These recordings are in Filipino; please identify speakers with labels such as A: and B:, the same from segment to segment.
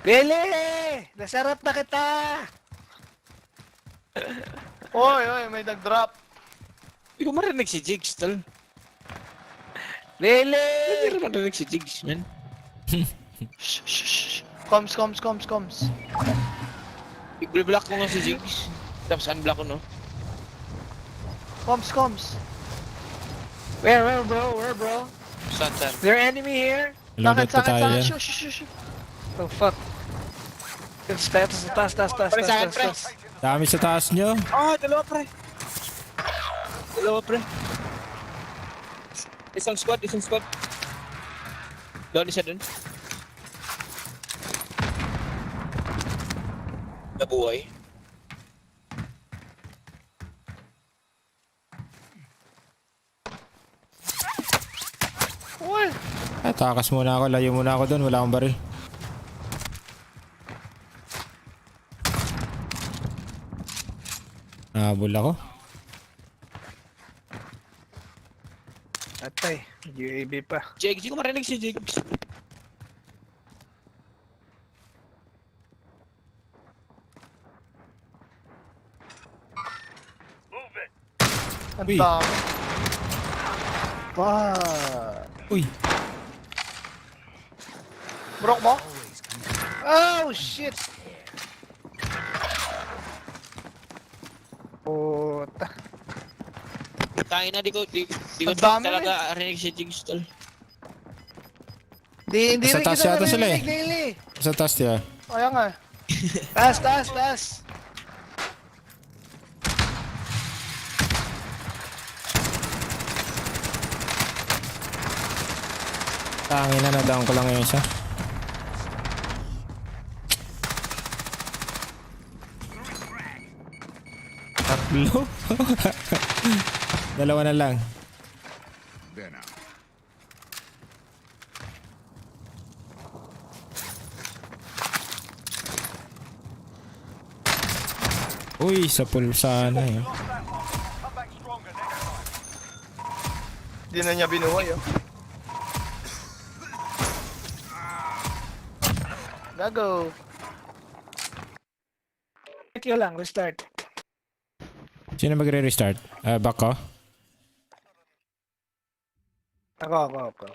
A: Billy! Nasarap na kita!
B: Oy, may nag-drop.
C: Hindi ko marinig si Jigs, tol. Hindi
A: Billy!
C: rin marinig si Jigs, man.
B: Coms.
C: I-block ko nga si Jigs. Tapos unblock ko, no?
B: Coms.
A: Where, bro? Where, bro?
C: Saan?
A: Is there enemy here?
D: Loaded pa tayo yan.
B: Shh.
A: Oh, fuck. Taas.
C: Pre, sa akin, pre.
D: Dami sa taas nyo.
C: Dalawa, pre. Isang squad. Doon, isa dun. Nabuhay.
B: Uy.
D: Takas muna ako. Layo muna ako doon. Wala akong baril. Nahabol ako.
A: Atay, UAV pa.
C: Jigs, hindi ko marinig si Jigs.
B: Ang
D: Uy.
B: dami.
D: Uy.
B: Broke mo?
A: Oh, shit! Puta.
C: Tayo na, di ko
B: Ang dami,
C: talaga arinig si Jigs, tol.
A: Hindi
D: Sa
A: rin
D: taas
A: kita
D: yata sila
A: narinig,
D: eh.
A: Daily.
D: Sa taas niya.
B: Kaya nga.
A: Taas.
D: Tangina na down ko lang yung isa. Tatlo? Dalawa na lang. Uy, sa pulsana eh.
B: Di na niya binuhay, oh. Gago.
A: Wait yun lang, restart.
D: Sino magre-restart? Back ko?
A: Ako.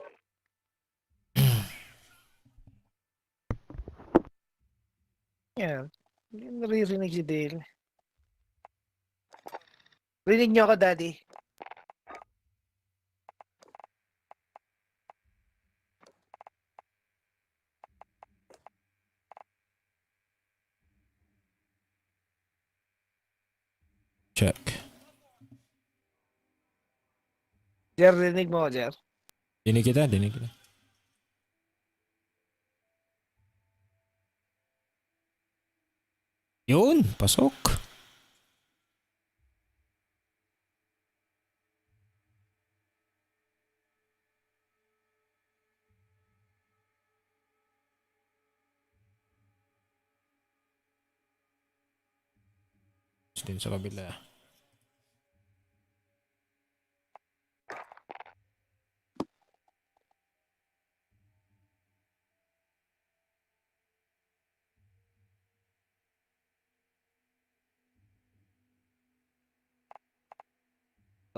A: Yan. Hindi naririnig si Dale. Rinig niyo ako, Daddy.
D: Check.
A: Jer, rinig mo ako, Jer.
D: Dinig kita. Yun, pasok. Din sa kabila.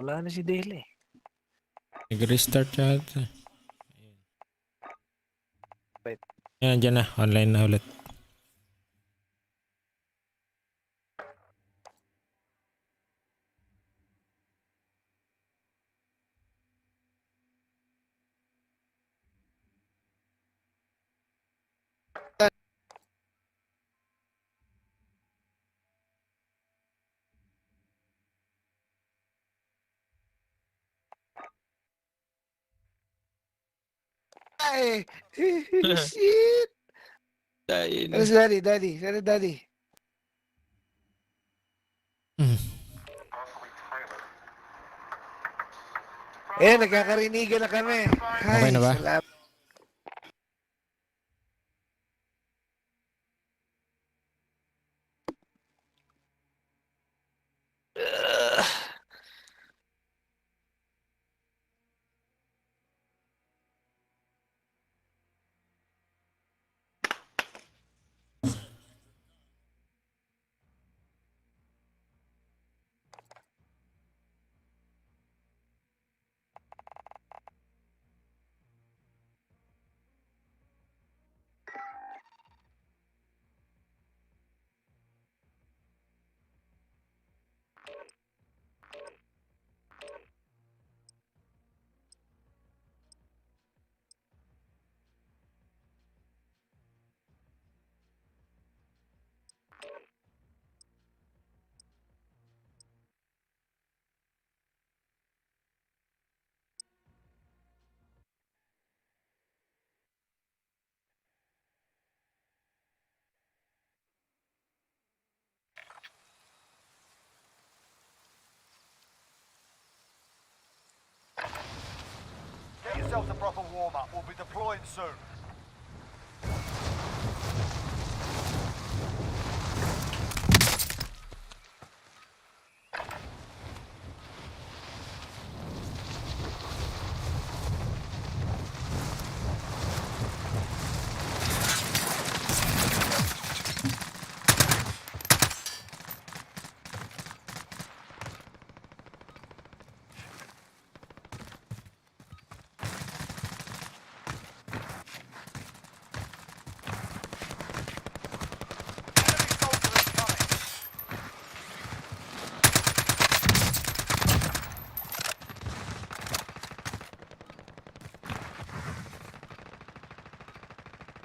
A: Wala na si Dale eh.
D: Nag-restart yata.
A: Wait.
D: Yan, dyan na. Online na ulit.
A: Ay! Shit!
C: Tayo na.
A: Ano si Daddy? Ano Daddy? Nagkakarinigan na kami.
D: Okay na ba?
A: Salamat.
E: bomber will be deploying soon. Enemy soldier incoming.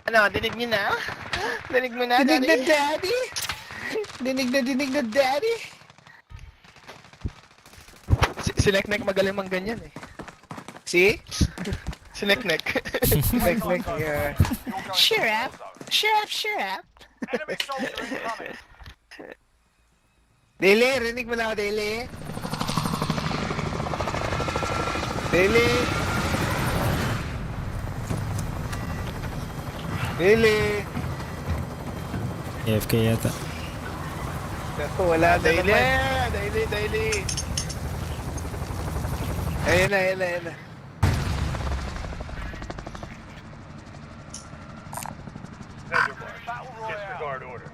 B: Ano, dinig niyo na? Dinig mo na,
A: Dinig na
B: Daddy?
A: daddy! Dinig na daddy!
B: Si Neknek magaling mang ganyan eh.
A: See?
B: Si Neknek.
A: Like, yeah.
E: You're going
A: Cheer
E: to the
A: up.
E: war zone.
A: Shut up.
E: Enemy soldier incoming.
A: Dele, rinig mo na ako, Dele. Dele. Dele.
D: AFK yata.
A: Ako, wala na
B: Daily,
A: naman.
B: daily.
A: Ayun na.
E: Battle Royale. Disregard order.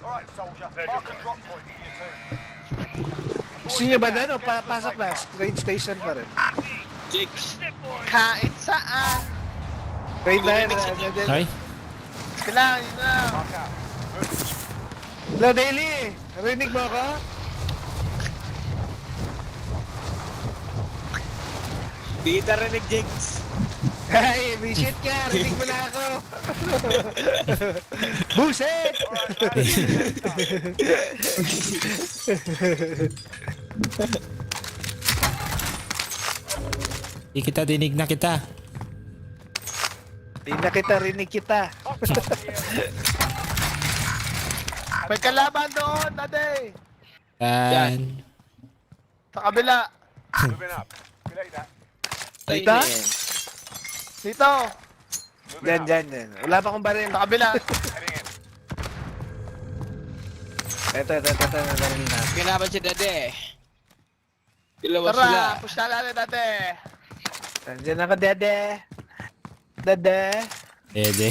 E: Alright, soldier. Mark a drop point for your team.
A: Gusto niyo ba na, no? Pasok na. Train station pa rin.
C: Jigs.
B: Kahit saan.
A: Train na yun.
D: Ay,
B: Kailangan yun na.
E: Mark out.
A: Hello, Dele. Rinig mo ako?
C: Di kita rinig, Jigs.
A: Ay, visit ka. Rinig mo na ako. Buset!
D: di kita dinig na kita.
A: Di na kita, rinig kita.
B: May kalaban doon, Daddy.
D: Yan.
B: Sa kabila.
E: Moving up. See you later.
C: Tayo
A: Dito?
C: na yan.
B: Dito.
E: Moving
A: Dyan.
E: up.
A: Wala pa akong baril.
B: Sa kabila.
E: Heading in.
A: Ito. Baril na.
C: Kinaban si Dade. Dalawa sila.
B: Tara, push na natin, Daddy.
A: Nandiyan ako, Dede. Dede.
D: Dede.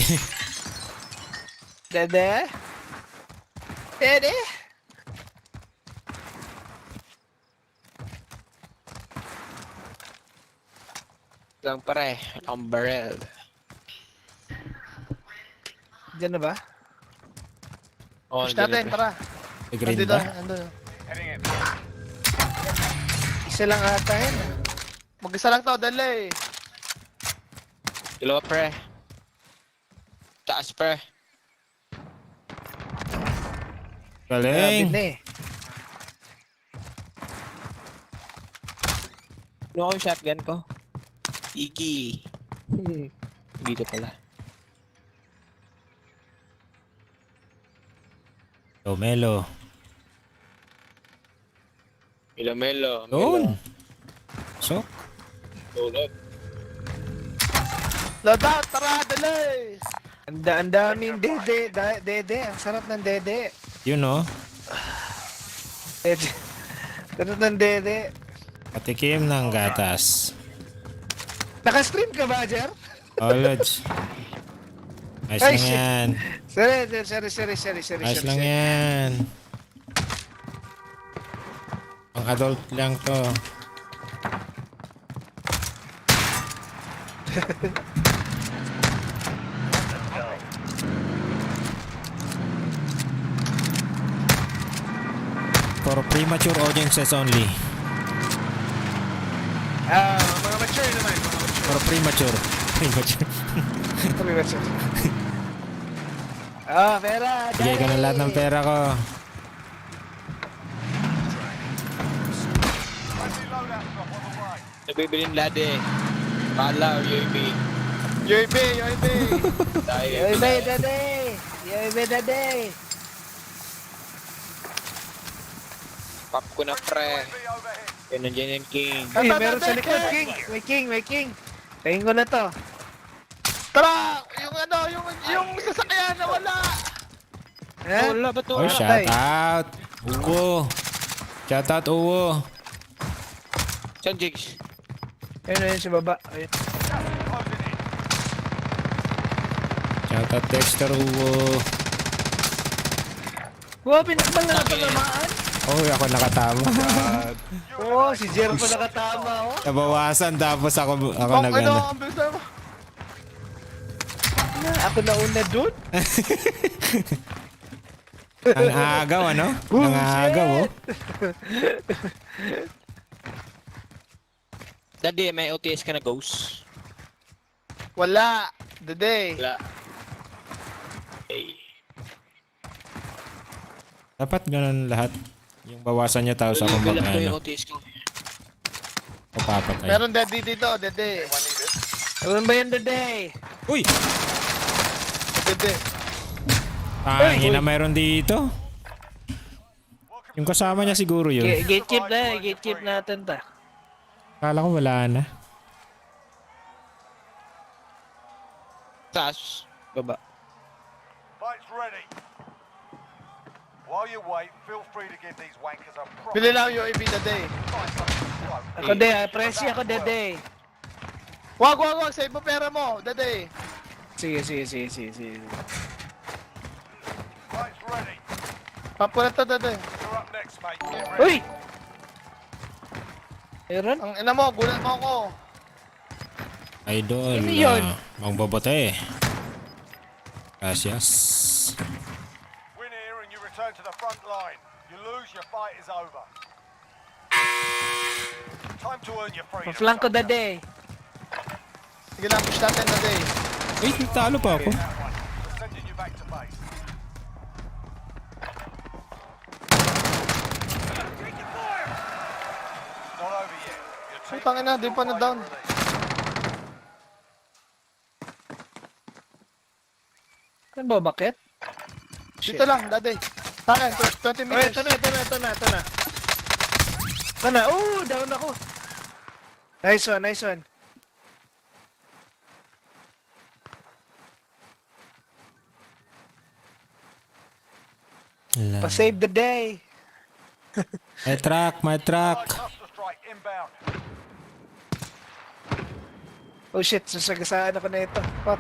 A: Dede. Dede.
C: Lang pare. Ang barrel.
A: Diyan na ba?
C: Oh,
B: Push natin, tara.
D: Green
B: Nandito,
D: ba?
B: nandun.
E: Heading in.
A: Isa lang ata yun.
B: Mag-isa lang to, Daddy.
C: Dalawa pre. Taas pre.
A: Grabe
D: Galing.
A: na eh.
C: Ano ako yung shotgun ko? Iki. Dito pala.
D: Melo.
C: Melo.
D: Doon. So,
C: Tulog.
B: Load out, tara, Daddy.
A: Ang daming dede. Dede. Ang sarap ng dede.
D: you know,
A: Dede. Sarap ng dede.
D: patikim ng gatas.
A: Naka-stream ka ba, Jer?
D: Oh, Lods. Ayos
A: Ay,
D: lang
A: shit.
D: yan.
A: Sorry.
D: Ayos lang yan. Pang adult lang to. For premature audiences only.
A: Mga mature naman. Mga mature.
D: For premature.
A: Premature. Pera.
D: Bigay ko na lahat ng pera ko.
E: Friendly loadout drop on the way.
C: Nabibilin Dade. Palaw, UAV.
B: UAV.
C: Tayo.
A: Yoy, dede.
C: Pop ko na pre.
E: UAV overhead.
C: Yan nandiyan yung king.
A: Ay, meron sa likod, King. May king. Tingin ko na to.
B: Tara! Yung sasakyan na wala!
A: Eh?
C: Wala ba to?
D: Oh, shout out. Uwo. Shout out, Uwo.
C: Saan, Jigs?
A: Ayun, ayun, sa baba. Ayun.
E: Closing in.
D: Shout out, Dexter, Uwo.
A: Wow, pinakbal na napalamaan.
D: Oh, ako nakatama.
A: Oo, si Jero pa nakatama, oh.
D: Nabawasan tapos ako
B: Ang
D: nag
B: ano,
D: ano.
B: ang bilis na mo.
A: Ako na una dun.
D: Ang agaw, ano? Ang agaw, oh.
C: Daddy, may OTS ka na, Ghost?
B: Wala. Dede.
C: Wala. Hey.
D: Dapat ganun lahat. Yung bawasan niya tapos ako mag
C: Wala ko yung
D: ano.
C: OTS ko.
D: Papapatay.
B: Meron daddy dito, dede.
A: Alam ba yan, Dede?
D: Uy!
B: Dede.
D: Tangin na mayroon dito. Yung kasama niya siguro yun.
A: Gatekeep na, gatekeep natin ta.
D: Kala ko wala na.
C: Taas. Baba.
E: Fight's ready. While you wait, feel free to give these wankers a proper
B: Bili lang yung UAV, dede.
E: fight something slow.
A: Ako, De, presi ako, Dede.
B: Wag. Save mo pera mo, dede.
A: Sige.
E: Fight's ready.
B: Papulat to, dede.
E: You're up next, mate. Get ready.
A: Uy! Meron?
B: Ang ina mo, gulat mo ako.
D: Idol.
A: Ano yun?
D: Magbabote. Gracias.
E: Win here and you return to the front line. You lose, your fight is over. Time to earn your freedom.
A: Pa-flank ko,
E: soldier.
A: Dede.
B: Sige lang, push natin, dede.
D: Ay, talo pa ako.
E: That one. We're sending you back to base. Not over yet. Your team
B: Putang ina, di pa na down.
A: Saan ba bakit?
B: Dito lang, dede. Takan, 20
A: Uy,
B: meters.
A: ito na. Ito na. Oh, down ako. Nice one. Pa-save the day.
D: My truck.
E: Cluster strike inbound.
A: Oh shit, sasagasaan ako na ito. Fuck.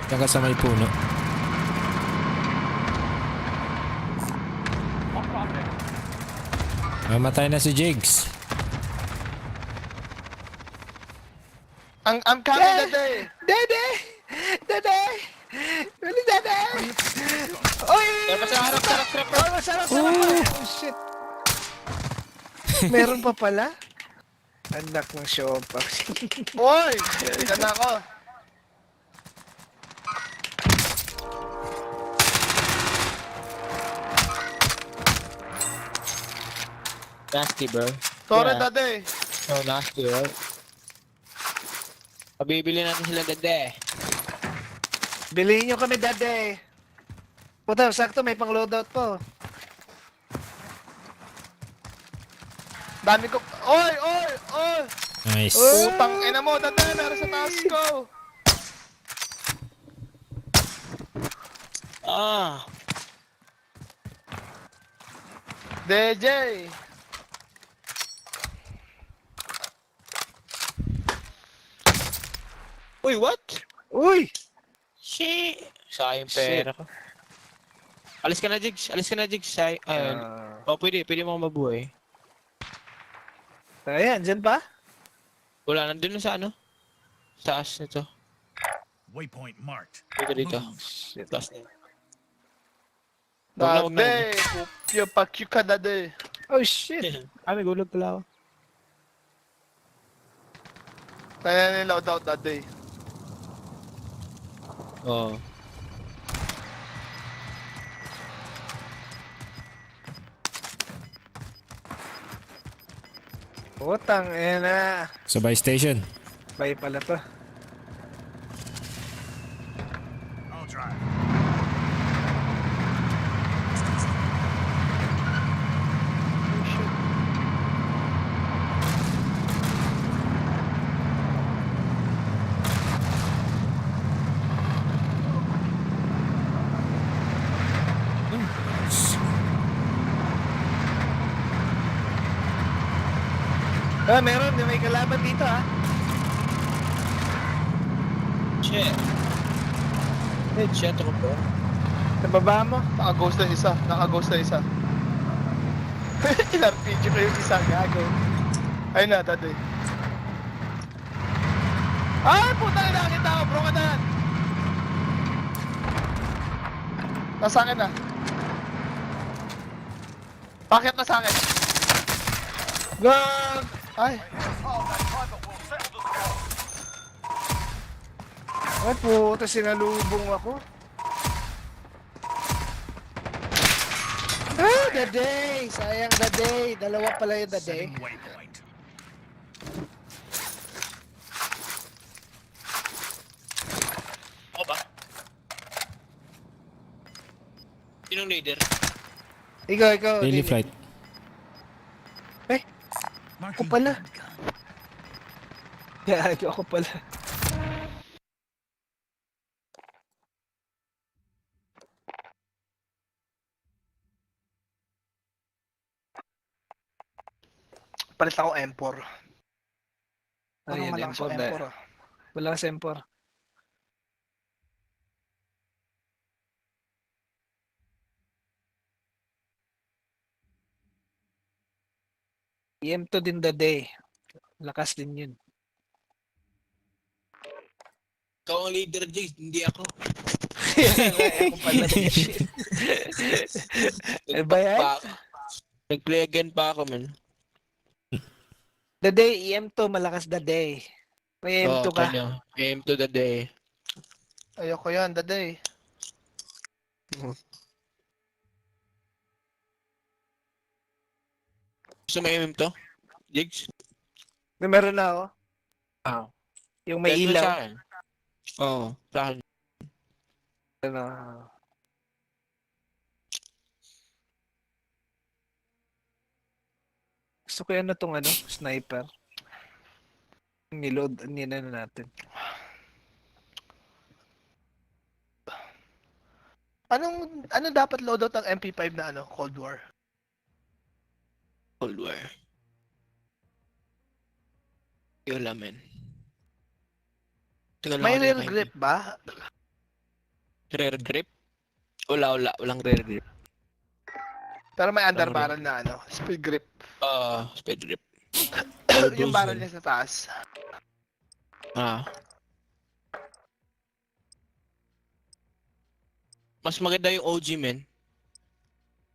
D: Saka sa may puno. Mamatay na si Jigs.
B: I'm coming, dede.
A: Dede! Really, Dede? Uy!
C: Sarap.
A: Oh, masarap. Oh, shit. Meron pa pala? Anak ng showbox.
B: Uy! Dito na ako.
C: Nasty, bro.
B: Sorry,
C: Yeah.
B: dede.
C: So nasty, right? Pabibili natin sila, Dede.
A: Bilihin nyo kami, Dede. Puta, sakto may pang loadout po.
B: Dami ko. Oy!
D: Nice.
B: Putang ina mo, dede. Meron sa taas ko.
C: Ah!
B: DJ.
C: Uy, what?
A: Uy!
C: Shit! Sayang pera ko. Alis ka na, Jigs. Ayun. Pwede mo mabuhay.
A: Ayan, dyan pa?
C: Wala, nandun na sa ano? Sa taas nito.
F: Waypoint marked.
C: Dito.
A: Shit.
C: Taas na. Wag na.
B: Dade. Kupyo pakyo ka, dade.
A: Oh shit!
C: May gulog pala ako.
B: Kaya nila daw, dade.
C: Oo.
A: Putang ina.
D: Sa buy station.
A: Bay pala to.
F: I'll drive.
B: Meron. May kalaban dito ah.
C: Shit. Headshot ako bro.
B: Nababa mo? Naka-ghost na isa. In-RPG ko yung isa. Gago. Ayun na, Dadoy. Ay, puta na nakakita ako. Bro ka na. Nasa akin na. Bakit nasa akin? Gag! Ay.
E: Part of that private will settle the score.
B: Ay, puta. Sinalubong ako. Ah, the day! Sayang the day. Dalawa pala yung the day.
F: Setting waypoint.
C: Ako ba? Sinong leader?
B: Ikaw.
D: Daily
B: Lili.
D: flight.
B: Ako pala. Gago ako pala. Palit ako M4.
G: Ayun,
B: malakas
G: M4
B: ang
G: na.
B: M4 ah.
G: Wala sa M4. EM2 din the day. Lakas din yun.
C: Ikaw ang leader, Jigs. Hindi ako.
G: Ako pala yung shit.
B: Eh ba yan?
C: Nag-play again pa ako, man.
G: The day, EM2, malakas the day. May EM2 ka.
C: Kanya. Aim to the day.
B: Ayoko yan, daday.
C: Gusto mo aim to? Jigs?
B: Meron na ako.
G: Yung may
C: Send mo
G: ilaw.
C: sa akin. Oo, sa akin.
G: Ano, gusto ko yan na tong sniper. Niload, nina natin.
B: Ano dapat loadout ng MP5 na Cold War?
C: Cold War. Yun lang, man. Tagal
B: May
C: ako
B: rear
C: nakaintay.
B: grip ba?
C: Rear grip? Wala. Walang rear grip.
B: Pero may underbarrel na speed grip.
C: Speed grip.
B: Yung barrel niya sa taas.
C: Mas maganda yung OG, men.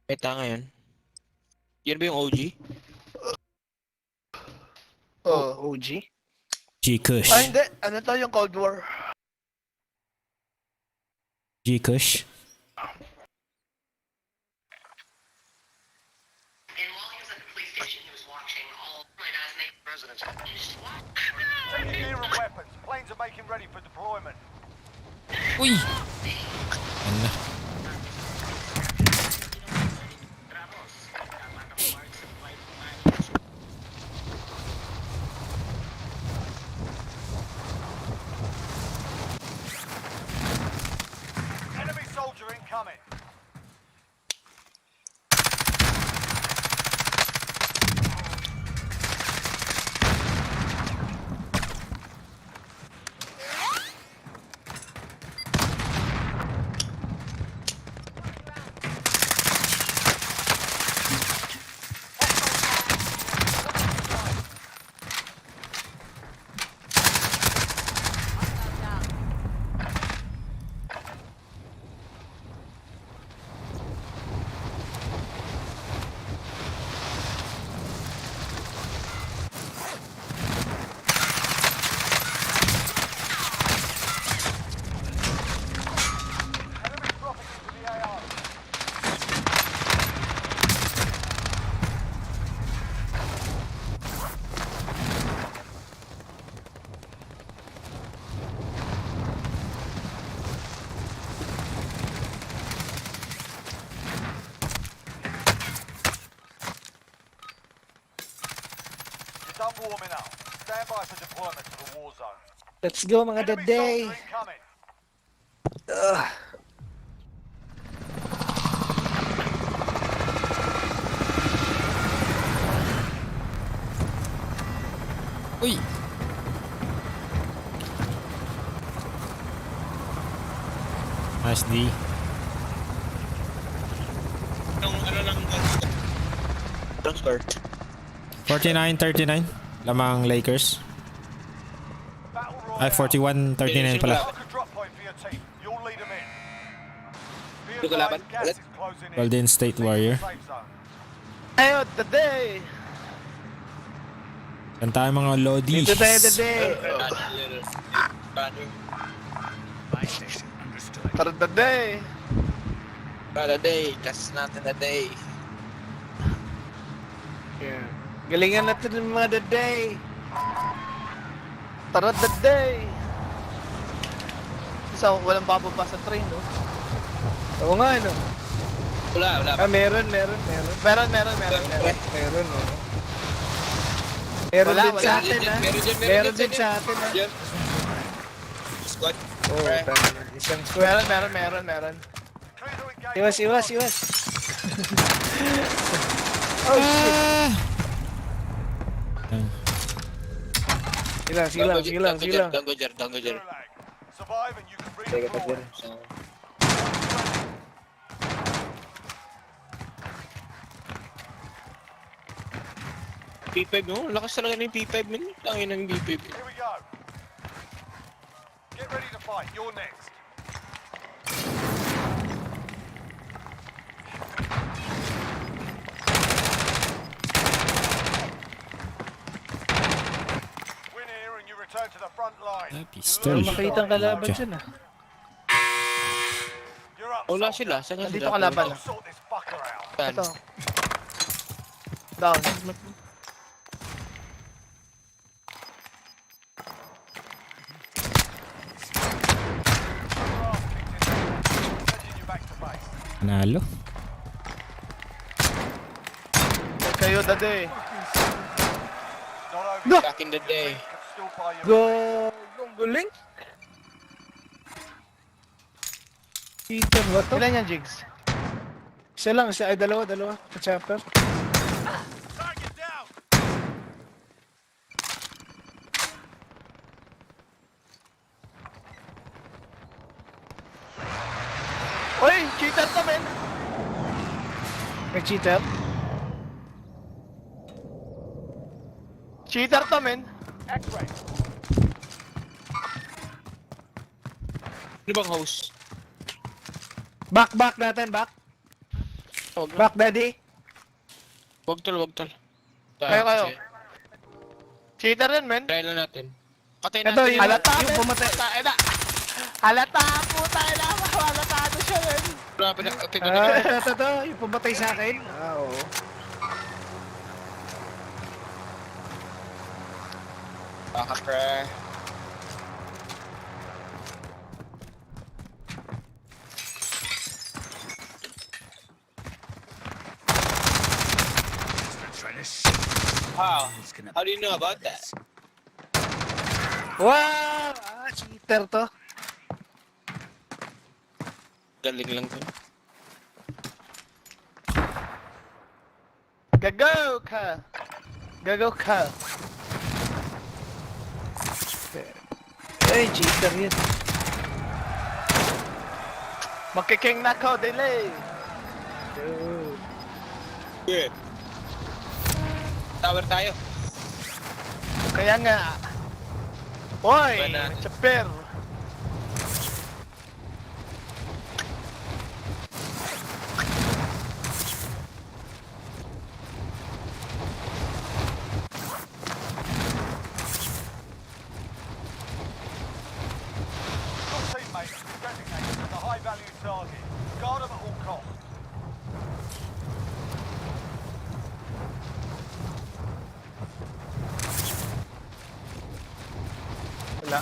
C: Ito ngayon. Yan ba yung OG?
B: Oh.
G: OG?
D: G-Kush.
B: Ay, hindi. Ano to yung Cold War?
D: G-Kush.
E: Take your gear and weapons. Planes are making ready for deployment.
D: Uy! Ano?
E: Enemy soldier incoming. Enemy dropping into the AR. You're done warming up. Stand by for deployment to the war zone.
G: Let's go mga the
E: Enemy
G: day.
E: soldier incoming.
D: Uy! Nice D.
C: Ano lang score?
D: 49-39. Lamang Lakers.
E: Battle
D: Ay,
E: Royale.
D: 41-39 pala.
E: Mark a drop point for your team. You'll lead them in. Be
C: Yung kalaban?
E: advised, gas
C: Ulit?
E: is closing in.
D: Golden State Warrior.
E: Safe zone.
B: Ayun, today.
D: Yan tayo mga Lodi.
G: Dito tayo today.
F: Buy station. Understood.
B: Para today.
C: Para day, kas natin na day.
G: Yeah. Galingan natin ng mga today.
B: Tara today. So, walang bababa sa train, no?
G: Oo nga, ano?
C: Wala.
G: Ah, meron.
B: Meron.
G: Meron, oo. Meron
B: Wala,
G: din
B: wala.
G: sa atin, ha? Meron din sa atin, ha?
C: Yan. Squad.
G: Oo,
C: Pre.
G: isang squad.
B: Meron.
E: Clear to engage.
G: Iwas. Oh, shit. Silang.
C: Dango jar.
E: Gulag. Survive and you can redeploy.
C: P5 no? Lakas talaga ng P5 man. Langin ng P5.
E: Here we go. Get ready to fight. You're next. Win here and you return to the front line.
D: Ah, pistol.
G: Makita ang kalaban
D: Diyan.
G: dyan, ha?
E: You're up.
C: Wala
E: soldier.
C: sila. Saan
B: Nandito
C: sila?
B: kalaban.
E: We'll sort this fucker out.
C: Saan?
B: Ito. Down.
E: Sending you back to base.
D: Nalo.
B: Kayo today.
E: Not over.
B: No.
C: Back in the day.
E: Can still buy your
G: Go! Ang guling. Ethan ba to?
B: Ilan yan, Jigs?
G: Isa lang, ay dalawa. Chopper.
E: target down.
B: Uy, cheater to, men!
G: May cheater.
B: Cheater to, men!
E: X-ray.
C: Ano bang host?
G: Back natin, back.
C: Wag na.
G: Back, daddy.
C: Wag tol.
B: Kayo. Cheater yan, men!
C: Try lang natin. Patay
G: Ito,
C: natin.
G: yung-
B: Halata,
G: yung
B: men!
G: pumatay.
B: Halata, puta, ina! Halatado siya, men!
C: Wala pa na.
G: Ito. Yung pumatay sa akin. Ah, oo.
C: Baka pre.
F: Try to shit.
C: How?
F: It's gonna
C: How do you know about that?
G: Wow! Ah, cheater to.
C: Galing lang to.
B: Gagaw ka!
G: Ay, cheater yun.
B: Makiking na ko, delay!
C: Good. Tower tayo.
B: Kaya nga. Hoy!
C: Wala.
B: Chaper!
E: Your teammate has been designated as a high-value target. Guard them at all costs.
B: Wala.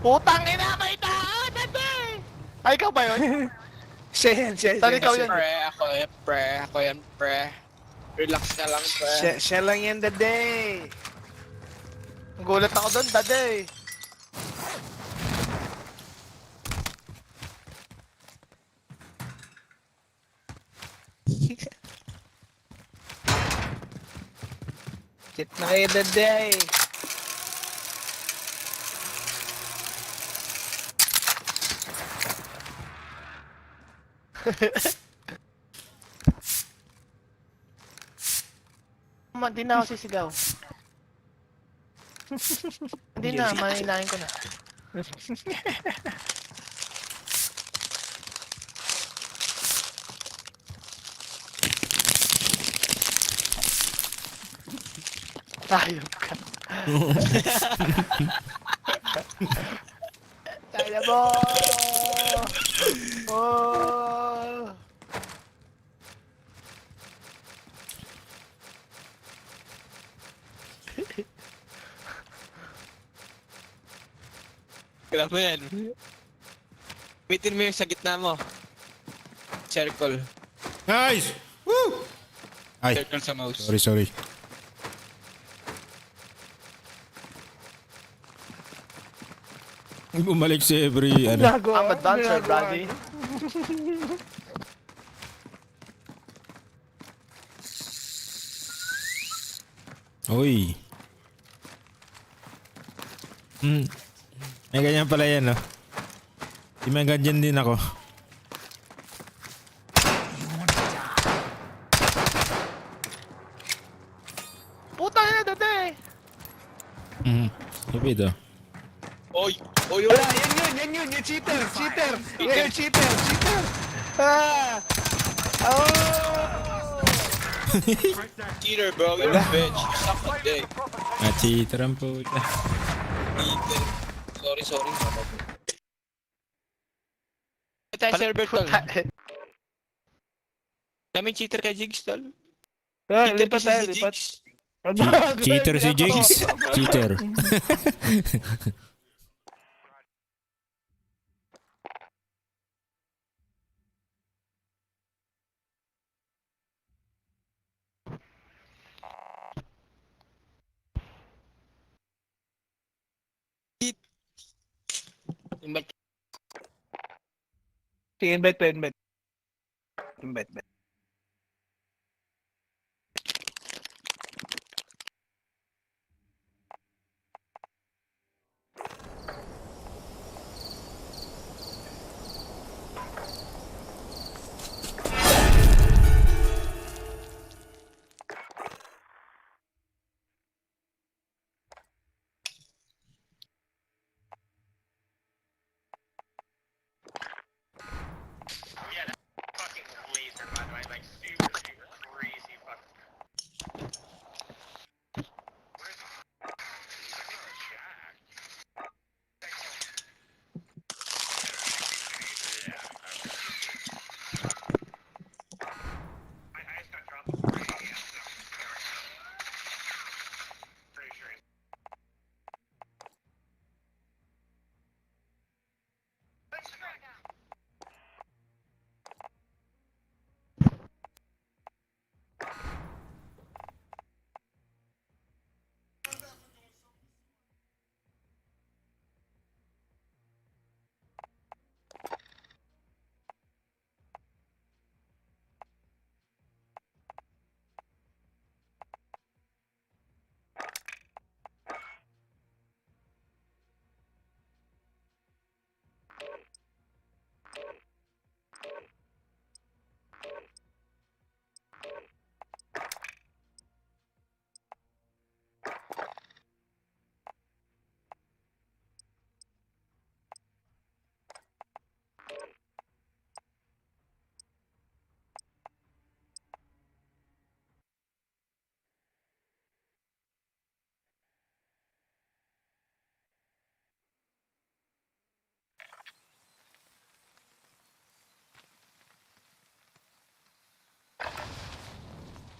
B: Putang ina, may daan! Ate! Ay, ikaw ba yun?
G: Siya yan.
B: Tali ikaw yun.
C: Pre, ako yan, pre. Relax ka lang, pre.
G: Siya lang yan the day.
B: Gulat ako doon, dade.
G: Shit na kayo daday.
B: Hindi na ako sisigaw. Hindi na, manilain ko na. Tayog ka. Kaya mo! Oh!
C: Kailangan mo yan. Gamitin mo yung sa gitna mo. Circle.
D: Nice! Woo! Ay,
C: Circle sa mouse.
D: sorry. Bumalik si every, ano.
B: I'm a dancer, brother.
D: Uy. May ganyan pala yan, no? Di may ganyan din ako.
B: Puta na, dati!
D: Stupid, oh.
C: Oy! Oy!
G: Wala, yan yun, yung cheater. Yan yung cheater. Ah! Oh!
C: Cheater, bro. You're a bitch. You suck my dick.
D: Cheater ang puta.
C: Cheater. Sorry. Tayo server tol. Daming cheater kay Jigs tol. Cheater
G: Lipat
C: kasi
G: tayo,
C: si
G: lipat.
C: Jigs.
D: Cheater si Jigs. Cheater.
G: Sige, invite. Invite.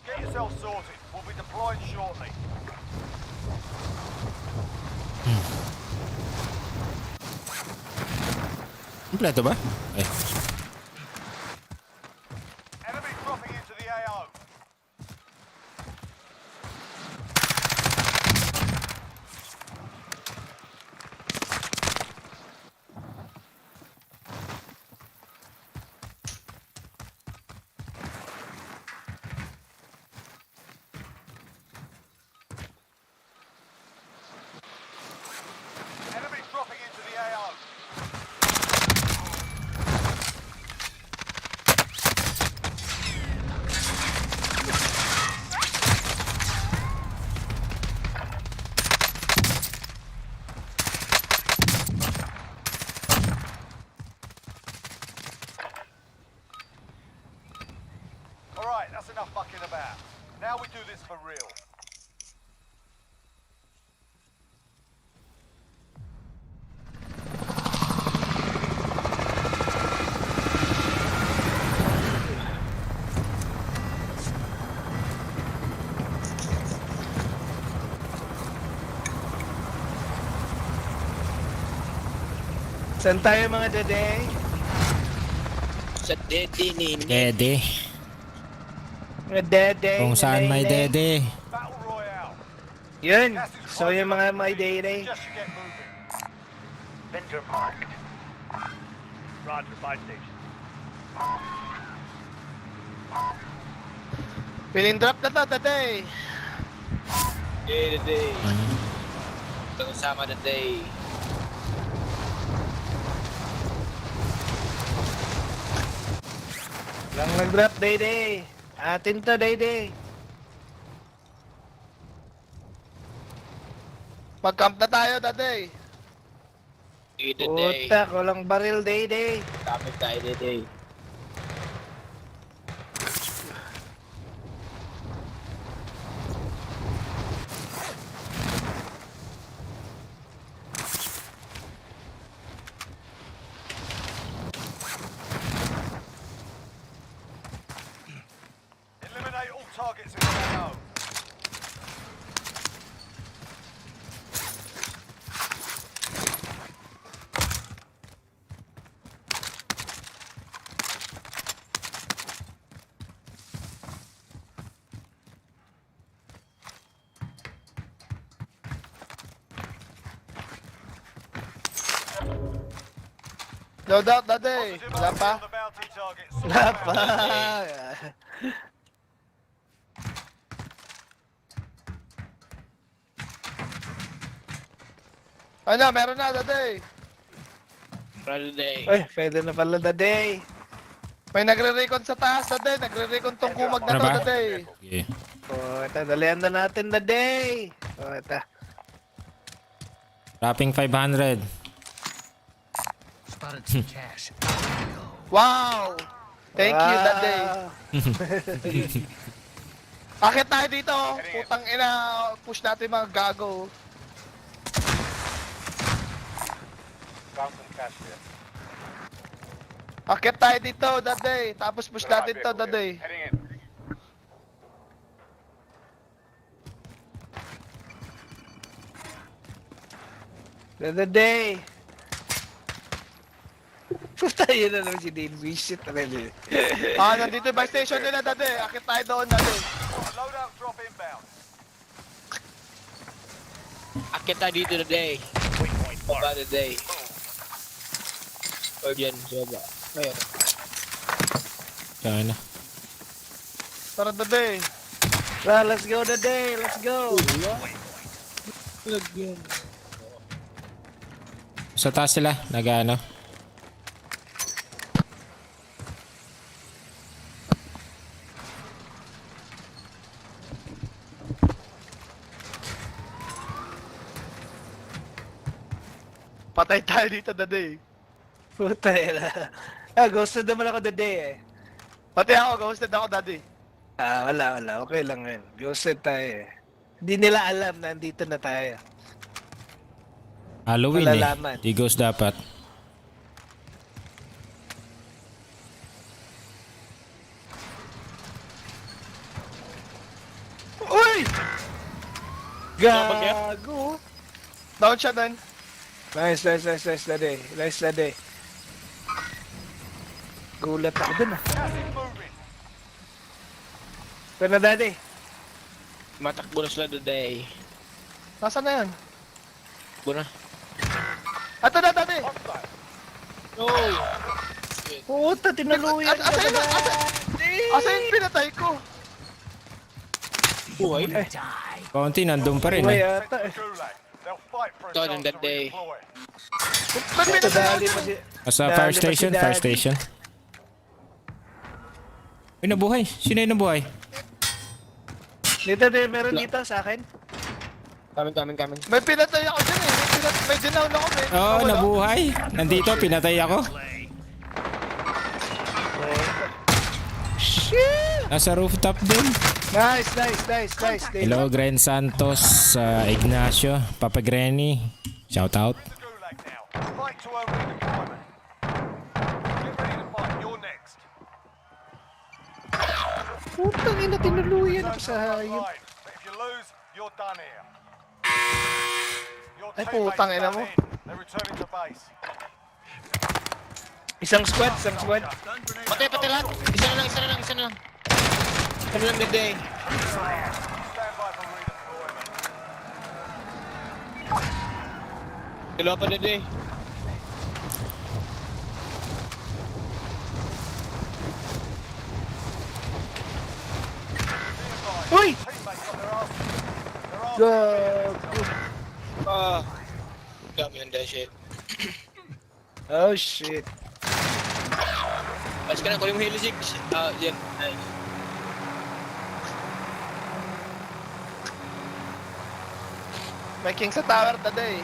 E: Get yourself sorted. We'll be deploying shortly.
D: Kompleto ba? Ay.
E: Enemy dropping into the AO. Right, that's enough fucking about. Now we do this for real.
G: Saan tayo mga dede?
C: Sa dede nini.
D: Dede.
G: Mga dede.
D: Kung saan may dede.
E: Battle Royale.
G: Yun. So yung mga may dede.
E: Just get moving.
F: Vendor marked. Roger, buy station.
B: Feeling drop na to, Daday.
C: Dede. Ito kasama na day.
G: Lang nag-drop dede. Atin to dede.
B: Mag-camp na tayo, Daday.
C: Dede.
G: Puta, kulang baril dede.
C: Dami tayo dede.
E: Eliminate all targets in the AO.
B: Load out, Daday.
E: Positive
B: Wala pa?
E: on the bounty target. Sort
G: Wala
E: them
G: pa.
E: out.
B: Ano, meron na, Daday.
C: Brother day.
G: Uy, pwede na pala dede.
B: May nagre-recon sa taas, Daday. Nagre-recon tong kumag na
D: Ano
B: to,
D: ba?
B: Daday.
D: Okay.
G: Puta, dalihan na natin dede. Puta.
D: Wrapping 500.
F: Spotted some cash.
B: Wow! Thank you, Daday. Akit tayo dito. Putang ina, push natin mga gago.
E: Found some cash here.
B: Akit tayo dito, Daday. Tapos push natin to, Daday.
E: Heading in.
G: Dede. Puta, yun na naman si Dane. Visit talaga.
B: Ah, nandito yung buy station nila, Daday. Akit tayo doon, Daday.
E: Loadout drop inbound.
C: Akit tayo dito today. Baba today. Or dyan, baba. Ayun.
D: Kaya na.
B: Tara, Daday.
G: Let's go dede. Let's go.
D: Sa taas sila. Nag-ano.
B: Patay tayo dito, Daday.
G: Puta, yun na. Ah, ghosted naman ako dede eh.
B: Pati ako, ghosted ako, Daddy.
G: Ah, wala. Okay lang yun. Ghosted tayo eh. Hindi nila alam na nandito na tayo.
D: Halloween
G: Malalaman.
D: eh. Digos dapat.
B: Uy!
G: Gago.
B: Down siya doon.
G: Nice, dede. Nice, dede. Gulat ako dun ah.
E: Gas is moving.
G: Ito na, dede.
C: Matakbo na sila today.
B: Nasaan na yan?
C: Takbo na.
B: Ato na, Daddy.
E: Hostile.
C: No!
G: Puta, tinaluyan ka
B: Asa
G: na.
B: Asa yung pinatay ko?
C: Buhay.
D: Kaunti, nandun pa rin
G: Uy,
D: eh.
G: ata eh.
E: Gulag. They'll fight for a
C: Ito,
E: chance
C: that
E: to
C: day.
E: redeploy.
B: Ba't
G: Ito,
B: pinatay
G: dali
B: ako?
G: pa si...
D: Sa
G: Dali
D: fire
G: pa si
D: station, fire
G: Daddy.
D: station. Uy, nabuhay. Sino yung nabuhay?
G: Dito, meron dito sa akin.
C: Coming.
B: May pinatay ako dyan eh. May dinaw ako eh.
D: Oo, oh, nabuhay. Nandito, pinatay ako.
F: Play.
G: Shit!
D: Nasa rooftop din.
G: Nice.
D: Hello, Gren Santos, Ignacio, Papa Granny. Shout out.
E: The gulag now. Fight to earn redeployment. Get ready to fight. You're next.
G: Putang ina, tinuluyan ako sa hayop.
E: Right. But if you lose, you're done here. Your
B: Ay,
E: teammates
B: putang ina
E: done
B: mo.
E: in. They're returning to base.
G: Isang squad.
C: Patay lahat. Isa na lang. Isa na lang midday.
E: Stand by for redeployment.
C: Dalawa pa midday.
G: Uy!
E: Teammates on their ass.
G: Gago.
C: Ah. Dami yung shit.
G: Oh shit.
C: Alis ka na, kunin mo hilo, Zig. Yan. Nice.
B: May king sa tower today.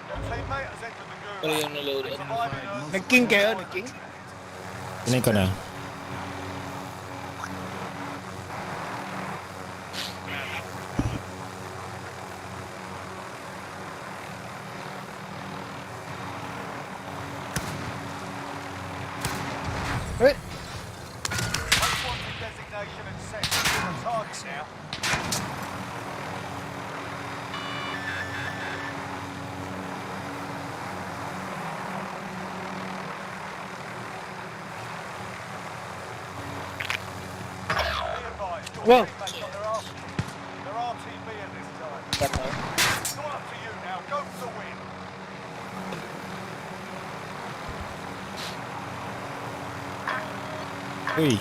E: Your teammate has entered the
C: Ano
E: gulag.
C: yung naload?
E: Surviving earns
G: Nag-king kayo, nag-king?
D: Kunin ko na.
G: Wait.
E: Most wanted designation and set. You're a target now. Be advised, your
G: Whoa.
E: teammates on their ass. They're RTB at this time. It's all up to you now. Go for the win.
D: Uy.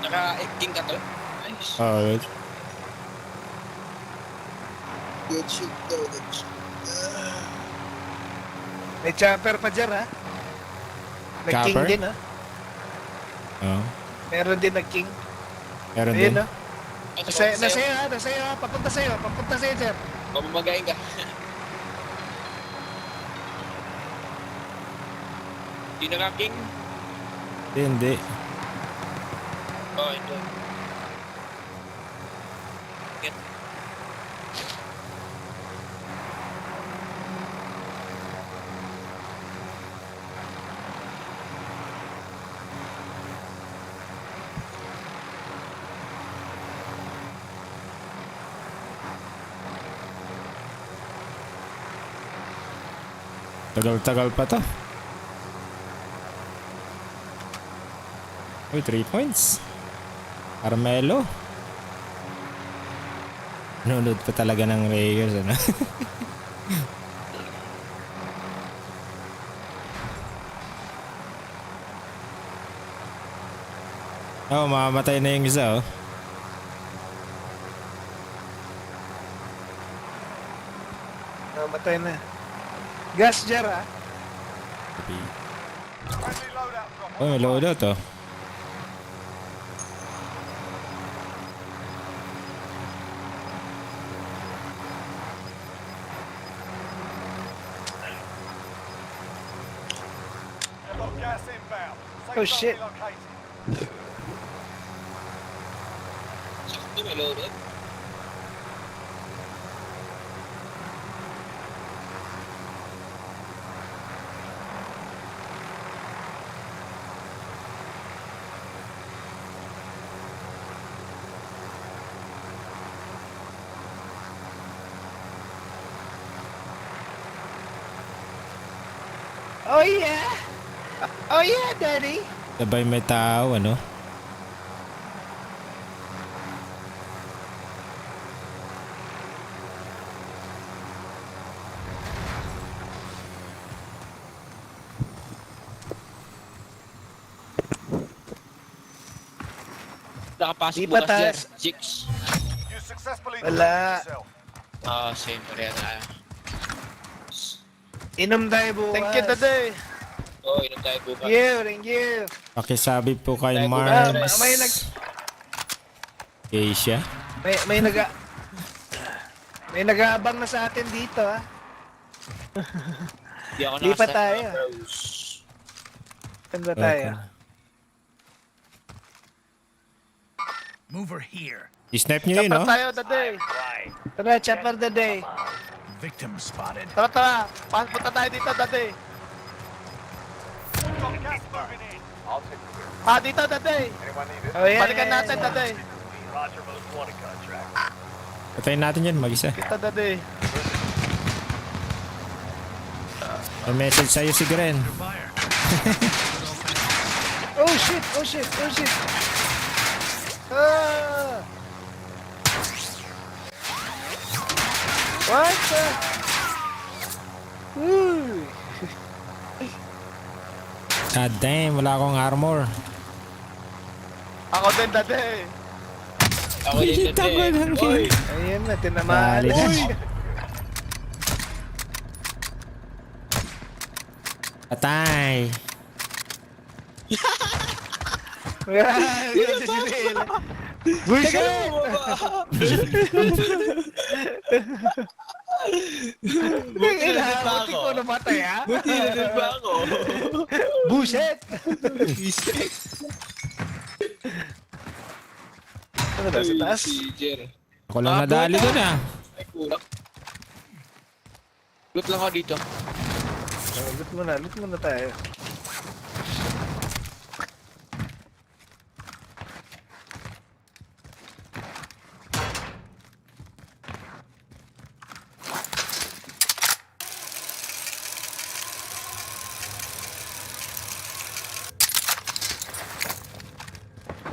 C: Naka-king ka to? Nice.
D: Oh,
C: Good shit though, good shit.
G: May chopper pa dyan, ha? Nag-king
D: Chopper?
G: din, ha?
D: oh.
G: Meron din nag-king.
D: Meron din.
G: Ayun, ha? Nasa'yo, ha? Nasa'yo, ha? Papunta sa'yo, sir.
C: Mamamagain ka. Di naka-king?
D: Hindi.
C: Oh, hindi. Get.
D: Tagal-tagal pa to. Uy, 3 points. Carmelo. Nunod pa talaga ng Lakers, ano? Oh, mamamatay na yung isa, oh.
G: Namatay na. Gas jar, ha?
E: Friendly loadout drop.
D: Oh, may loadout, oh.
E: They've got gas inbound. Safe
G: Oh,
E: zone
G: shit.
E: relocated.
C: Sakto may load eh.
G: Oh, yeah! Oh, yeah, daddy!
D: Sabay may tao, ano?
C: Nakapasok
G: Di pa
C: bukas dyan.
G: taas.
C: Six.
E: You successfully
G: Wala.
E: defended yourself.
C: Ah, same pa rin tayo.
G: Inom tayo bukas.
B: Thank you today.
C: Oo, inom tayo bukas.
G: Thank you.
D: Pakisabi po kay
C: Tayo po,
D: Mars.
G: may
D: Asia.
G: May nag-aabang na sa atin dito, ha?
C: Di ako
G: Di pa
C: nakasama,
G: tayo.
C: bros.
G: Saan ba tayo?
F: Move her here.
D: I-snipe nyo yun,
B: Chopper
D: no?
B: tayo, Daday.
F: Right.
G: Tara, chopper the day.
F: Victim spotted.
B: Tara, tara. Punta tayo dito, Daday.
E: Got gas moving in. I'll take the wheel.
B: Dito, Daday.
E: Anyone need it?
G: Oh, yeah,
B: Balikan
G: yeah,
B: natin,
G: yeah.
B: Daday.
F: Roger, most wanted contract.
D: Patayin natin yan, mag-isa.
B: Dito, Daday.
D: May message sa'yo si Gren.
F: Fire.
G: Oh shit, oh shit, oh shit. Ah! What the? Uy!
D: God damn, wala akong armor.
B: Ako din, Daday.
C: Ako din
D: Kita ko
C: dati.
D: lang
C: Oy,
D: yun.
G: Ayan na, tinamaan.
D: Dali na.
G: Uy!
D: Patay.
G: Yan si Nela. Bullshit!
C: Buti na din ba
G: Buti
C: ako?
G: ko namatay, ha?
C: Buti na din ba ako?
G: Bullshit! Ano ba, sa taas?
C: Si Jer.
D: Ako lang nadali dun, ah.
C: Ay, kulang. Loot lang ako dito.
G: Loot mo na tayo.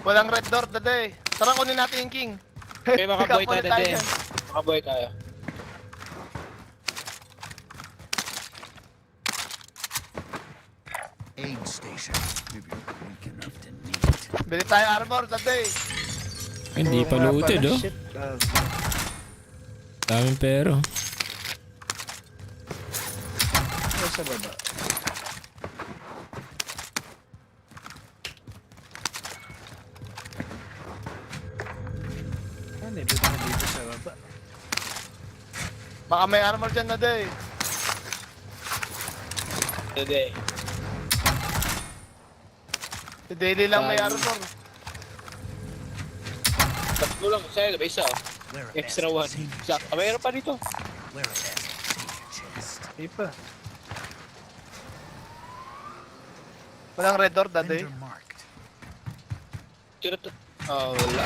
B: Walang red door, Daday. Tara, kunin natin yung king.
C: Okay, makabuhay tayo
B: Ikaw,
C: dati.
B: dyan.
C: Makabuhay tayo.
F: Aid station. If you're weak enough to need it.
B: Bili tayo armor, Daday.
D: Hindi pa
G: Oo nga
D: looted,
G: pala,
D: oh.
G: shit.
D: Daming pero.
G: Ano sa baba? Ano, loot mo dito sa baba?
B: Baka may armor dyan, Daday.
C: Today.
B: Si Daily lang may armor.
C: Tatlo lang. Sa'yo, may isa oh.
F: Wear a
C: Extra
F: vest.
C: one.
F: Save your
C: Isa.
F: chest.
C: Mayroon pa dito.
F: Wear a vest. Save your chest.
G: Di pa.
B: Walang red door, Daday.
F: Vendor marked.
C: Tira to. Oh, wala.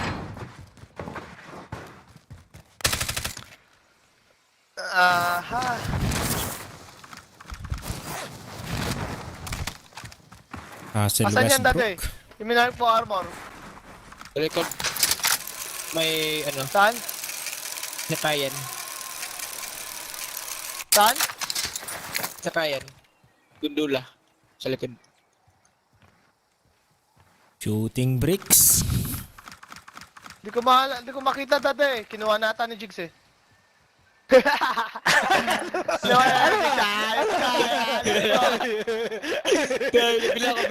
B: Aha.
D: Hassel
B: Asan yan, Daday?
D: Westbrook.
B: Yung minark po armor.
C: Record. May ano,
B: Saan?
C: nakayan.
B: Saan?
C: Nakayan. Gundula. Sa likod.
D: Shooting bricks.
B: Di ko makita, Daday. Kinuha nata ni Jigs eh. Kinuha nata ni Jigs.
C: Bili ako.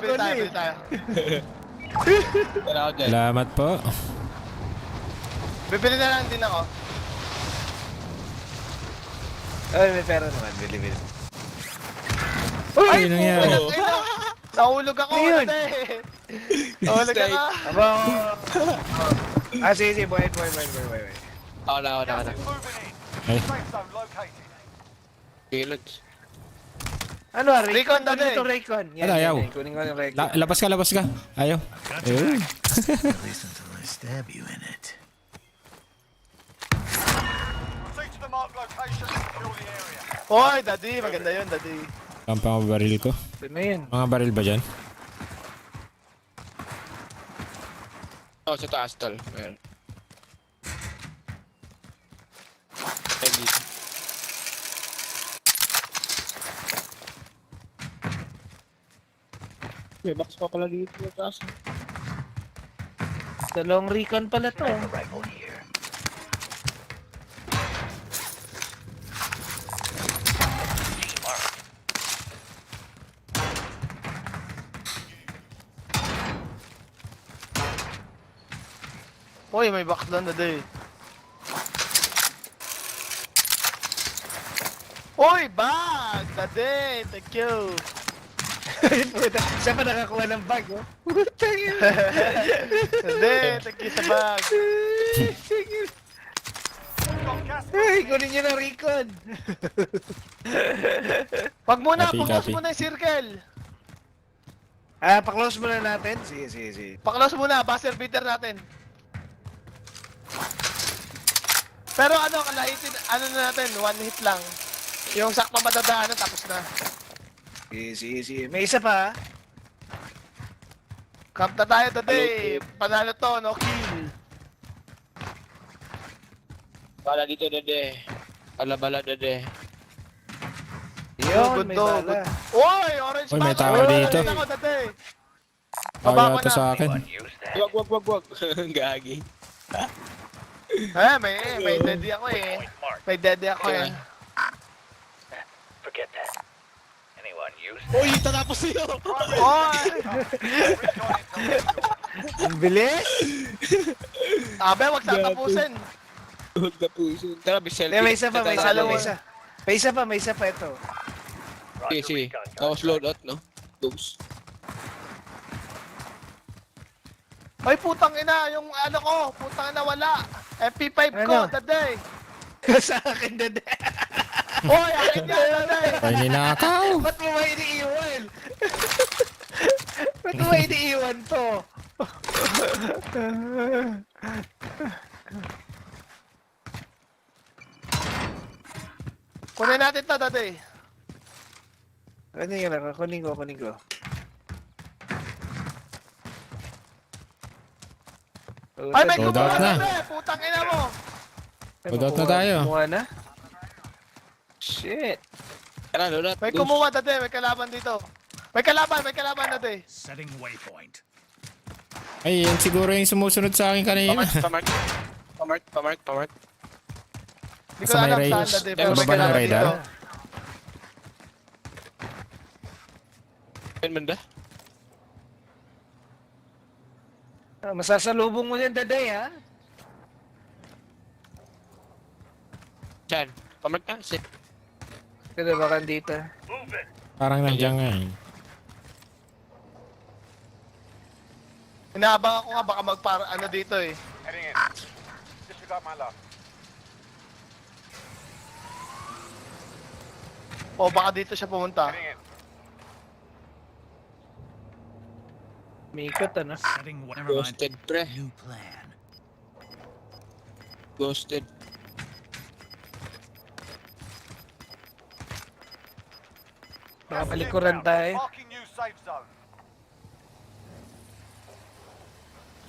B: Bili tayo.
C: Wala ako dyan.
D: Salamat po.
B: Bibili na lang din ako.
G: Ay, may pera naman. Bili.
D: Ay, ano nangyari?
B: Nahulog ako,
G: Ano yun?
B: Daday. Nahulog ako.
G: Aba, sige. Buhay.
C: Ako na.
E: Gas is moving in.
D: Ay.
E: Safe zone located.
C: Kilods.
G: Ano, Raycon?
B: Raycon,
G: Ano
B: Daday.
G: ito, Raycon?
D: Ano, ayaw?
G: Kunin ko yung Raycon.
D: Labas ka. Ayaw.
F: Got
D: Ayun.
F: your back. At least until I stab you in it.
E: Proceed to the marked location and secure the area.
B: Hoy, Daddy. Maganda yun, Daddy.
D: Pampang baril ko.
G: Ito na yun.
D: Mga baril ba dyan?
C: Oh, sa taas tol. Meron. Ay, dito. May box pa pala dito sa taas.
G: Dalawang Raycon pala to.
F: Rifle here.
B: Hoy, may box doon, Daddy. Hoy, bag! Daddy, thank you.
G: Puta, siya pa nakakuha ng bag, oh. Puta yun.
B: Hindi, thank you sa bag.
E: Got gas
G: Ay, kunin niyo ng recon.
B: Wag muna,
D: Copy,
B: pag-close
D: copy.
B: muna yung circle.
G: Pa-close muna natin. Sige.
B: Pa-close muna, buzzer beater natin. Pero ano, kalahitin, ano na natin, one hit lang. Yung sakto madadaanan, tapos na.
G: Sige. May isa pa, ha?
B: Camp na tayo today. Panalo to, no kill.
C: Bala dito, dede. Bala, dede.
G: Yun, may
B: Good.
G: bala.
B: Uy, orange
D: Uy, may
B: bag.
D: tao
B: Uy,
D: dito.
B: orange ako dati.
D: Ayaw
B: Baba ko
D: ito
B: na.
D: sa akin.
C: Wag. Gagi.
B: May daddy ako eh. May daddy ako eh.
C: Uy, tatapos sa'yo!
B: Oy!
G: Ang bilis.
B: Abe, wag tatapusin.
C: Huwag na puso. Tara, may selfie.
G: May isa pa, may isa pa ito.
C: Sige. Tapos load out, no? Close.
B: Ay, putang ina, yung ano ko, putang ina wala. MP5 ko,
G: Ano?
B: daday.
G: Sa akin, dede.
B: Oy, akin yan, daday.
D: Ay, ninakaw.
G: Ba't mo ba iniiwan? Ba't mo ba iniiwan to?
B: Kunin natin to, daday.
G: Ano yun ako? Kunin ko.
B: Ay, may
D: Load
B: kumuha
D: out na.
B: daday, putang ina mo.
D: Load out na tayo.
G: Kumuha na? Shit.
C: Tara, load out.
B: May
C: Close.
B: kumuha daday, may kalaban dito. May kalaban daday.
F: Setting waypoint.
D: Ay, yan siguro yung sumusunod sa akin kanina.
C: Pamark.
B: Hindi ko
D: Sa may
B: alam
D: rail.
B: saan daday, pero
D: Sa
B: may
D: baba ng
B: kalaban
D: radar?
B: dito.
C: Yan banda?
G: Masasalubong mo yan, daday, ha?
C: Diyan. Pamark na. Sit.
G: Pero baka dito.
D: Parang nandiyan nga eh.
B: Inaabang ako nga, baka magpara, ano dito eh.
E: heading in. Disregard my love.
B: O baka dito siya pumunta.
E: Heading in.
G: May ikot, ano?
F: Setting what? Never mind.
C: Ghosted, pre.
F: New plan.
C: Ghosted.
G: Baka palikuran tayo.
E: Marking new safe zone.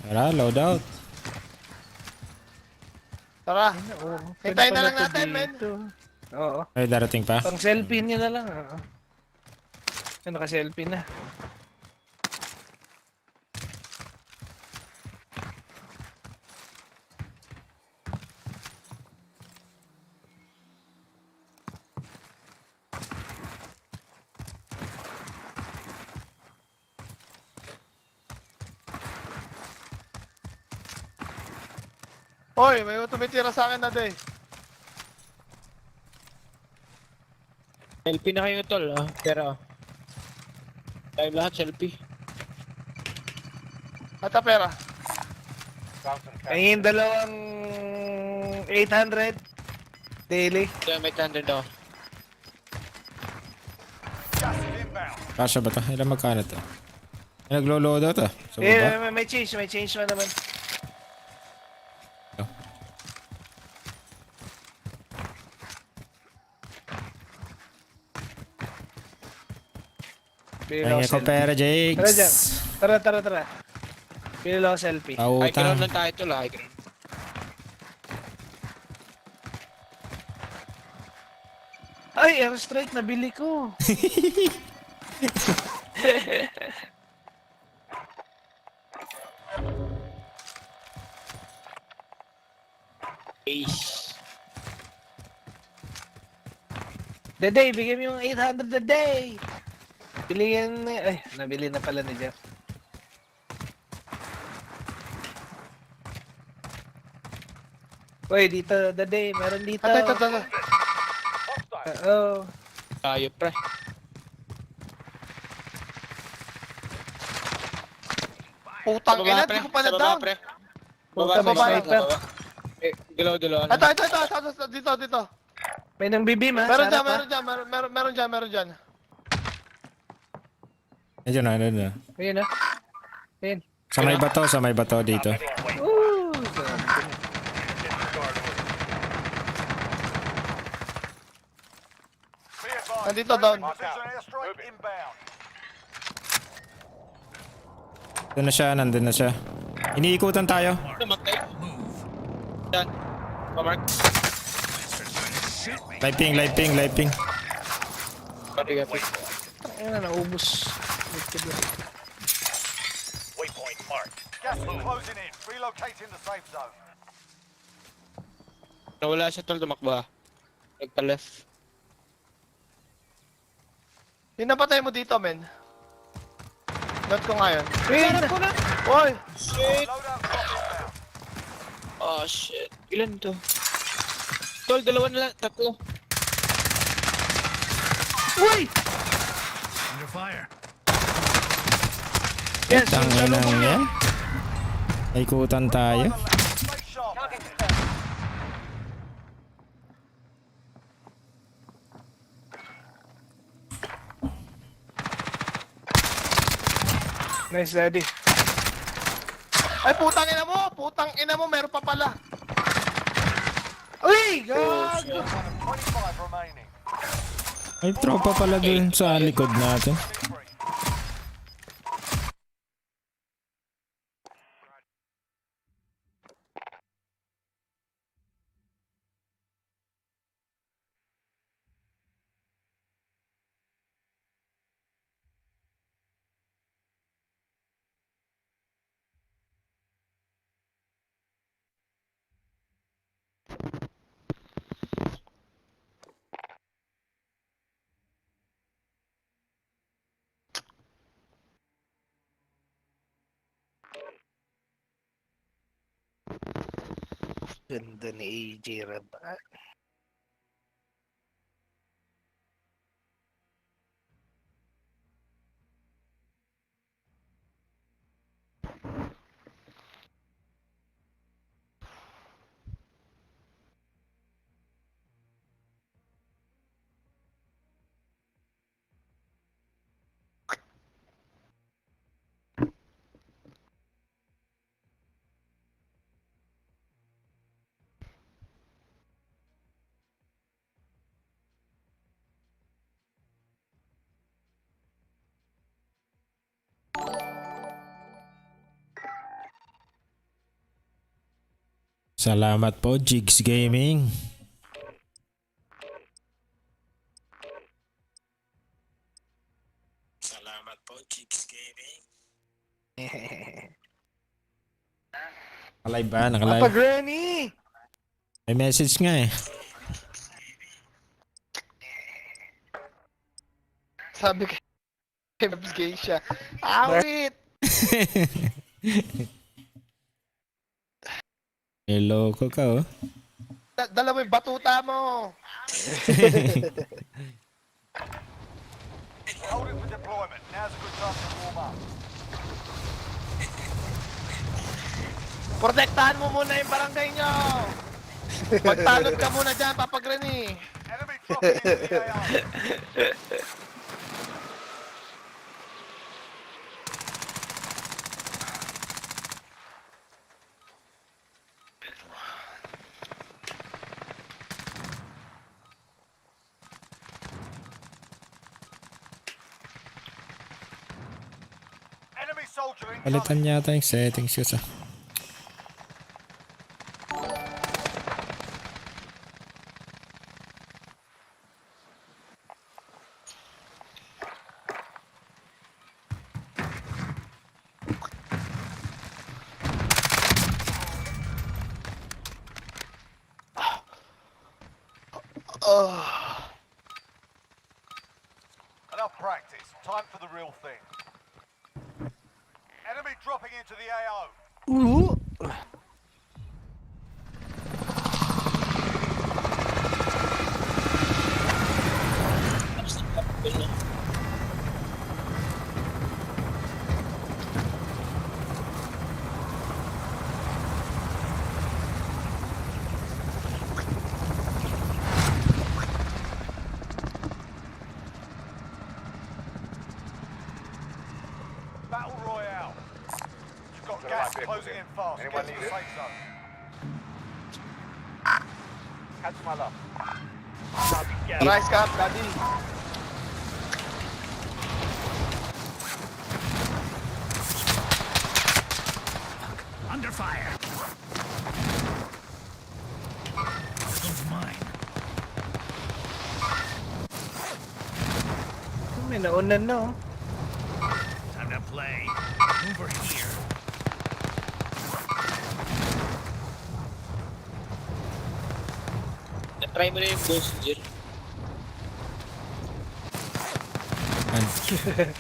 D: Tara, load out.
B: Tara,
G: Pwede
B: hintayin na
G: pala
B: lang
G: to
B: natin, men.
G: dito. Oo.
D: Ay, darating pa.
G: Pang selfie niya na lang, oo. Naka-selfie na.
B: Hoy, may tumitira sa akin na day.
C: Selfie na kayo, tol. Ah. Pero, tayo lahat selfie.
B: Ata pera.
E: Found some cash.
G: Ay, yung dalawang 800 daily.
C: Kaya may tandem daw.
E: Gas is inbound.
D: Kasha ba ito? Ilan magkano ito? Ay, naglo-load out ah. Sa
G: Eh,
D: baba.
G: may change pa naman. Bili
D: Ay,
G: ako
D: ko
G: selfie.
D: pera,
G: Tara dyan.
D: Jakes.
G: Tara. Bili ako selfie.
C: High ground
D: Pautang.
C: lang tayo, tol. High ground.
G: Ay, airstrike, nabili ko.
C: Ace.
G: Daday, bigyan mo yung 800 a day. Bili yan. Ay, nabili na pala ni Jeff. Uy, dito, Daday. Meron dito.
B: Ito.
G: Oo.
C: Tayo, pre.
B: Putang
C: Sa baba,
B: ina,
C: pre.
B: di ko pa
C: Sa baba,
B: na-down.
C: pre.
G: Puta,
C: Baba,
G: may
C: baba,
G: sniper.
C: baba. Dalawa, ano?
B: Ito, dito.
G: May nang bibim ha.
B: Meron
G: Sarap,
B: dyan,
G: ha?
B: meron dyan.
D: Ayun na, ayun na.
G: Ayun ha. Ayun.
D: Sa may bato dito.
G: Woo! Sarap.
E: Be advised,
B: Nandito, down.
E: precision airstrike inbound.
D: Doon na siya, nandun na siya. Iniikutan tayo.
C: Namatay. Yan. Pamark.
D: Live ping.
C: Pati.
G: Ayun na, naubos.
E: Waypoint marked. Gas is closing in. Relocating the safe zone.
C: Nawala siya tol, tumakba. Nagpa-left.
B: Yung napatay mo dito, men. Note ko ngayon.
G: Ayun!
B: Oy!
C: Shit!
E: Loadout drop inbound.
C: Oh shit. Ilan to? Tol, dalawa na lang. Tatlo.
G: Uy!
F: Under fire.
G: Yes,
D: Tangin
G: yung
D: lang yan. Ikutan tayo.
E: Stay sharp.
G: Nice, daddy.
B: Ay, putang ina mo, meron pa pala.
G: Uy! Gago!
E: 25 remaining.
D: May tropa pala dun sa likod natin.
E: Free.
G: Ganda ni AJ Rabat.
D: Salamat po, Jigs Gaming. Salamat po, Jigs Gaming. Nakalive ba? Nakalive?
G: Granny!
D: May message nga eh.
B: Sabi kay Babs gay siya. Awit!
D: Hello ko ka oh.
B: Dala mo yung batuta mo.
E: Hold it for deployment. Now's a good time to warm up.
B: Protektahan mo muna yung barangay nyo. Magtalot ka muna dyan, Papa Granny.
E: Enemy dropping into the AO. Enemy soldier incoming.
D: Palitan yata yung settings ko sa...
E: Enough practice. Time for the real thing. Enemy dropping into the AO. Battle Royale. You've got gas closing in fast. Get to the safe zone.
B: Rise cap, daddy.
F: Under fire. This one's mine.
G: May naunan na, oh.
F: Time to play. Over here.
C: Na-try mo na yung ghost, Jir.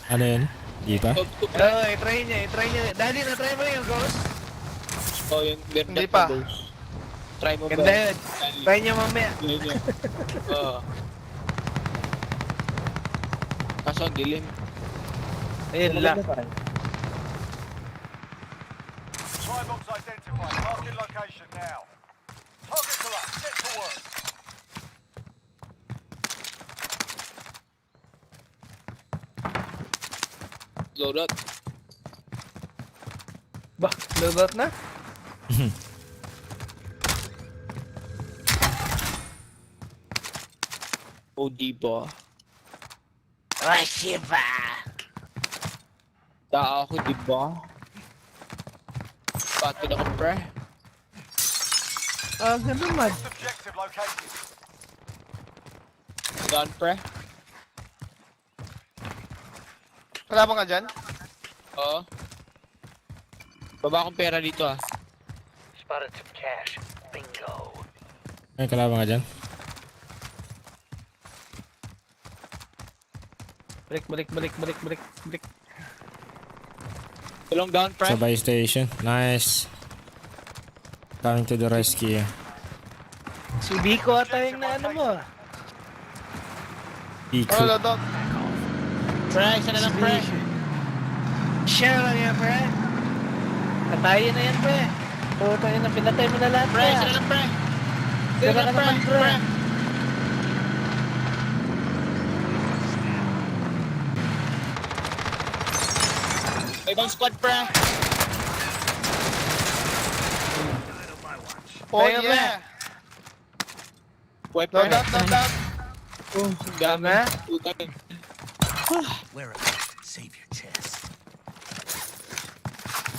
D: Ano yun? Di ba?
G: Oo, i-try niya. Daddy, na-try mo yung ghost?
C: Oh, yung Verdat
B: Hindi pa.
C: na ghost. Try mo ba?
G: Ganda yun. Try niya mamaya.
C: Try niya. Oo. Kaso ang dilim.
G: Ayun lang.
E: Supply box identified. Marking location now. Targets are up. Get to work.
C: Load up.
G: Ba, loadout na?
C: O, diba?
G: Ay, shiba!
C: Taa ako, diba? Batin ako, pre.
G: Ah, ganda man.
E: Next objective located.
C: Gun, pre.
B: Wala ba nga dyan?
C: Oo. Baba akong pera dito, ah.
F: Spotted some cash. Bingo.
D: Ay, kalaban ka dyan.
G: Balik.
C: Tulong down, pre.
D: Sa buy station. Nice. Coming to the rescue.
G: Si Biko ata yung naano mo.
D: Iku.
B: Ano, Lodok?
C: Pre, isa na lang, pre.
G: Siya lang yan, pre. Katayin na yan, pre. Puta yun, pinatay mo na lahat,
C: Pre,
G: pre.
C: isa na lang, pre.
G: Sira ka naman, pre.
C: May ibang squad, pre.
B: Oh
G: Kaya,
B: yeah!
C: Boy, pre.
B: Loadout.
C: Gami.
G: Na?
C: Utang.
F: Wear it. Save your chest.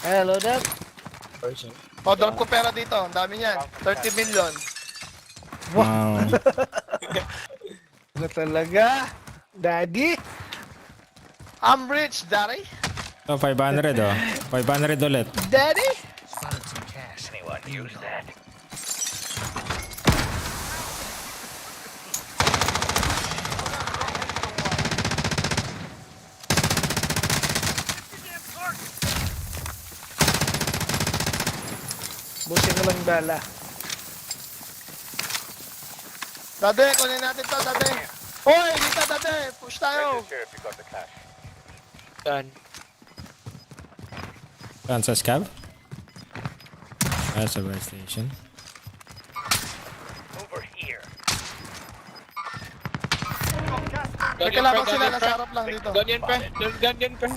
G: Ay, load up.
B: Oh, drop ko pera dito. Ang dami niyan. 30 million.
D: Wow.
G: Ano talaga? Daddy?
B: I'm rich, daddy.
D: Oh, 500 oh. 500 ulit.
G: Daddy?
F: Spotted some cash. Anyone use that?
G: Busin na lang bala.
B: Dade, kunin natin to, dade. Hoy, dito, dade. Push tayo.
E: Here if you got the cash.
C: Gun.
D: Saan sa scab? Ah, sa buy station.
F: Over here.
B: May kalabang sila, nasa harap lang dito.
C: Gun yan, pre. Gun yan, pre.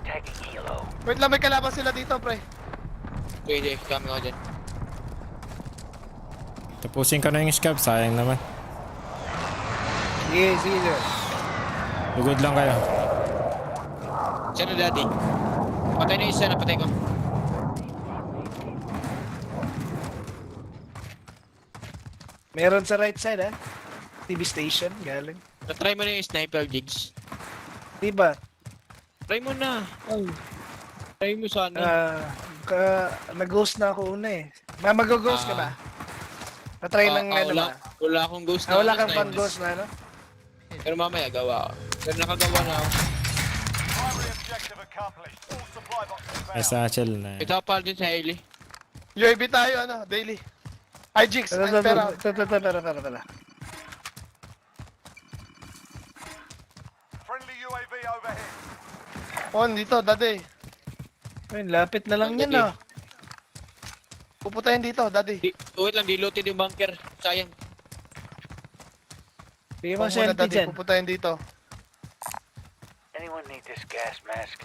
F: Tagging helo.
B: Wait lang, may kalabang sila dito, pre.
C: Pwede, kami ako dyan.
D: Tapusin ko na yung scab. Sayang naman.
G: Sige, sir.
D: Lugod lang kayo.
C: Siya na, daddy. Patay na isa, napatay ko.
G: Meron sa right side, ha? TV station, galing.
C: Na-try mo na yung sniper, Jigs.
G: Diba?
C: Try mo na. Try mo sana.
G: Nag-ghost na ako una, eh. Mag-ghost ka ba? Na-try ng ano
C: wala,
G: ba?
C: wala akong ghost
G: Wala kang
C: sniper.
G: pang-ghost na, ano?
C: Pero mamaya gawa ako. Pero nakagawa na ako.
E: Primary objective accomplished. All supply boxes
D: May
E: found.
D: satchel na yan.
C: Ito pa din sa Hailey.
B: UAV tayo, ano, daily. Ay, Jigs, ay, pera.
G: Tara.
E: Friendly UAV overhead.
B: On, dito, dade.
G: Ayun, lapit na lang yan,
C: Daddy.
G: ah.
B: Puputayin dito, daddy.
C: Wait lang, diluted yung bunker. Sayang.
G: Sige mo
B: Huwag
G: sa
B: muna,
G: LT
B: daddy,
G: dyan.
B: puputayin dito.
F: Anyone need this gas mask?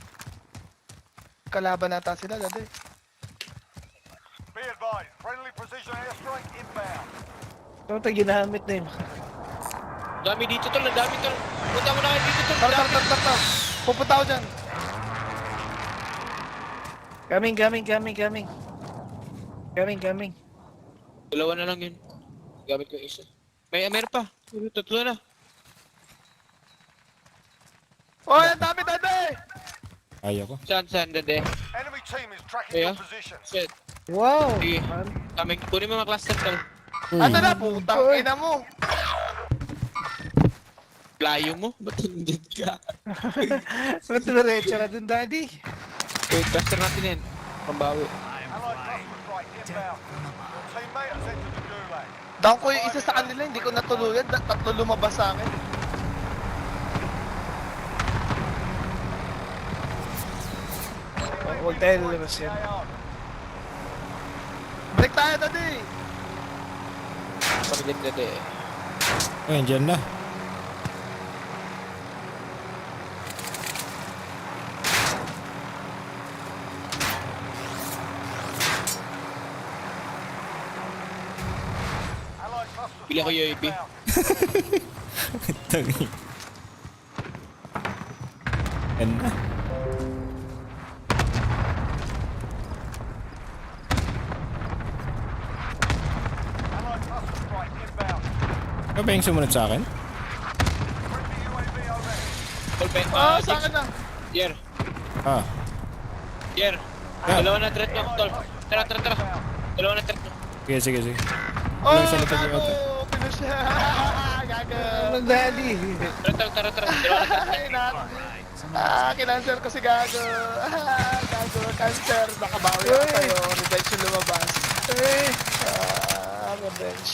B: kalaban nata sila, dati.
E: Be advised, friendly precision airstrike inbound.
G: Ito tayo ginamit na yun.
C: Dami dito tol, ang dami tol. Punta mo na kayo dito tol.
B: Tar. Pupunta ako dyan.
G: Coming.
C: Dalawa na lang yun. Gamit ko yung isa. Meron pa. Tatlo na.
B: Oy, ang dami, dati!
D: Kaya ko.
C: Saan, dede?
E: Enemy team is tracking
C: Yeah.
E: your position.
C: Shit.
G: Wow!
C: Sige. Kami, kunin mo mga cluster tol.
B: Ano na, putang ina mo.
C: Layo mo? Ba't hindi ka?
G: Ba't diretso na dun, daddy?
C: Wait, cluster natin yan. Pambawi.
E: Allied cluster strike inbound. Your teammate has entered the gulag.
B: Down ko yung isa sa kanila, hindi ko natuluyan. Tatlo lumabas sa akin.
G: Huwag tayo lalabas yan.
E: Stay on.
B: Break tayo, dati!
C: Pamilit dede.
D: Ayun, dyan na.
E: Allied cluster
C: Pila ko
E: strike
C: UAV.
E: inbound.
D: Tangi. Yan na.
E: Allied cluster strike inbound.
D: Ikaw ba yung sumunod sa akin?
E: Friendly UAV overhead.
C: Tol,
B: Sa akin na.
C: Yer.
D: Ah.
C: Yer.
D: Ah.
C: Dalawa na threat mo, tol. Tara. Dalawa na threat mo.
D: Sige.
B: Oh,
D: Sa likod yung
B: gago!
D: auto.
B: Pinush niya! Gago!
G: Ano, daddy?
C: Tara. Dalawa na threat.
B: Ay, kinancer ko si Gago. Gago, cancer. Nakabawi ako sa'yo. Revenge yung lumabas. Revenge.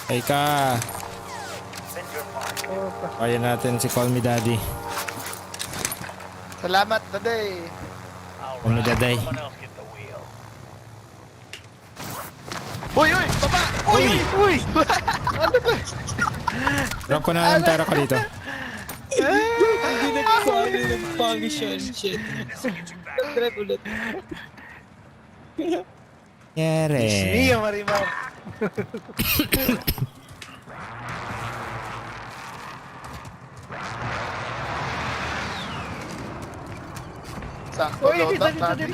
D: Ay ka. Kaya natin si Call Me Daddy.
B: Salamat, Daday.
D: Call Me Daday.
B: Uy! Baba! Uy!
D: Drop ko na ng pera ko dito.
C: Hindi nagpangis yan. Shit. Threat ulit.
D: Yere.
G: Mia Marimar.
B: Sakto,
G: Uy,
B: load
G: dito.
B: up natin.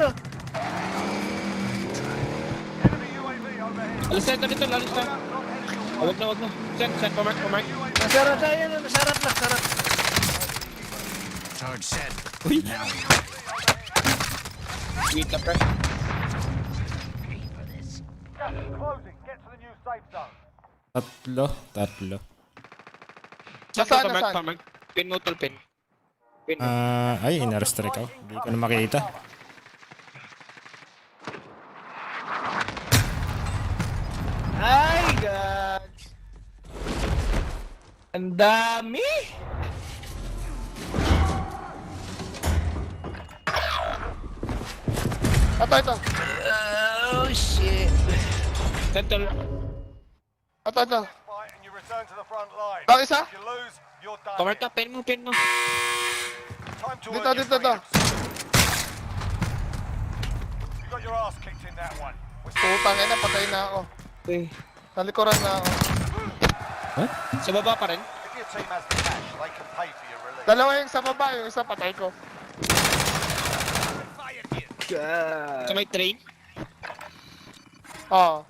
E: Enemy UAV overhead.
C: Alis na dito, alis na. Wag na. Send, pamark.
G: Nasarap tayo na, nasarap.
F: Charge set.
D: Uy.
C: Wait na, pre.
E: Gas is closing. Get to the new safe zone.
D: Tatlo.
B: Nasaan?
C: Pamark. Pin mo, tol, pin. Pin mo.
D: Ay, in-restrict ako. Hindi ko na makita.
G: Ay, God! Ang dami!
B: Ito.
G: Oh, shit.
C: Send, tol.
B: Ito.
E: Fight and you return to the front line.
B: Bang isa?
E: If you lose, you're done.
C: Pamark ka, pin mo.
E: Time to
B: Dito.
E: earn your freedoms. You got your ass kicked in that one.
B: Putang ina, patay na ako.
G: Okay.
B: Nalikuran na ako.
C: Sa baba pa rin.
E: If your team has the cash, they can pay for your release.
B: Dalawa yung sa baba, yung isa patay ko.
G: God.
C: Sa may train.
B: Oo.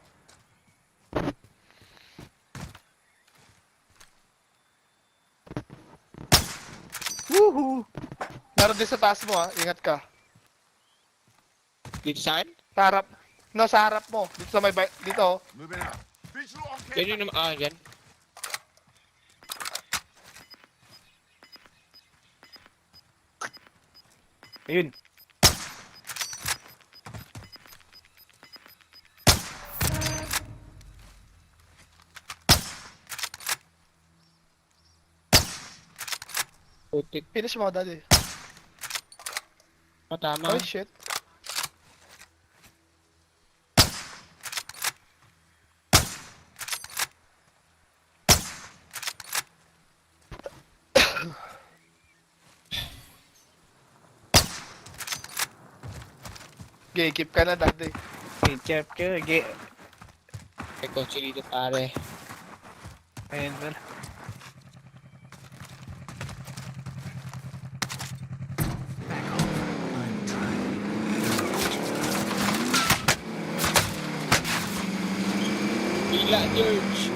G: Woohoo!
B: Meron din sa taas mo, ingat ka.
C: Dito sa akin.
B: Sa harap. No, sa harap mo. Dito sa may dito. Oh.
E: Moving out. Visual on
C: Yan yung naman. Yan.
G: Ayun.
C: Putik.
B: Finish mo, daddy.
C: Tama.
B: Oh, shit. Okay, keep ka na, daddy.
G: Chef ka.
C: May kotse dito pare.
G: Ayun pala.
C: Bila George.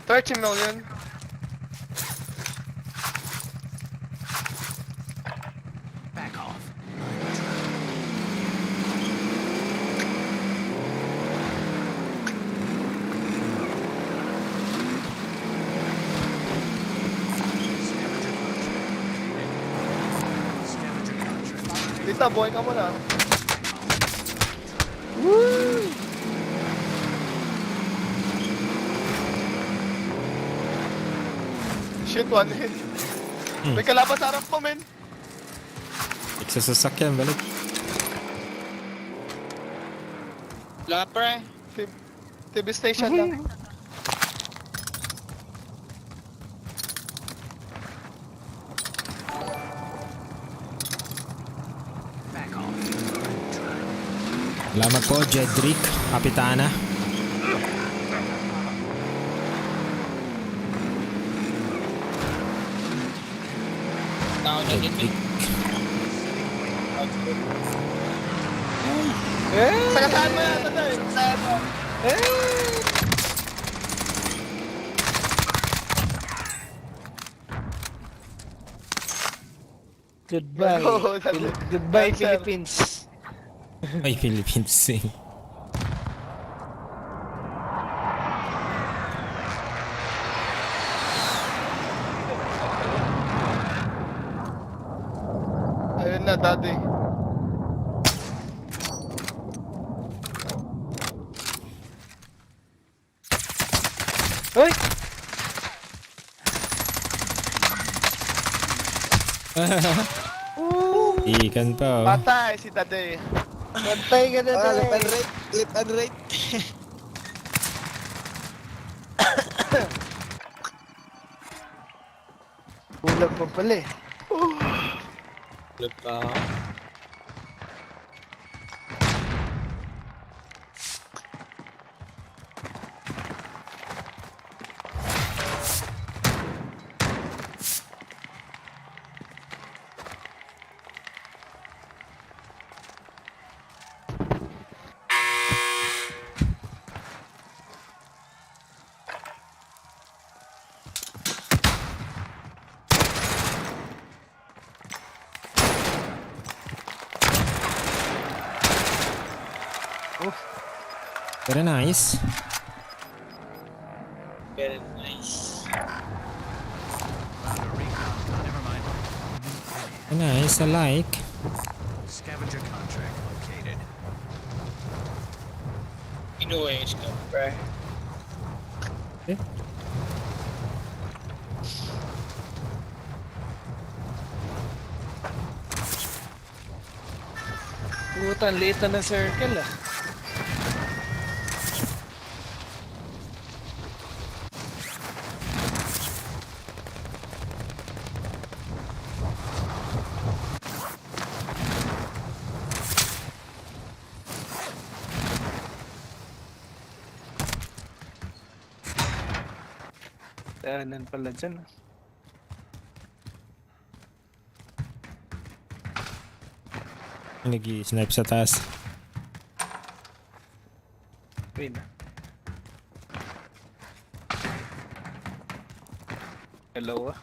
B: 30 million.
F: Back off.
B: Dito, buhay ka muna. Shit, one hit. May kalaban sa harap mo, men.
D: Sa sasakyan, balik.
C: Wala pre.
B: TV station lang.
F: Back off.
D: Salamat po, Jedrick, Kapitana.
C: Tao na dito.
B: Sagasaan mo yan, tatay.
G: Goodbye.
B: Oh, dali.
G: Goodbye,
B: Sir.
G: Philippines.
D: Ay, Philippines eh.
B: Ayun na, daddy.
G: Hoy!
D: Ikan pa, oh.
B: Patay si daddy.
G: Patay ka na tayo.
C: Left and right.
G: Kulang pa pala eh.
C: Left pa.
D: Very nice.
C: Very nice.
F: Never mind.
D: Very nice, I like.
F: Scavenger contract located.
C: Inuwes ka pre.
D: Eh?
G: Puta, ang liit na ng circle ah. Daanan pala dyan ah.
D: Nag-i-snipe sa taas.
G: Wait na. Hello ah.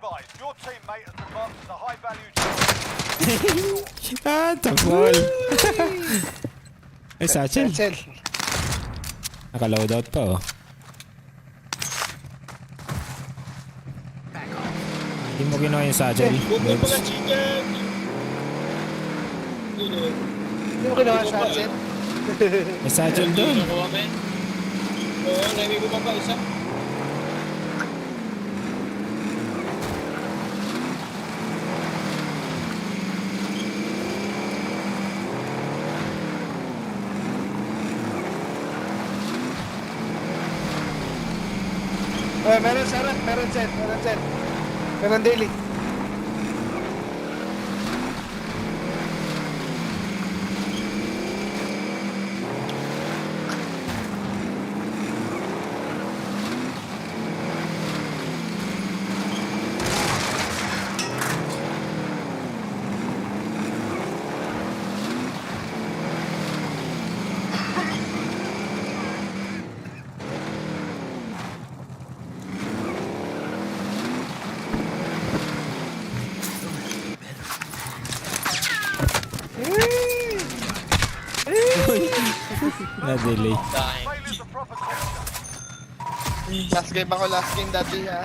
E: advised, your teammate has been marked as a high-value target.
D: Ah, tapol. Ay, satchel.
G: Sel.
D: Naka-loadout pa, oh. Hindi mo ginawa yung satchel.
C: Bumili pa ka chicken!
G: Hindi mo kinuha sa atin?
D: May satchel doon.
C: Nakuha men. Oo, naiwi ko pa isa.
G: Oh, meron Sarah, meron Sel, meron Sel. Meron daily.
D: Na-delay.
E: Failure to proper capture.
B: Last game ako, last game daddy ha.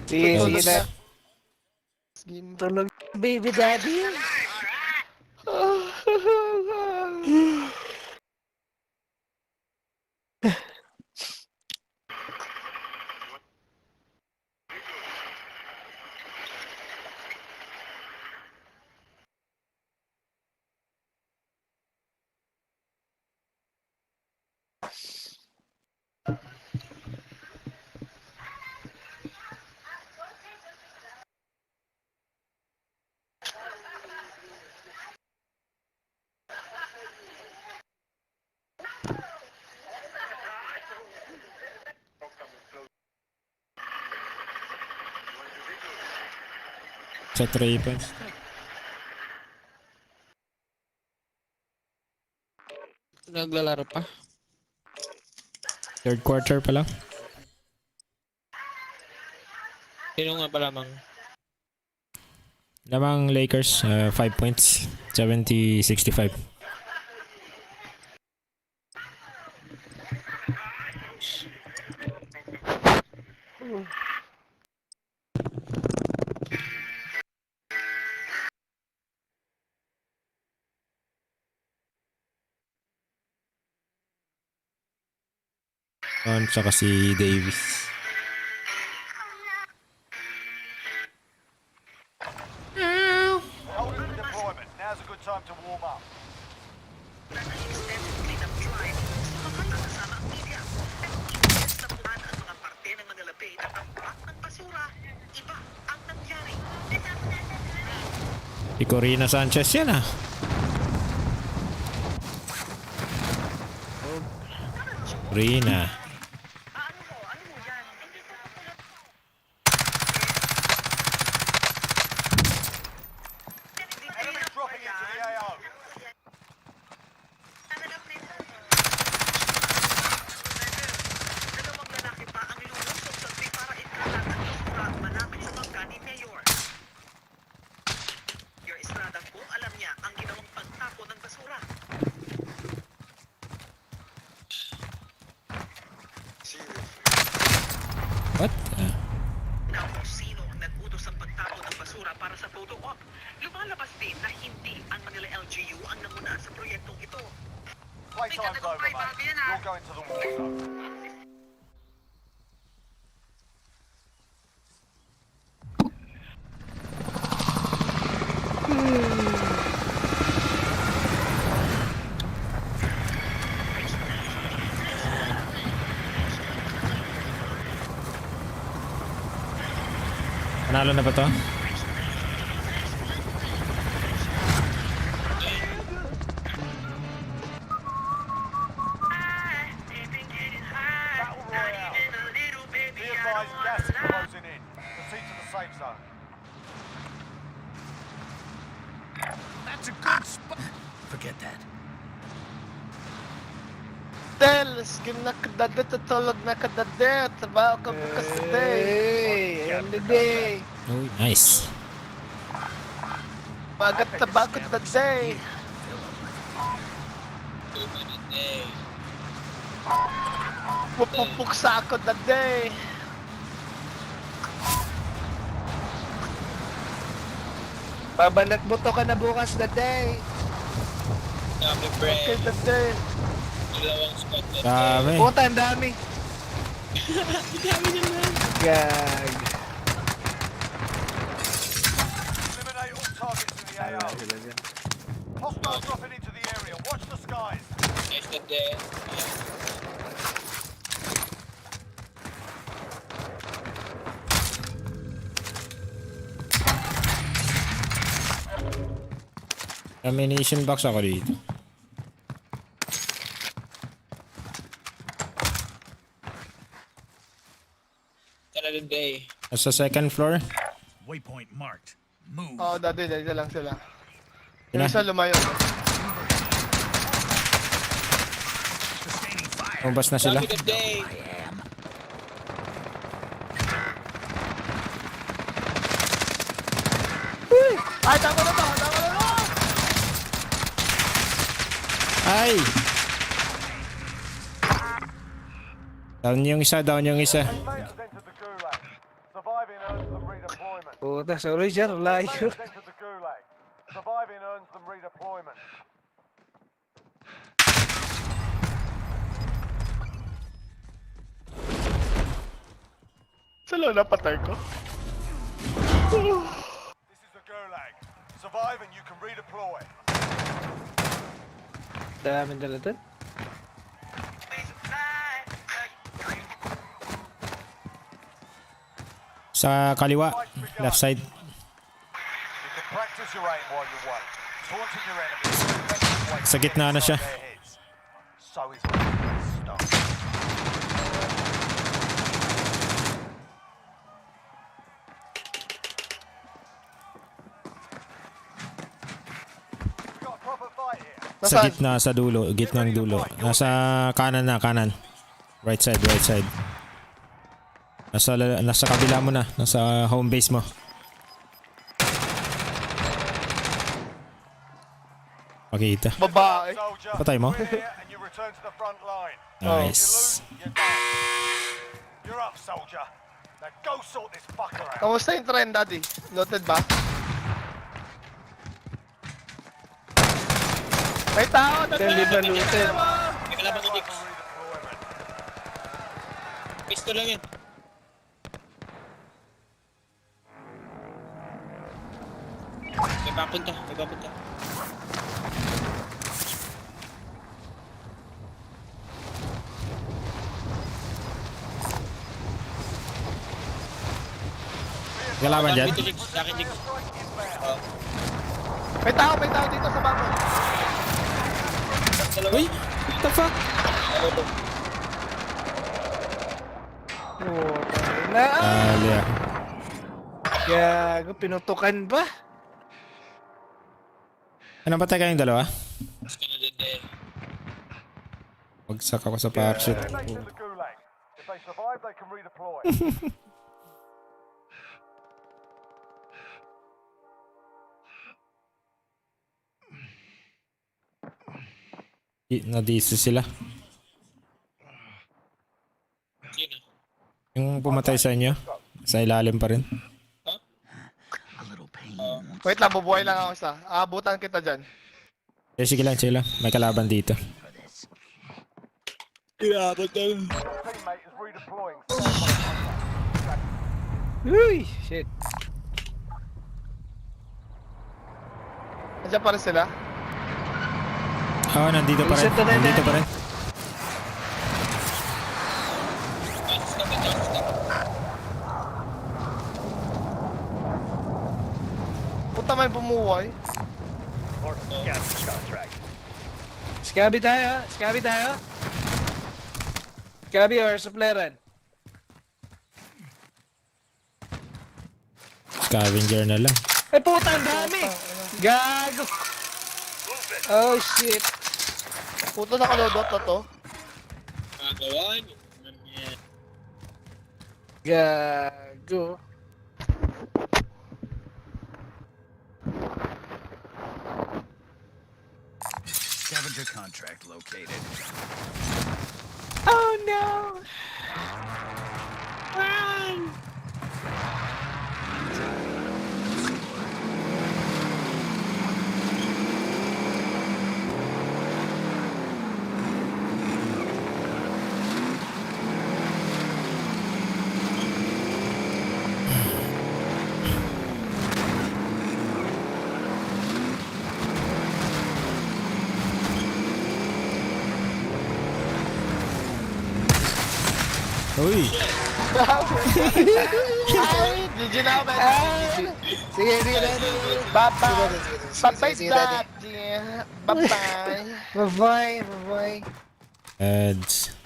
G: Sige, sige na.
B: Last game.
G: Tulog. Baby daddy.
D: Sa 3 points.
C: Naglalaro pa.
D: Third quarter pa lang.
C: Sino nga pa lamang?
D: Lamang Lakers, 5 points. 70-65. Tsaka si Davis.
E: Hold it for deployment. Now's a good time to warm up.
D: Si Corina Sanchez yan ah. Corina.
E: Enemy dropping into the AO.
H: Dalawang lalaki pa ang lumusok sa tree para ikalatan ang basura malapit sa bangka ni Mayor. Your Estrada po alam niya ang ginawang pagtapo ng basura.
D: What?
H: Na kung sino ang nag-utos ng pagtapo ng basura para sa photo op. Lumalabas din na hindi ang Manila LGU ang namuna sa proyektong ito.
E: Playtime's over, mate. You're going to the war zone.
D: Panalo na ba to?
E: Battle Royale. Be advised, gas is closing in. Proceed to the safe zone.
F: That's a good spot. Forget that.
B: Del! Alas kinakadadat at tulog na kadadat. Trabaho ka bukas today.
G: Hey, end the day.
D: Uy, nice.
B: Magat trabaho ka today. Pupupuksa ako today.
G: Babanat buto ka na bukas na day.
C: Dami, pre.
B: Okay, today.
C: Dalawang squad na.
D: Dami.
G: Puta, ang dami.
C: Dami naman.
G: Gag.
E: Eliminate all targets in the AO. Hostile dropping into the area. Watch the skies.
C: Nice na din.
D: Ammunition box ako dito.
C: Talagang day.
D: Nasa second floor.
F: Waypoint marked. Move.
B: Oo, dati lang sila.
D: Yun
B: Yung
D: na.
B: isa lumayo.
F: Sustaining fire.
D: Lumabas na sila.
C: Dami na day.
B: Ay, tama na to! Tama na to!
D: Ay! Down yung isa, down yung isa.
E: Mates has entered the gulag. Surviving earns them redeployment.
G: Puta, sorry sir, layo.
E: Mates has entered the gulag. Surviving earns them redeployment.
B: Salo na patay ko.
E: This is the gulag. Survive and you can redeploy.
G: Dami dala dun.
D: Sa kaliwa, left side.
E: You can practice your aim while you wait. Taunting your enemies.
D: Sa gitna na siya.
E: So is stop. We got a proper fight here.
D: Sa gitna, sa dulo, gitnang dulo. Nasa kanan na, kanan. Right side, right side. Nasa kabila mo na, nasa home base mo. Pakita.
B: Babae.
E: Soldier,
D: Patay mo?
E: win here and you return to the front line.
D: Nice.
E: You're done. You're up, soldier. Now go sort this fucker out.
B: Kamusta yung trend, daddy? Noted ba? May tao!
G: Hindi ba looted?
C: May kalaban na Dix.
E: Redeployment.
C: Pistol lang yan. May papunta, may papunta.
D: Kalaban dyan.
C: Dito, Dix. Sa akin, Dix.
B: May tao dito sa bako.
D: Uy! What the fuck?
G: Puta na.
D: Alia.
G: Gago, pinutukan ba?
D: Ano ba tayo kayong dalawa?
C: Mas ka na din day.
D: Wagsak ako sa parachute.
E: Stay to the gulag. If they survive, they can redeploy.
D: Nadisi sila.
C: Sino?
D: Yung pumatay sa inyo, sa ilalim pa rin.
F: A little pain.
B: Wait lang, bubuhay lang ako isa. Aabutan kita dyan.
D: Eh, sige lang, sige lang. May kalaban dito.
C: Inabot na.
E: Teammate is redeploying.
G: Uy, shit.
B: Nandiyan pa rin sila.
D: Oo, nandito pa rin.
G: Reset na
D: Nandito
G: na.
D: pa rin.
B: Puta may bumuhay.
G: Scabby tayo, scabby tayo. Scabby or supleran?
D: Scavenger na lang.
G: Ay puta, ang dami! Gago! Oh shit!
B: Puta nakalodot na to.
C: Gawan.
G: Gago.
F: Scavenger contract located.
G: Oh no!
D: Uy!
B: Ay, GG na ako, man.
G: Sige, sige, daddy.
B: Bye-bye. Bye-bye,
G: Sige, daddy.
B: daddy. Bye-bye.
G: Bye-bye, bye-bye.
D: Ads.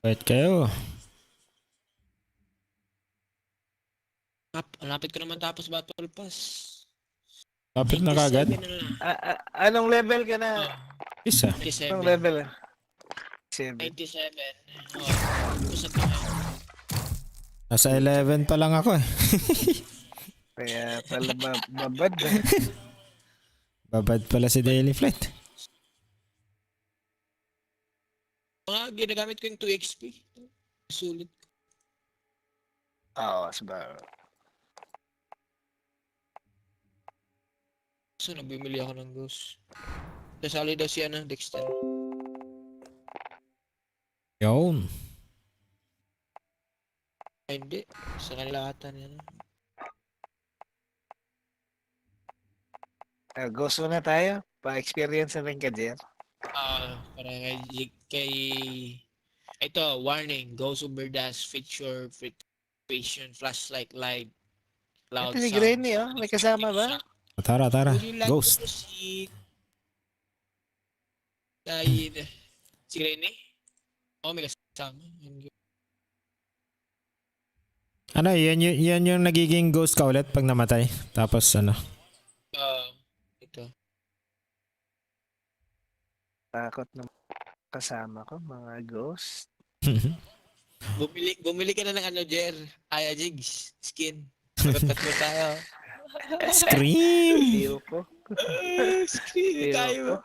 D: Wait kayo.
C: Lapit ko naman tapos Battle Pass.
D: Lapit na kagad.
C: 97 na lang.
G: Anong level ka na?
D: Isa.
C: 97.
G: Anong level? 7.
C: 97. Usap na kayo.
D: Nasa 11 pa lang ako eh.
G: Kaya pala babad.
D: Babad pala si Daily Flight.
C: Mga ginagamit ko yung 2 XP. Sulit.
G: Oo, sabag.
C: So, nagbimili ako ng ghost. Kasali daw si Dexter.
D: Yun.
C: Ay, hindi. Sa kanila ata niya.
G: Ghost muna tayo. Pa-experience na rin ka, Jer.
C: Para kay... Ito, warning. Ghost Uber Dash feature fluctuation flashlight light. Loud
G: Ito si
C: sound.
G: Granny, oh. May kasama ba?
D: Tara, tara.
C: Would you like
D: Ghost.
C: to proceed? Dahil... Si Granny? Oo, may kasama.
D: Ano, yan yung nagiging ghost ka ulit pag namatay. Tapos ano.
C: Ito.
G: Takot na kasama ko, mga ghost.
C: Bumili ka na ng Jer. Aya Jigs. Skin. Tatlo tayo.
D: Scream!
G: Feel ko.
C: Skin. Tayo mo.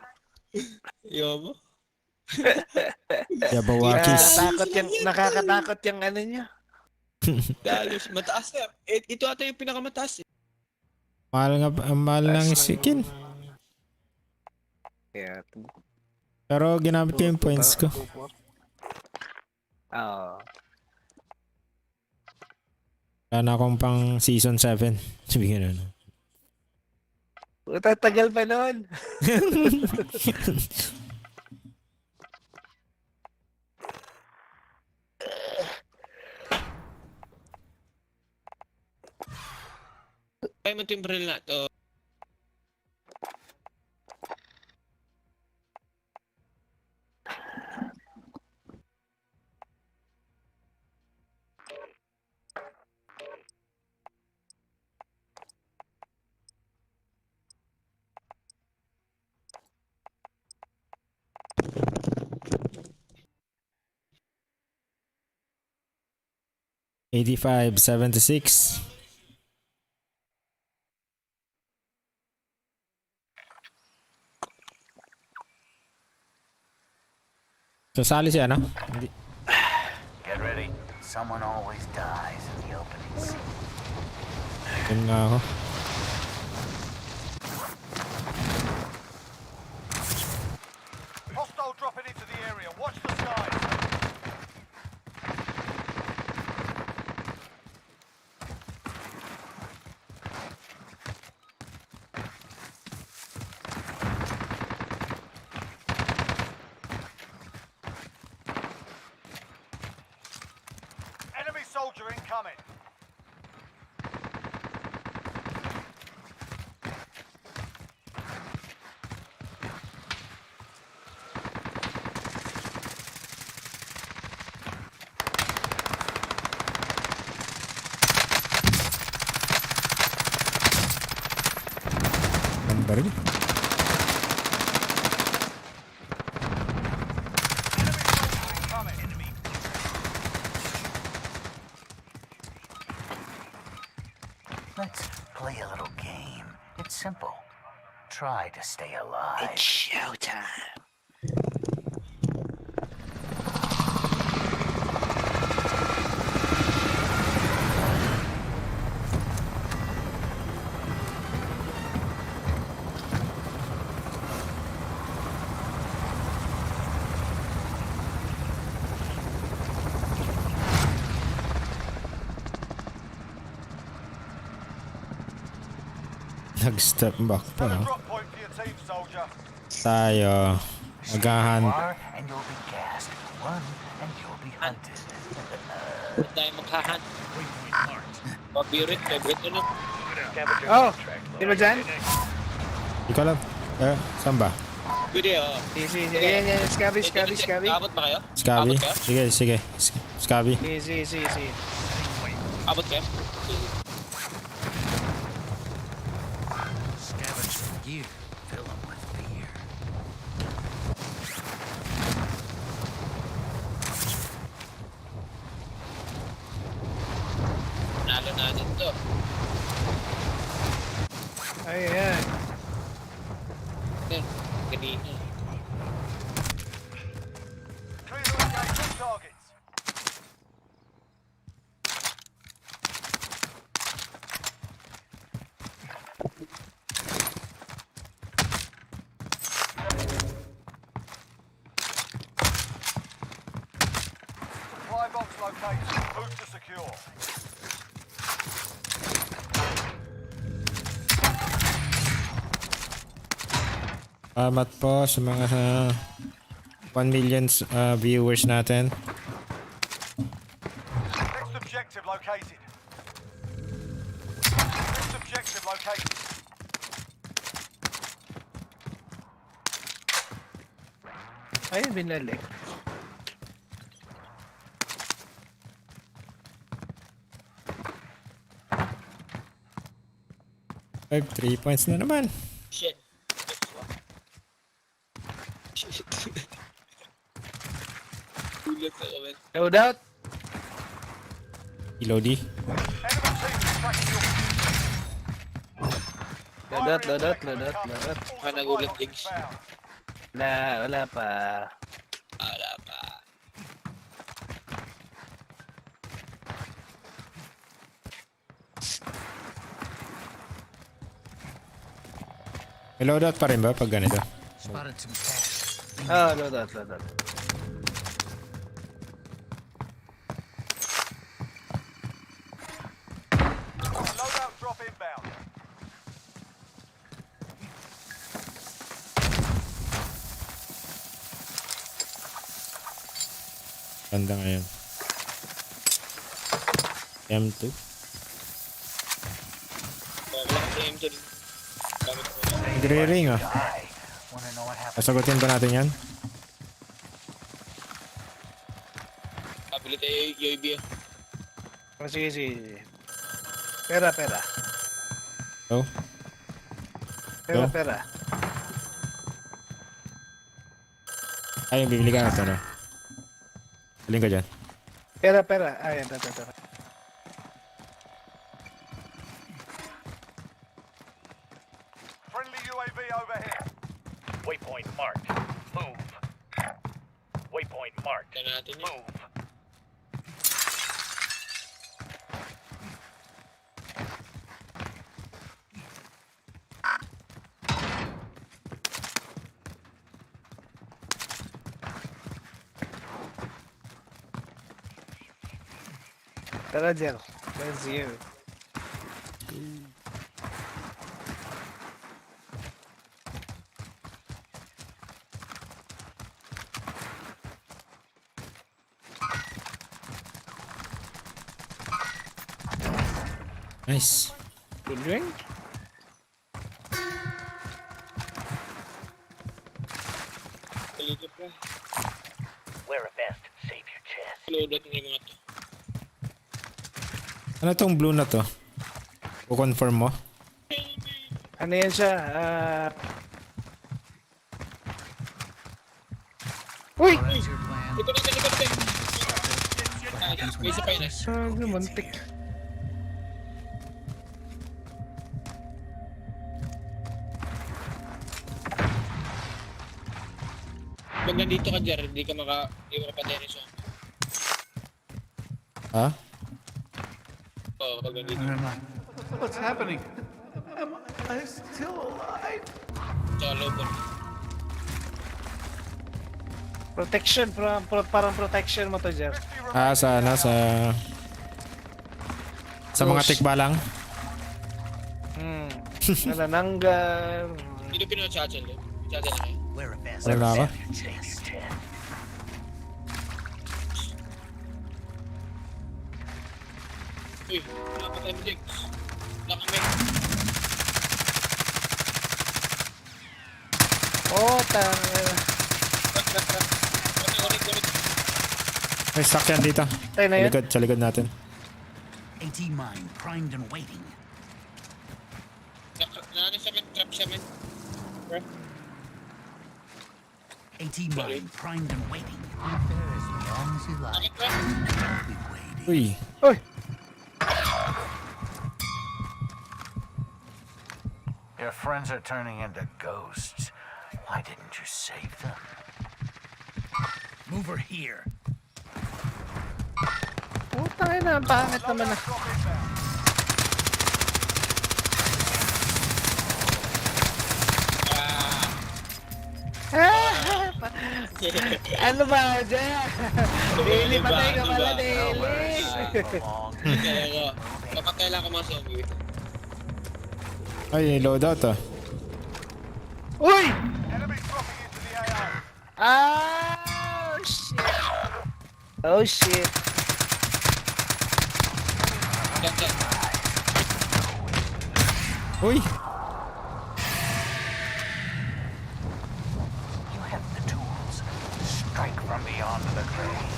C: Iyo mo?
D: Yabawakis.
G: Nakakatakot yung ano niya.
C: Dalos. Mataas na. Ito ata yung pinakamataas.
D: Mahal ng skin.
G: Kaya,
D: Pero ginamit ko yung points ko.
G: Oo.
D: Wala na akong pang season 7. Sabi nga nun.
G: Puta, tagal pa nun.
C: Ay mo timbrel na to.
D: $85.76. Sasali siya, no? Hindi.
F: Get ready. Someone always dies in the opening scene.
D: Yun nga ako.
E: Hostile dropping into the area. Watch the skies. Enemy soldier incoming.
D: baril.
F: Let's play a little game. It's simple. Try to stay alive.
C: Showtime.
D: Nag-step back pa.
E: Got a
D: Oh.
E: drop point for your team, soldier.
D: Tayo. Maghahan.
F: Far and you'll be gassed. Run and you'll be hunted.
C: Ba't tayo maghahan? Pabirit, favorite ano?
G: Oh, di ba dyan?
D: Ikaw lang. Saan ba?
C: Pwede, oo.
G: Easy. Yan. Scabby.
C: Abot ba kayo?
D: Scabby?
C: Abot kayo?
D: Sige. Scabby.
G: Easy.
C: Abot kayo? Nalo natin to.
G: Ayan.
C: Kanina.
E: Clear to engage all targets. Supply box located. Move to secure.
D: Salamat po sa mga 1 million viewers natin.
E: Next objective located. Next objective located.
G: Ayun, binalik.
D: Five, 3 points na naman.
C: Shit. Gulat ako, man.
G: Load out.
D: Elodie.
E: Enemy team is tracking your
G: Load out.
C: Ah, nagulat, Diggs.
G: Wala pa.
C: Wala pa.
D: May loadout pa rin ba pag ganito?
G: Ah, load out.
E: loadout drop inbound.
D: Ganda ngayon. M2.
C: Wala ka sa M2 rin. Gamit ko na.
D: Nagre-ring ah.
F: Die. Wanna know what happened?
D: Sasagutin ba natin yan?
C: Kabili tayo UAV.
G: Oh, sige. Pera.
D: Oh. Go.
G: Pera.
D: Ay, bibili ka natin ah. Galing ka dyan.
G: Pera. Ayan, ito.
E: Friendly UAV overhead.
I: Waypoint marked. Move. Waypoint marked.
C: Ito natin yun.
I: Move.
G: Tara, Jer. Let's you.
D: Nice.
G: Good drink?
C: Kalito pa.
I: Wear a vest. Save your chest.
C: Loadout na yung mga to.
D: Ano tong blue na to? O confirm mo?
G: Ano yan siya? Uy!
C: Likod natin, likod natin. May isa pa yun eh.
G: Muntik.
C: Pag nandito ka, Jer, hindi ka makapatay ng zombie.
D: Ha?
C: Oo, pag nandito.
E: What's happening? Am I still alive?
C: Tsaka lower.
G: Protection, parang protection mo to, Jeff.
D: Sa ano, sa mga tikba lang.
G: Nanananggal.
C: Hindi pinachachal eh. Chachal na kayo.
F: Wear a vest.
D: Wala na ako.
F: Save your chest.
C: Uy, napatay mo, Jigs. Nakamay.
G: Oh, tanga.
C: Ulit.
D: May stock yan dito.
G: Tayo na yun.
D: Sa likod natin.
F: AT mine primed and waiting.
C: Natin sa trap siya, men.
F: AT mine primed and waiting. Be there as long as you like. I'll be waiting.
D: Uy.
G: Uy!
F: Your friends are turning into ghosts. Why didn't you save them? Move her here.
G: Oh, tayo na. Pangit naman na. Ano ba dyan? Daily patay ka pala, daily.
C: Kaya ko. Kapatay lang ko mga zombie.
D: Ay, loadout ah.
G: Uy!
E: Enemy dropping into the AO.
G: Ah! Oh, shit. Oh, shit.
C: Yan.
D: Uy!
F: You have the tools. Strike from beyond the grave.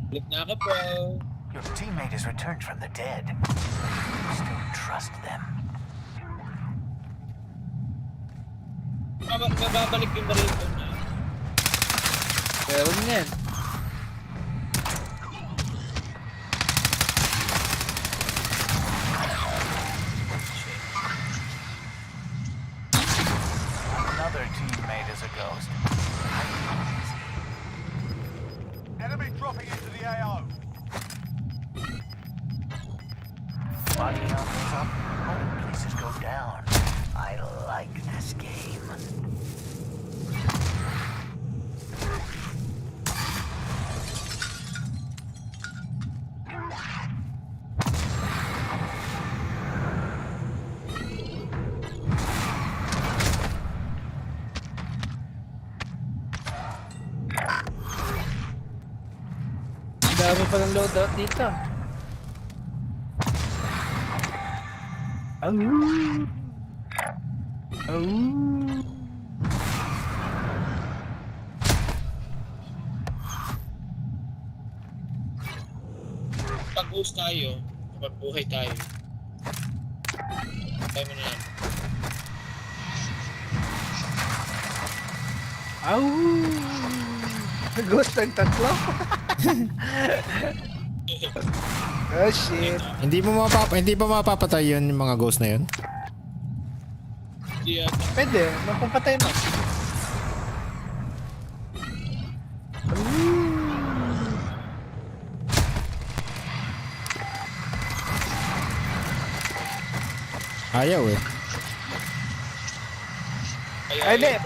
C: Balik na ako, bro.
F: Your teammate has returned from the dead. You still trust them.
C: Mababalik yung baril ko na.
G: Meron yan.
F: Another teammate is a ghost.
E: Enemy dropping into the AO.
F: Body armor's up. Other places go down. I like this game.
G: Dami pa ng loadout dito.
C: Pag-host tayo, kapag buhay tayo. Tayo mo na lang.
G: Au! Ghost ng tatlo. Oh shit.
D: Hindi pa mapapatay yun yung mga ghost na yun.
C: Hindi yata.
G: Pwede, mapapatay mo.
D: Ayaw eh.
G: Ay, hindi.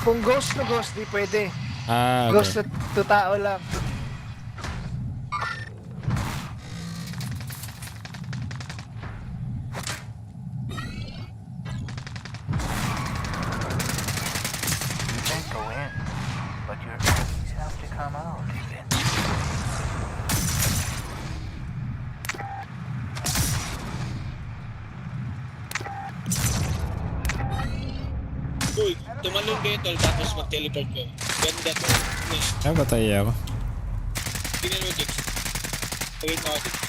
G: Kung ghost na ghost, di pwede.
D: Okay.
G: Ghost to tao lang.
F: You can't go in, but your enemies have to come out eventually.
C: Uy, tumalong kayo tol, tapos mag-teleport kayo. Ganda to.
D: Ay, patay ako.
C: Tingnan mo, Jigs. Wait ako, Jigs.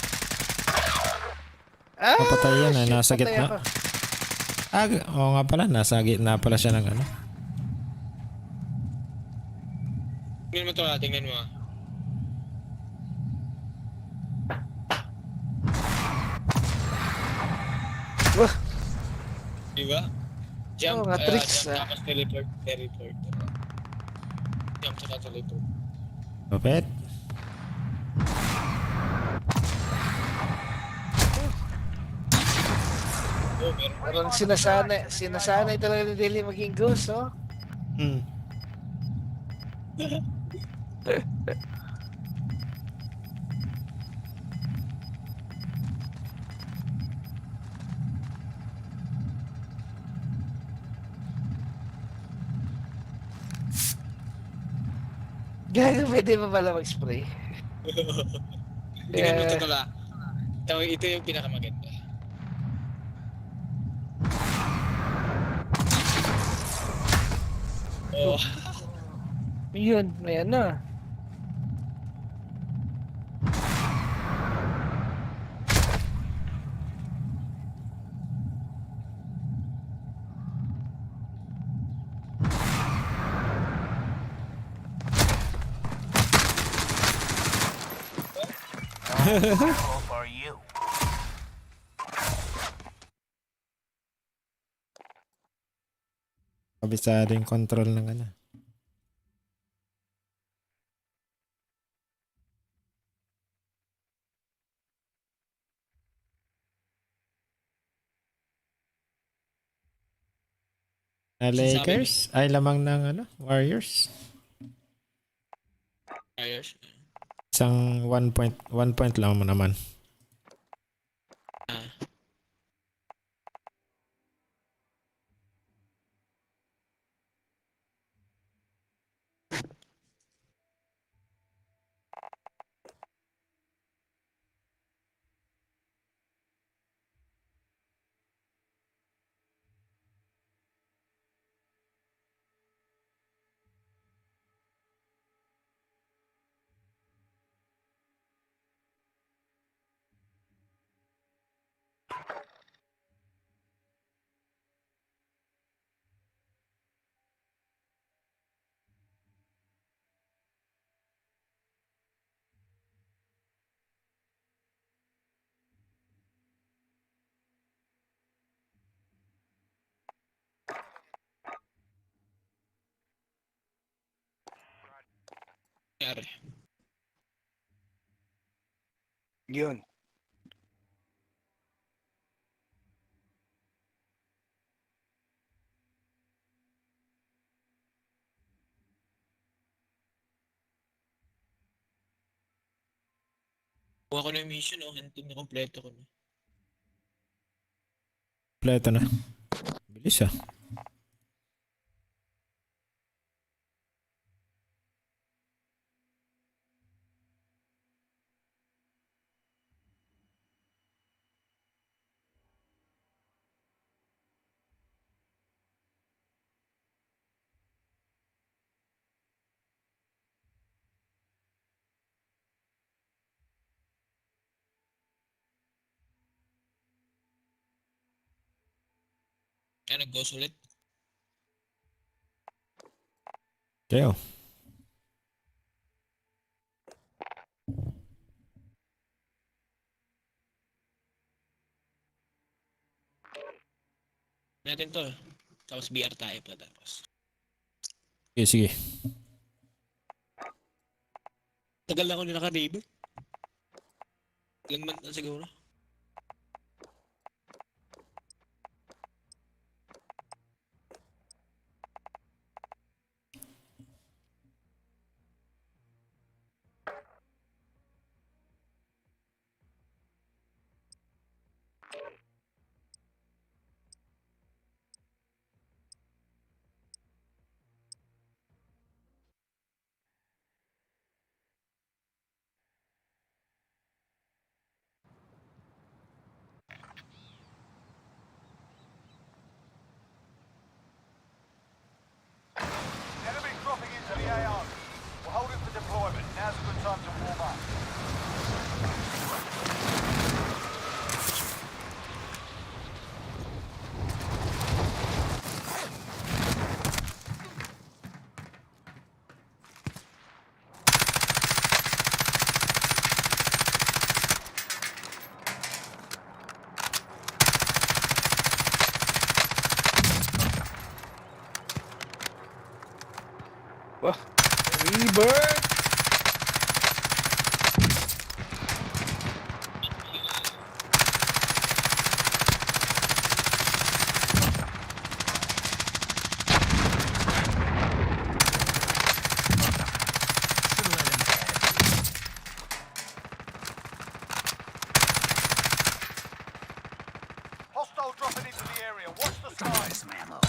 D: Papatay yan eh, nasa
G: patay
D: gitna.
G: ako.
D: Oo nga pala, nasa gitna pala siya ng ano.
C: Tingnan mo to ha, tingnan mo ha.
G: Wah,
C: Diba? Jump,
G: Oo nga, tricks,
C: jump tapos teleport. Jump saka teleport.
D: Kapit.
C: Oh, meron.
G: parang sinasanay talaga ni Deli maging ghost, oh.
D: Hmm.
G: Gago, pwede pa pala mag-spray.
C: Tingnan mo to
G: Eh,
C: tala. Ito yung pinakamaganda. Oh,
G: Yun, may ano.
F: How are you?
D: Kabisado yung control ng ano. Lakers? Ay, lamang ng ano? Warriors?
C: ayos.
D: Isang 1 point lang mo naman.
C: Ah. Nangyari.
G: Yun.
C: Kuha ko na yung mission, oh. Hantong na kompleto ko na.
D: Kompleto na. Bilis ah.
C: Ay, nag-ghost ulit.
D: Kaya
C: Natin to. Tapos BR tayo pa tapos.
D: sige, sige.
C: Tagal na ako na naka-neighbor. Ilang month na siguro.
E: Enemy dropping into the AO. We're holding for deployment. Now's a good time to warm up.
G: Wah, Rebirth!
E: Hostile dropping into the area. Watch the skies.
F: Some ammo.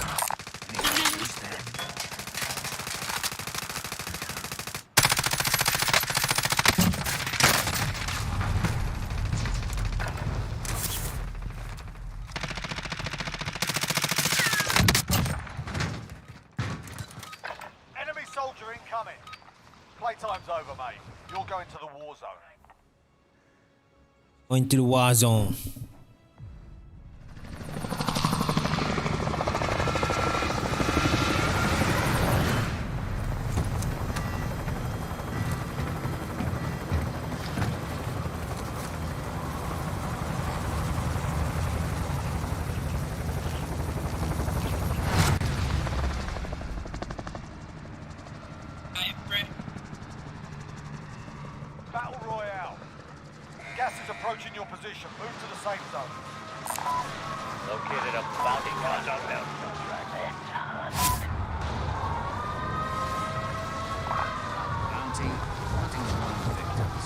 F: Anyone use that?
E: Enemy soldier incoming. Playtime's over, mate. You're going to the war zone.
D: Going to the war zone.
E: Battle Royale. Gas is approaching your position. Move to the safe zone.
I: Located a bounty contract.
F: Bounty. Wanting one victims.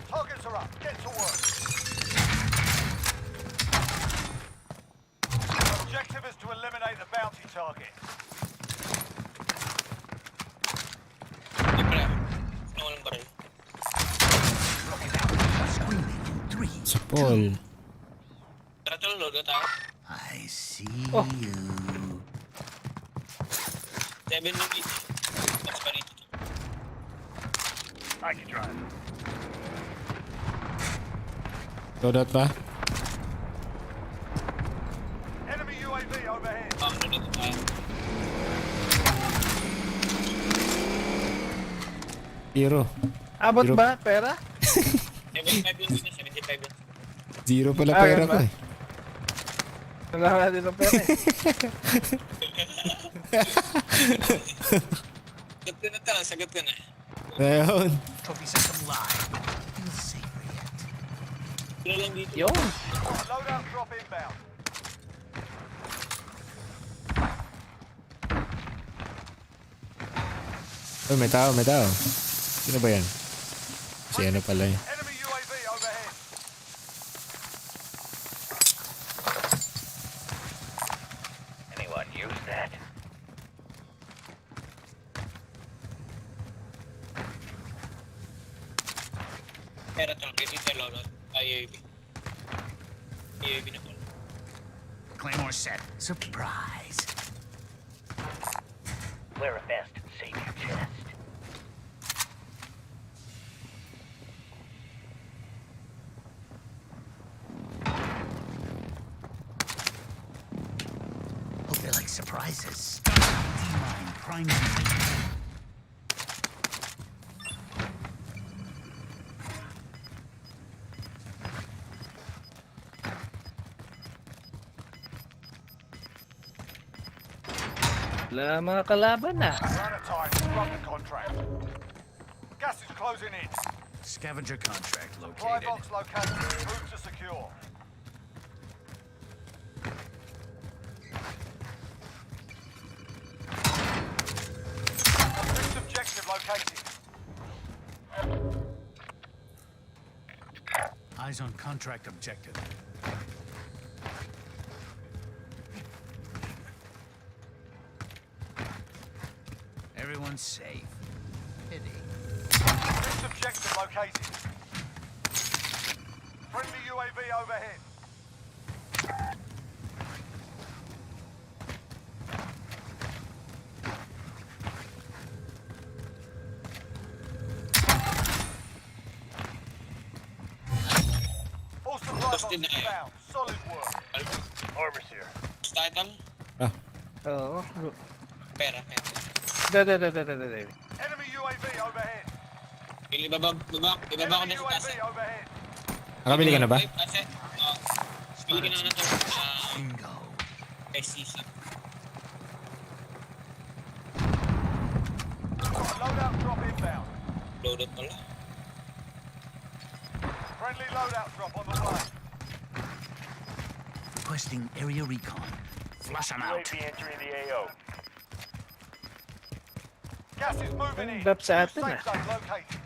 E: Targets are up. Get to work. Objective is to eliminate the bounty target.
C: Hindi pre. Ano walang baril?
F: Screaming in 3.
D: Sa Paul.
C: Tara tol, load na tayo.
F: I see
G: Oh.
F: you.
C: 7 yung each. Mas pa rito.
E: I can drive.
D: Loadout pa?
E: Enemy UAV overhead.
C: Ano dito tayo?
D: Zero.
G: Abot
D: Zero.
G: ba? Pera?
C: 75 yung dito, 75 yun.
D: Zero pala
G: Ah,
D: pera
G: ganun
D: ko
G: ba?
D: eh.
G: Wala ka natin ng pera eh.
C: Sagot ka na tala, sagot ka na.
D: Ayun.
F: Trophy system live. Feels safer yet.
C: Sila lang dito.
G: Yun.
E: Loadout drop inbound.
D: Oh, may tao, may tao. Sino ba yan? Si ano pala yun.
E: Enemy UAV overhead.
I: Anyone use that?
C: Pera tol, dito tayo load. IAB. IAB na po.
F: Claymore set. Surprise.
I: Wear a vest. Save your chest.
F: Hope they like surprises. D-Mine Prime.
G: Wala mga kalaban na.
E: We're out of time. Run the contract. Gas is closing in.
F: Scavenger contract
E: Supply
F: located.
E: box located. Move to secure. Next objective located.
F: Eyes on contract objective. Everyone's safe. Pity.
E: Next objective located. Friendly UAV overhead. All supply boxes found. Solid work.
I: Orbis here.
C: Tayo tol.
G: Oo.
C: Pera, pera.
G: Dede.
E: Enemy UAV overhead.
C: Ibaba ko na
E: Enemy
C: sa
E: UAV
C: taas.
E: overhead.
D: Nakabili ka na ba?
C: Bili ka na to.
F: Bingo.
C: Kay Sisa. Loaded pala.
E: Friendly loadout drop on the way.
F: Requesting area recon. Flush them out.
E: UAV entering the AO. Gas is moving in.
G: Drop sa atin,
E: Safe zone located.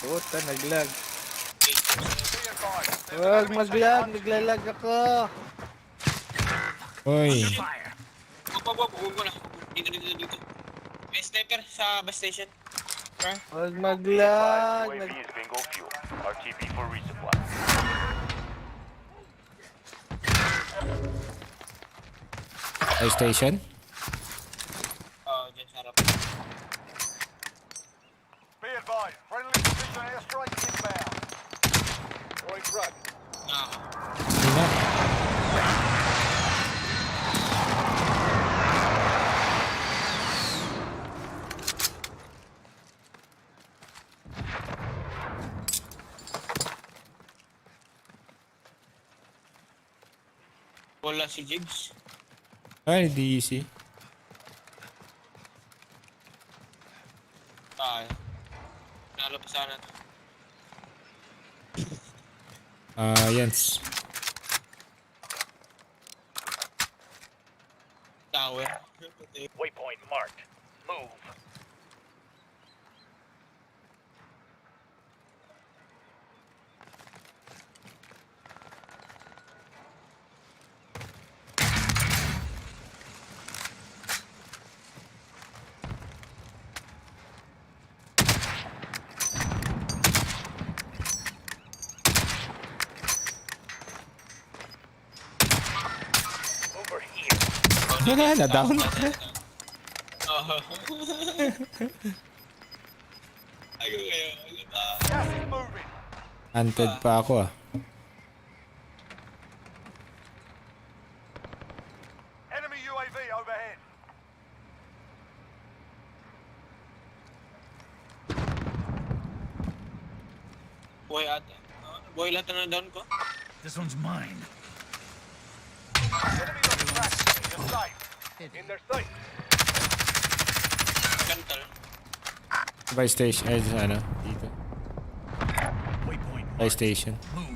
G: Puta, naglag.
E: Be advised. there's
G: Wag
E: enemy
G: maglag,
E: tank
G: naglalag ako.
D: Uy.
F: Fire.
C: Wag mo na. Dito. May sniper sa bus station.
G: Wag
E: Be
G: maglag.
E: advised, UAV is bingo fuel. RTB for resupply.
D: Fire station.
C: Dyan sa harap.
E: Be advised. Friendly precision airstrike inbound. Going front.
D: Hindi na.
C: Wala si Jigs.
D: Ay, di easy.
C: Nalo pa sana to.
D: Yens.
C: Tower.
I: Waypoint marked. Move. Over here.
D: Na down.
E: Gas is moving.
D: Hunted pa ako ah.
E: Enemy UAV overhead.
C: Boy lahat na down ko.
F: This one's mine.
E: Enemy on track. You're safe. In their sight.
C: Gantal.
D: Fire station. Ay, ano? Dito.
F: Waypoint
D: Fire
F: marked.
D: station.
F: Move.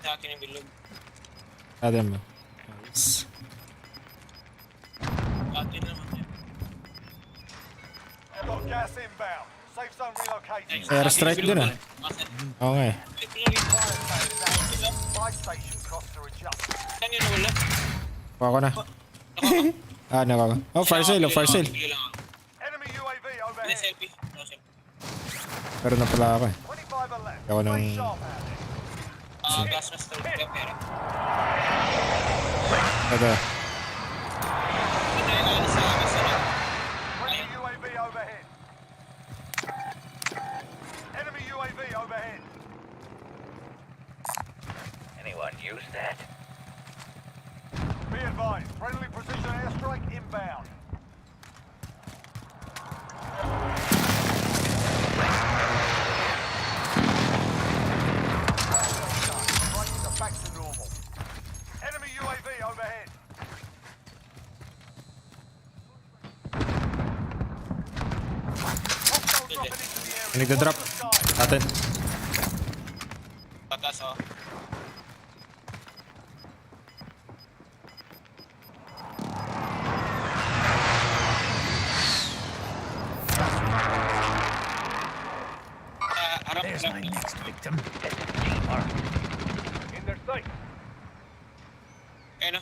C: Sa akin yung bilog.
D: Adam mo. Nice.
C: Akin naman yan.
E: Got gas inbound. Safe zone relocated.
D: Airstrike din ah. Oo nga eh.
E: Buy station costs are adjusted.
C: Saan yun wala?
D: Kuha ko na. Nakawa. Oh, fire sale. Fire sale.
E: Enemy UAV
C: May
E: overhead.
C: selfie. No selfie.
D: Pero na pala ako eh.
E: 25 are left.
D: Ako nang-
E: Stay sharp out there.
C: Gas na start. Pera.
D: Ito.
C: Ito yung alis sa gas na.
E: Friendly UAV overhead. Enemy UAV overhead.
I: Anyone use that?
E: Be advised. Friendly precision airstrike inbound. Prices are back to normal. Enemy UAV overhead. Hostile dropping into the area.
D: Nagda-drop.
E: Watch the skies.
D: Atin.
C: Patas oh. Harap
F: There's
C: harap.
F: my next victim.
I: SMG marked.
E: In their sight.
C: Ayun na.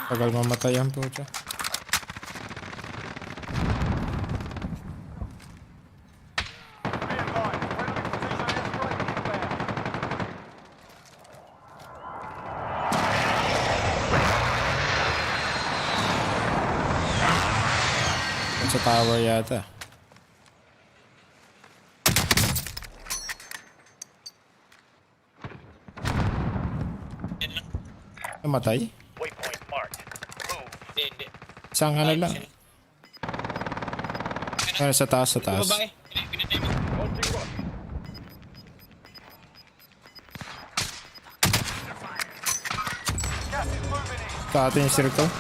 D: Tagal mamatay ang pucha.
E: Be advised. Friendly precision airstrike inbound.
D: Sa tower yata.
C: Yan lang.
D: Namatay?
I: Waypoint marked. Move.
C: Hindi.
D: Isang ano lang. Sa taas, sa taas.
C: Babae. Pinatay mo.
E: Gas is moving in.
D: Sa atin yung circle.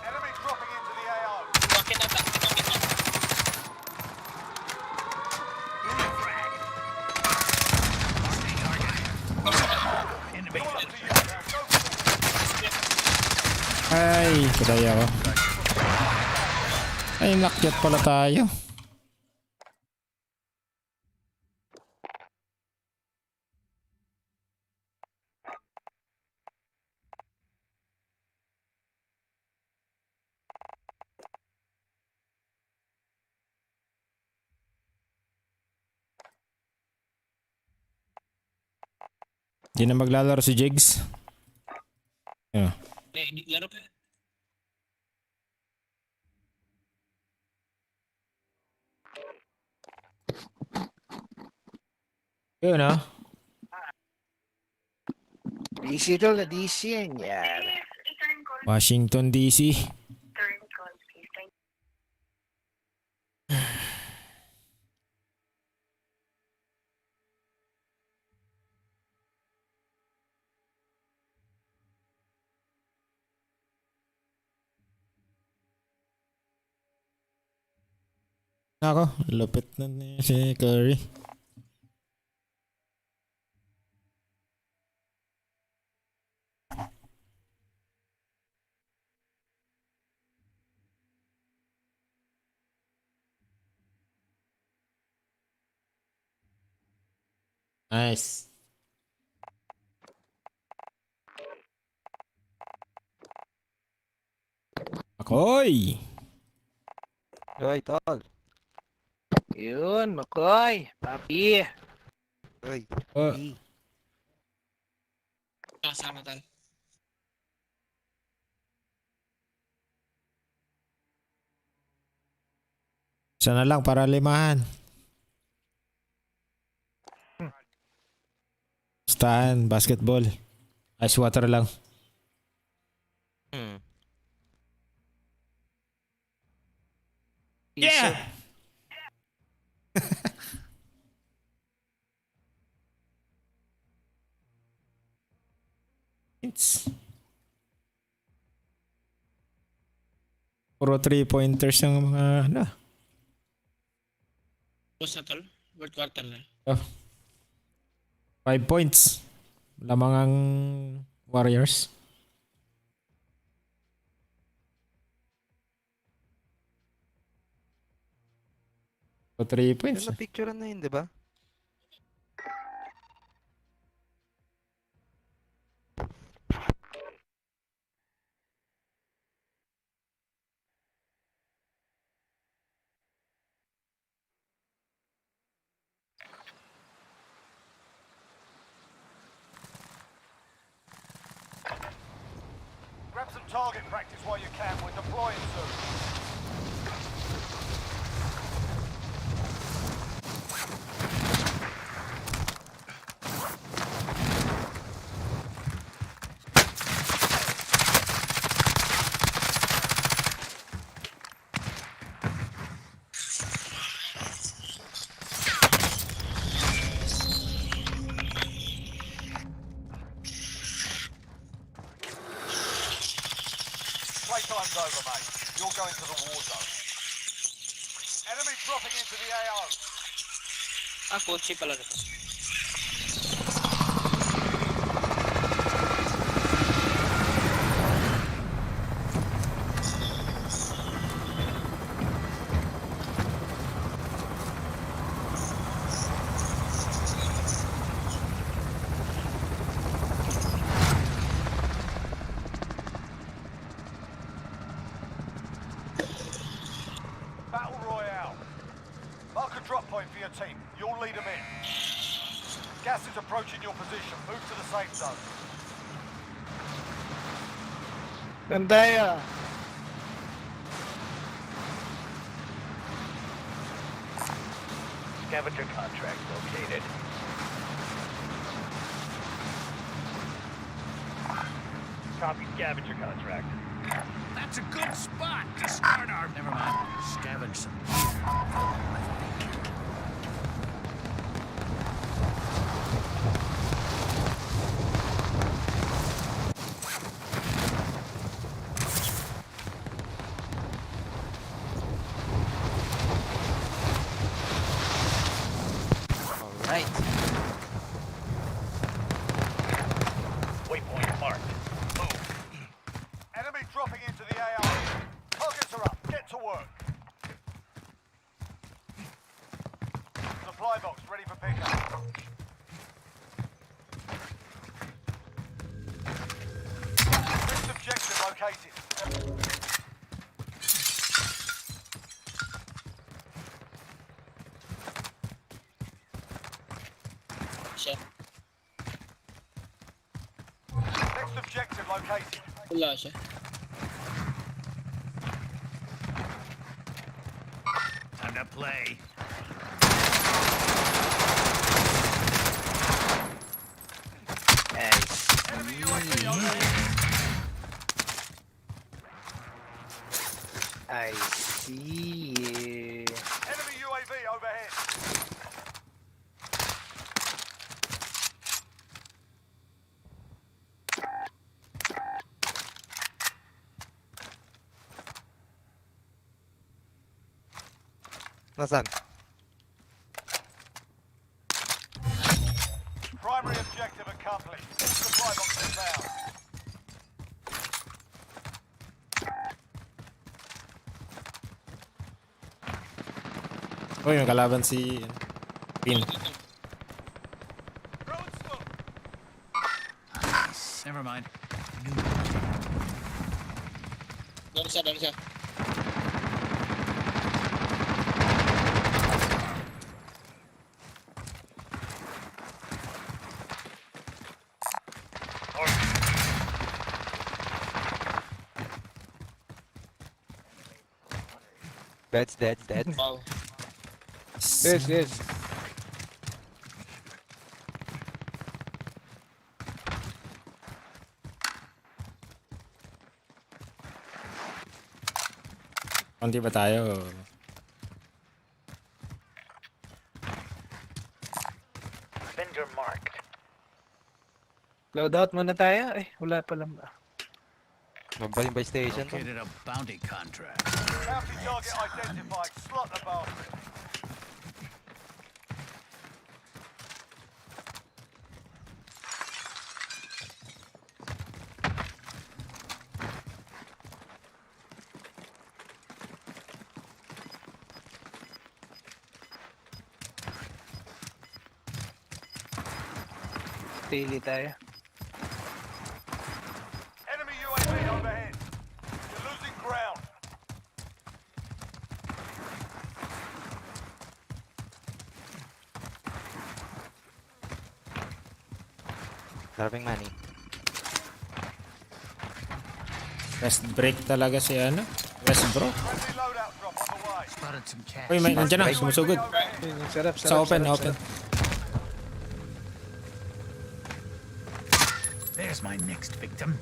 E: Enemy dropping into the AO.
C: Bakit ata? Bakit ata?
D: Ay, patay ako. Ay, nakyat pala tayo. Di na maglalaro si Jigs. Yeah.
C: Laro pa.
D: Yun ah.
G: DC tol, na DC yan. Yan.
D: Washington DC. Nako, lupit na ni si Curry. Nice. Akoy!
A: Hoy, tol.
G: Yun, Makoy. Papi.
A: Hoy.
D: Oh,
C: Kasama tal.
D: isa na lang para limahan. Staan, basketball. Ice water lang. Yeah! It's puro 3-pointers ang mga ano.
C: Tapos na tol. World quarter na.
D: 5 points. Lamang ang Warriors. So 3 points.
A: Picture na yun, di ba?
E: Grab some target practice while you can. We're deploying soon. Playtime's over, mate. You're going to the war zone. Enemy dropping into the AO.
C: Kotse pala na to.
E: Battle Royale. Mark a drop point for your team. You'll lead them in. Gas is approaching your position. Move to the safe zone.
G: Saan tayo?
I: Scavenger contract located. Copy scavenger contract.
F: That's a good spot to start our... Never mind. Scavenge some.
C: Alright.
I: Waypoint marked.
E: Enemy dropping into the AO. Targets are up. Get to work. Supply box ready for pickup. Next objective located.
C: Siya.
E: Next objective located.
C: Wala siya.
F: Time to play.
E: Enemy UAV overhead.
G: I see.
E: Enemy UAV overhead.
A: Nasaan?
E: Primary objective accomplished. Supply box inbound.
D: Uy, may kalaban si... Pin.
F: Never mind.
C: Doon siya, doon siya.
A: That's dead.
C: Wow.
G: Yes.
D: Konti ba tayo?
I: Vendor marked.
G: Loadout muna tayo. Ay, wala pa lang ba?
A: Mabaling by station to.
F: Located a bounty contract.
E: Bounty target identified. Slot the bastard.
G: Daily tayo.
E: Enemy UAV overhead. You're losing ground.
A: Grabbing money.
D: Rest break talaga si ano? Westbrook.
E: Friendly loadout drop on the way.
F: Spotted some cash.
D: Uy, may nandiyan na. Sumusugod.
G: Ayun, sarap.
D: Sa open.
F: There's my next victim.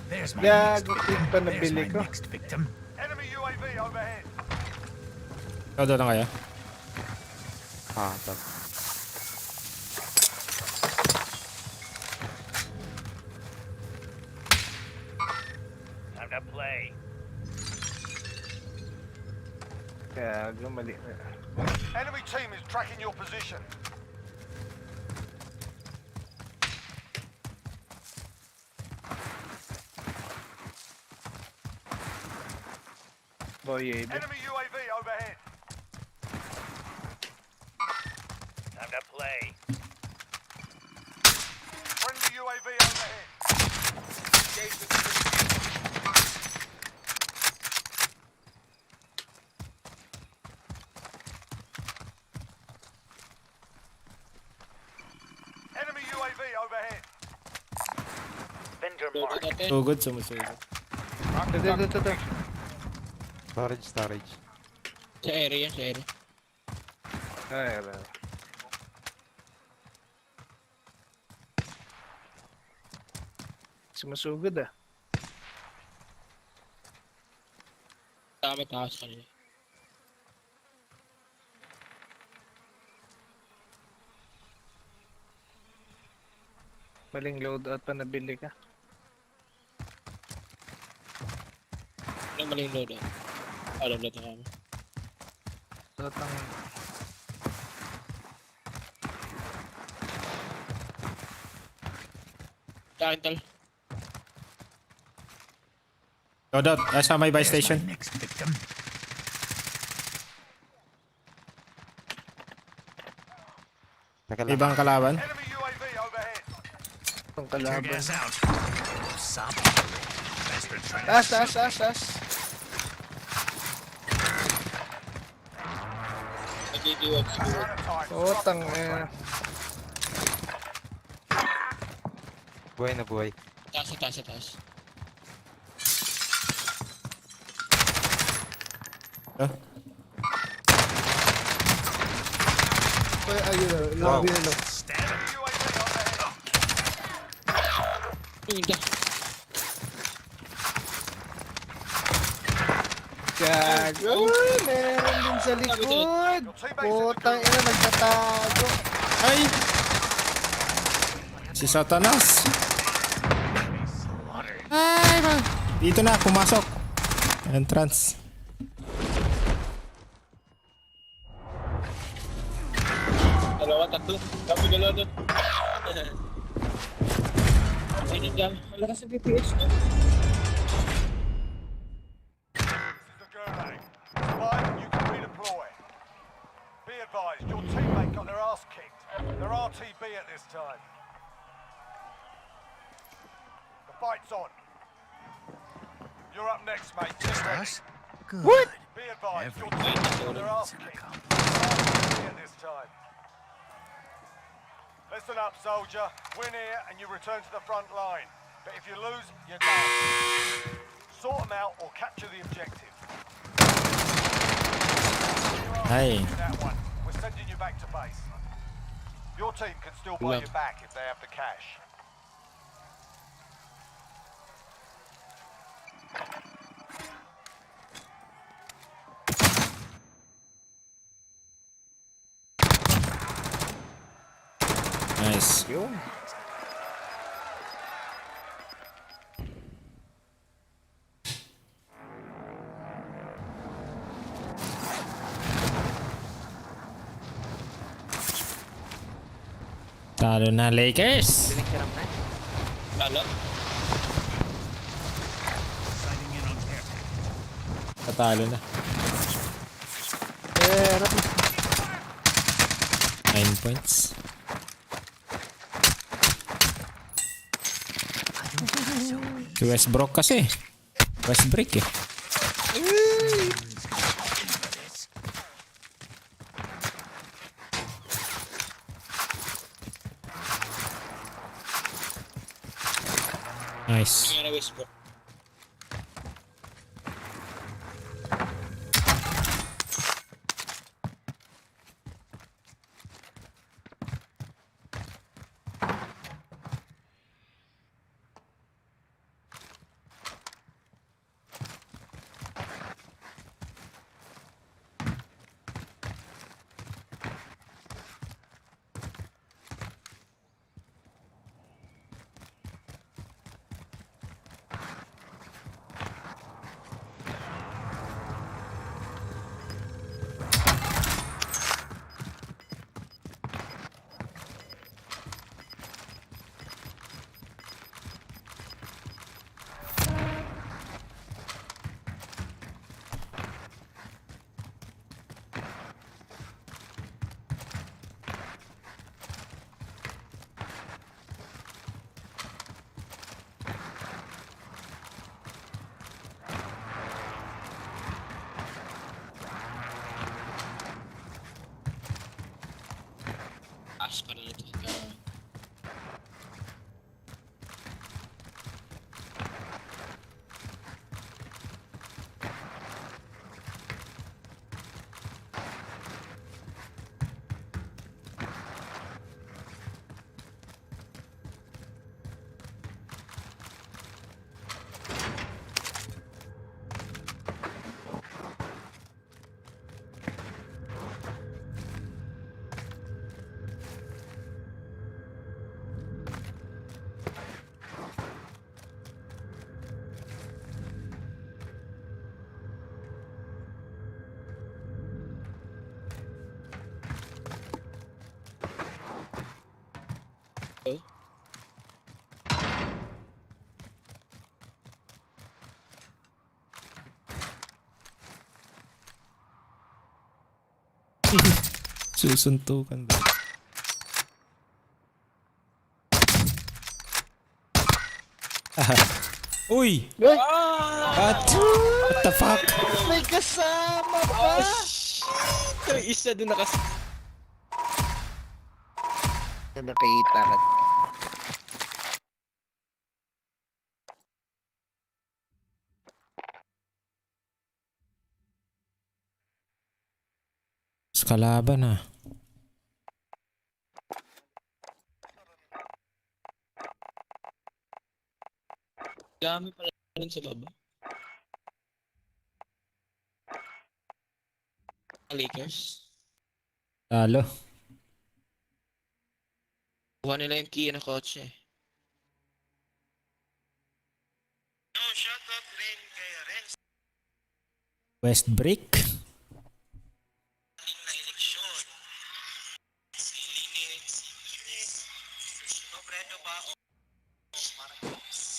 F: There's my
G: Gago,
F: next
G: pin
F: victim.
G: pa
F: There's
G: nabili
F: my
G: ko.
F: next victim.
E: Enemy UAV overhead.
D: Ikaw doon na kaya?
A: Top.
I: Time to play.
G: Gago, mali na.
E: Enemy team is tracking your position.
G: Boy, eh.
E: Enemy UAV overhead.
I: Time to play.
E: Friendly UAV overhead. Enemy UAV overhead.
I: Vendor
C: Loaded
I: marked.
C: natin.
D: Sugod, sumusugod.
G: Ito.
A: Storage.
C: Sa area, sa area.
G: Ay, wala. Sumasugod ah.
C: Dami taas kanina.
G: Maling loadout pa nabili ka.
C: Ano maling load ah? Alam na ito kami.
G: Tatang
C: Sa akin, tal.
D: Loadout, sa may buy
F: There's
D: station.
F: my next victim.
D: Ibang kalaban.
E: Enemy UAV overhead.
G: itong
F: Tear
G: kalaban.
F: gas out. Stop. Bastard trying to
G: Taas.
C: Nagdidiwag.
E: Out of time.
G: Utang
A: Buhay na buhay.
C: Taas.
D: Oh,
G: ayun,
A: Wow.
G: lobby na.
F: stab him.
E: UAV overhead.
C: Pinta.
G: Gago. Uy, meron din sa likod.
E: Your teammates in the
G: Putang
E: gulag.
G: ina, nagtatago.
D: ay! Si Satanas. Ay, dito na, pumasok. Entrance.
C: Dalawa, tatlo. Kami dalawa doon. Sino dyan? Malakas sa DPS no?
E: This is the Gulag. Survive and you can redeploy. Be advised, your teammate got their ass kicked. They're RTB at this time. The fight's on. You're up next, mate. Get ready.
F: Us? Good.
E: Be advised, your
F: Every
E: teammate got their ass
F: in a
E: kicked.
F: company.
E: RTB at this time. Listen up, soldier. Win here and you return to the front line. But if you lose, you're done. Sort them out or capture the objective.
D: Ay.
E: That one. We're sending you back to base. Your team can still buy you back if they have the cash.
D: Nice. Talo na Lakers.
C: Lalo.
F: Sighting in on air.
D: Tatalo na.
G: Pero
D: 9 points. Si Westbrook kasi. Westbrook eh. Nice.
C: Kaya na Westbrook. Taas pa rin ito.
D: Susuntukan daw. Uy! What? What the fuck?
G: May kasama pa!
C: Yung isa doon
G: Nakita ka.
D: Sa kalaban ah.
C: Dami pala rin sa baba. Lakers.
D: Talo.
C: Kuha nila yung key na kotse.
D: West Brick.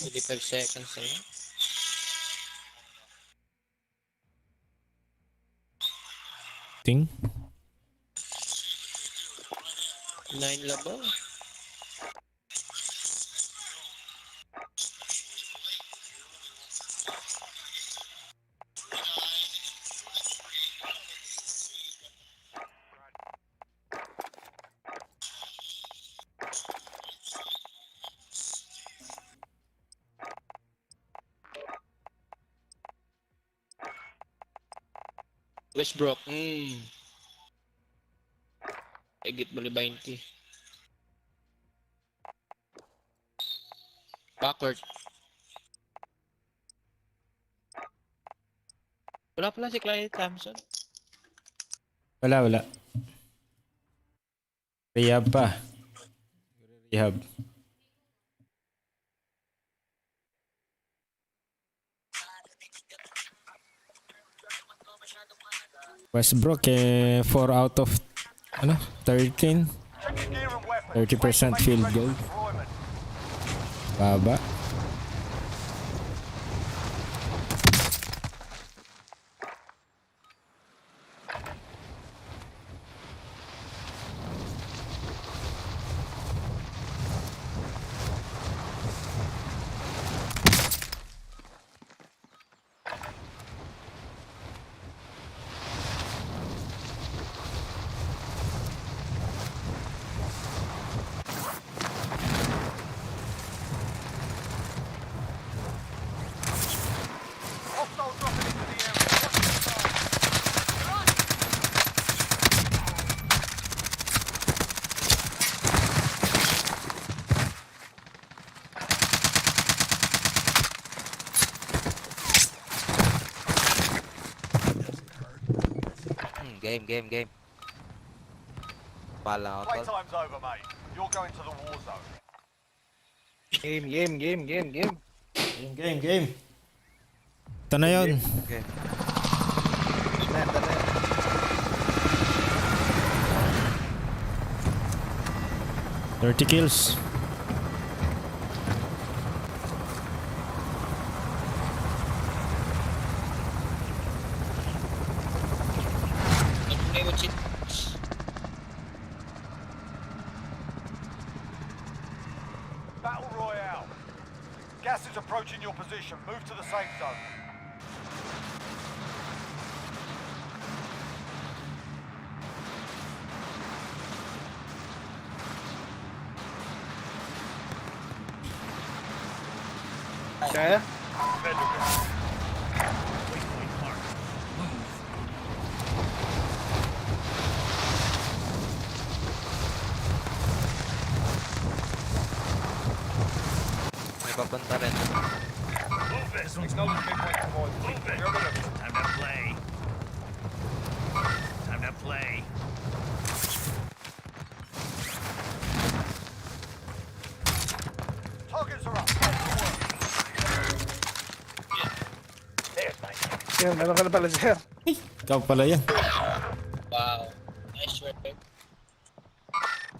C: Hindi per seconds na yun.
D: Ting.
C: 9 labaw. Westbrook. Egit bali 20. Backward. Wala pala si Clyde Thompson.
D: Wala. Rehab pa. Rehab. Westbrook 4 out of 13.
E: Check your gear and weapons.
D: 30% field goal.
E: Deployment.
D: Baba.
E: Hostile dropping into the area. Watch the side.
C: Game. Pala ako.
E: Playtime's over, mate. You're going to the war zone.
G: Game.
D: Game. Ito na yun.
G: Neta na.
D: 30 kills.
E: Battle Royale. Gas is approaching your position. Move to the safe zone.
G: Kaya?
C: May papunta rin.
F: Time to play.
E: Targets are up.
I: There's my target.
G: Yan, meron ka na pala, sir.
D: Ikaw pala yan.
C: Wow. Nice work.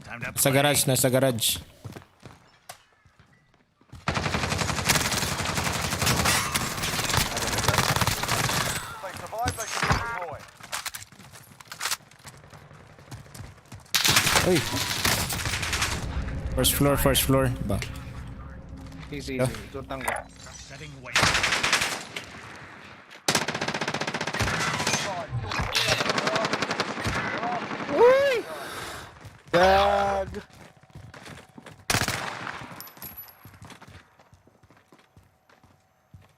F: Time to
D: Sa garage. Uy. First floor. Ba?
G: Easy.
D: Ah.
G: Tutang ko.
B: Gag!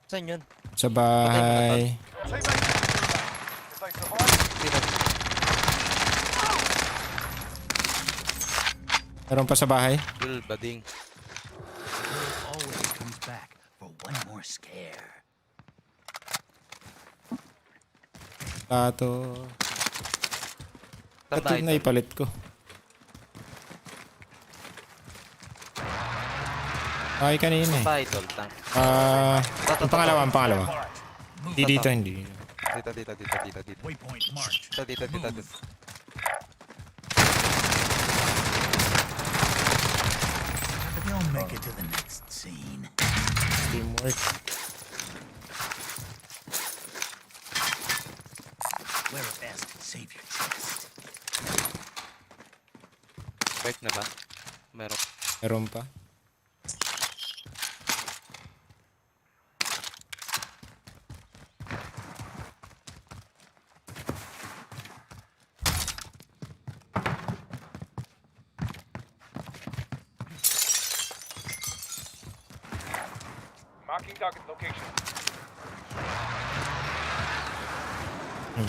C: Saan yun?
D: Sa bahay.
E: Teammates in the gulag. If they survive,
D: Meron pa sa bahay.
C: Kill, bading.
F: Always comes back for one more scare.
D: Plato.
C: Saan
D: Ito na ipalit ko. Ay, kanina eh.
C: Pa, idol. Tang.
D: Ang pangalawa. Hindi dito, hindi.
C: Dito.
F: Waypoint marked.
C: Dito.
F: They'll make it to the next scene.
D: Teamwork.
F: Wear a vest. Save your chest.
C: Bike na ba? Meron.
D: Meron pa.
E: marking target location.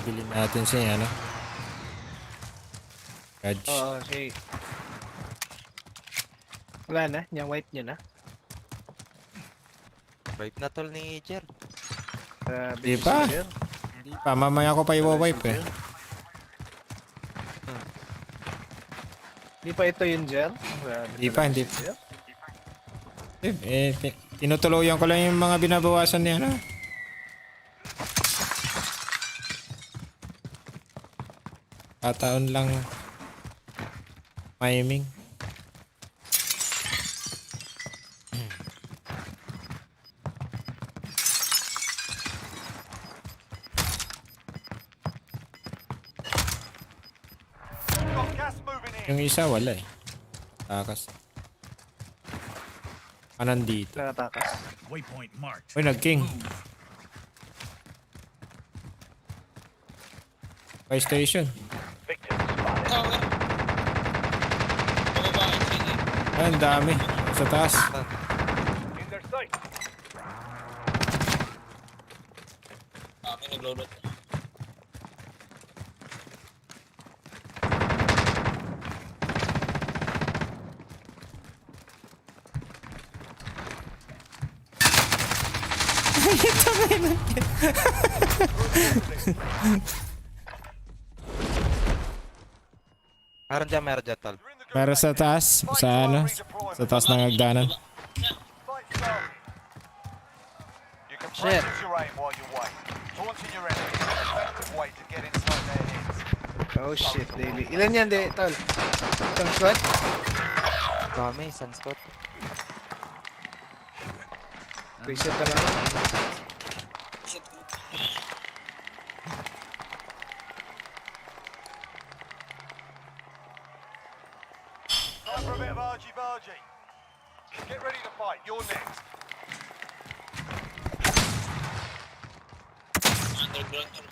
D: Bilhin natin siya, ano? Gadge.
G: Oo, si... Wala na, yung white nyo na.
C: Wipe na tol ni Jer.
D: Di pa. Hindi pa, mamaya ko pa i-wipe eh.
G: Hindi pa ito yung gel?
D: Hindi pa. Tinutuluyan ko lang yung mga binabawasan niya, ano? Kataon lang timing.
E: Got gas moving in.
D: Yung isa wala eh. Takas. Nandito.
G: Nakatakas.
F: Waypoint marked.
D: Uy, nag-king. Fire station.
E: Victim spotted.
D: Ay, ang dami. Sa taas.
E: In their sight.
C: Kami naglulot. Meron dyan tol.
E: You're in the
D: Pero sa taas. Sa ano? Sa taas ng hagdanan.
E: fight started. You can
C: Shit.
E: practice your aim while you wait. Taunting your enemy is an effective way to get inside their heads.
G: Oh shit, Daily. Ilan yan, tol? Isang squad?
C: Dami, sunspot.
G: Reset ka lang.
E: Time for a bit of argy-bargy. Get ready to fight. You're next.
C: Underground.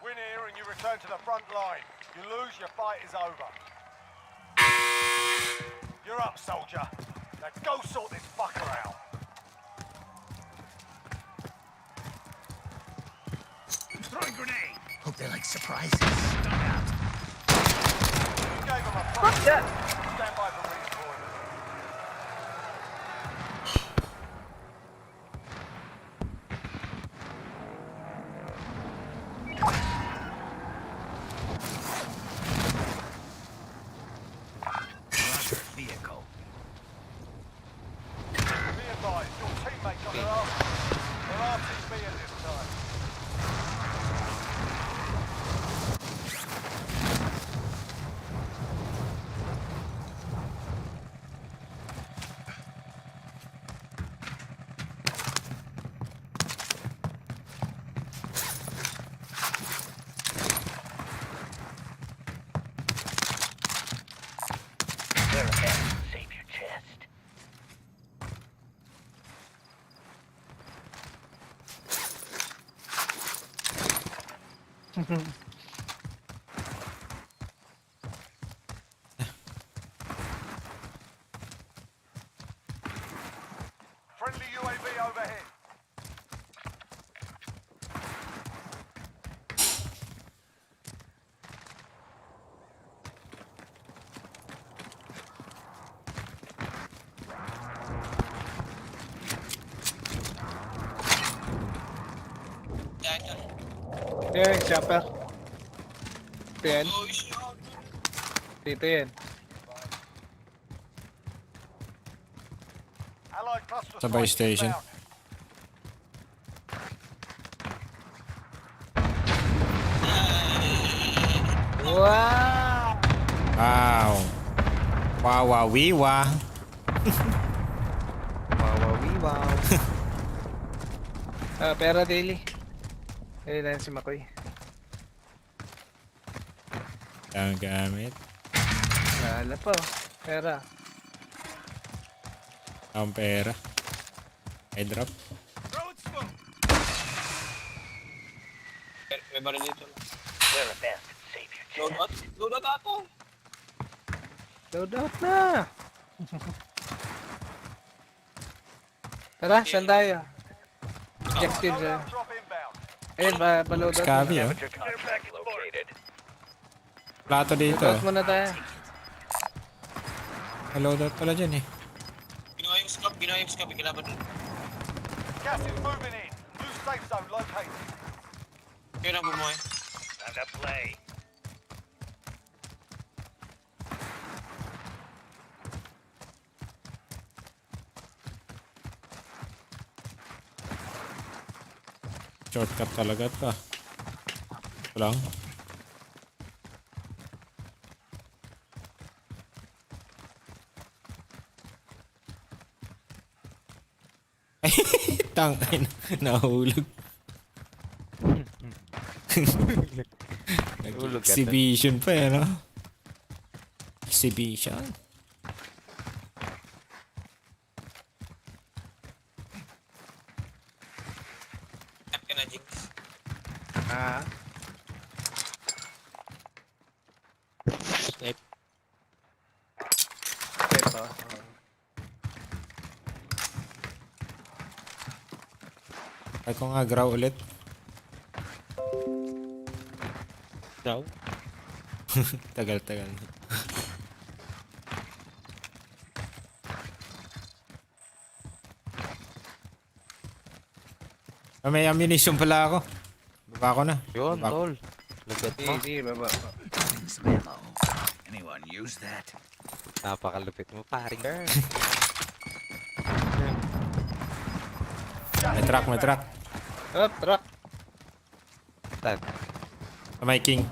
E: Win here and you return to the front line. You lose, your fight is over. You're up, soldier. Now go sort this fucker out.
F: Throwing grenade. Hope they like surprises. Stun out.
E: You gave him a front. Stand by for redeployment.
F: Roger vehicle.
E: Be advised, your teammate got their arse. They're RTB at this time. Friendly UAV overhead.
C: Yan, yan.
G: Yan, chopper. Ito yan.
C: Oh, shit.
G: Dito yan.
E: Allied cluster
D: Sabay
E: strike
D: station.
E: inbound.
G: Wow!
D: Wow. Wow, wow, wee, wow.
G: Pera daily. Ayun na si Makoy.
D: Ang gamit.
G: Wala pa. Pera.
D: Ang pera. I drop.
C: May baril dito.
I: Wear a vest. Save your chest.
C: Load out. Load out ako.
G: Load out na! Tara, saan tayo? Objective
E: Loadout
G: dyan.
E: drop inbound.
G: Ayun, pa-load out
D: Scabby,
G: muna.
D: oh.
I: Your contract located.
D: Plato dito.
G: Load out muna tayo.
D: May loadout pala dyan eh.
C: Ginawa yung scope. Ginawa yung scope. Kailangan doon.
E: Gas is moving in. New safe zone located.
C: Kaya na bumuhay.
I: Time to play.
D: Shortcut talaga to. Ito lang. Ay, tangay na. Nahulog. Exhibition pa eh, no? Exhibition.
C: Tap ka na, Jigs.
G: Ah.
C: Snipe.
G: Ito.
D: Ay ko nga, graw ulit.
C: Daw.
D: Tagal-tagal. May ammunition pala ako. Baba ko na.
A: Yun,
D: Baba ko.
A: tol. Lagat mo.
G: Sige, baba.
F: Anyone use that?
A: Napakalupit mo, paring.
D: May truck, may truck.
G: Up, truck.
A: Tan.
D: May king.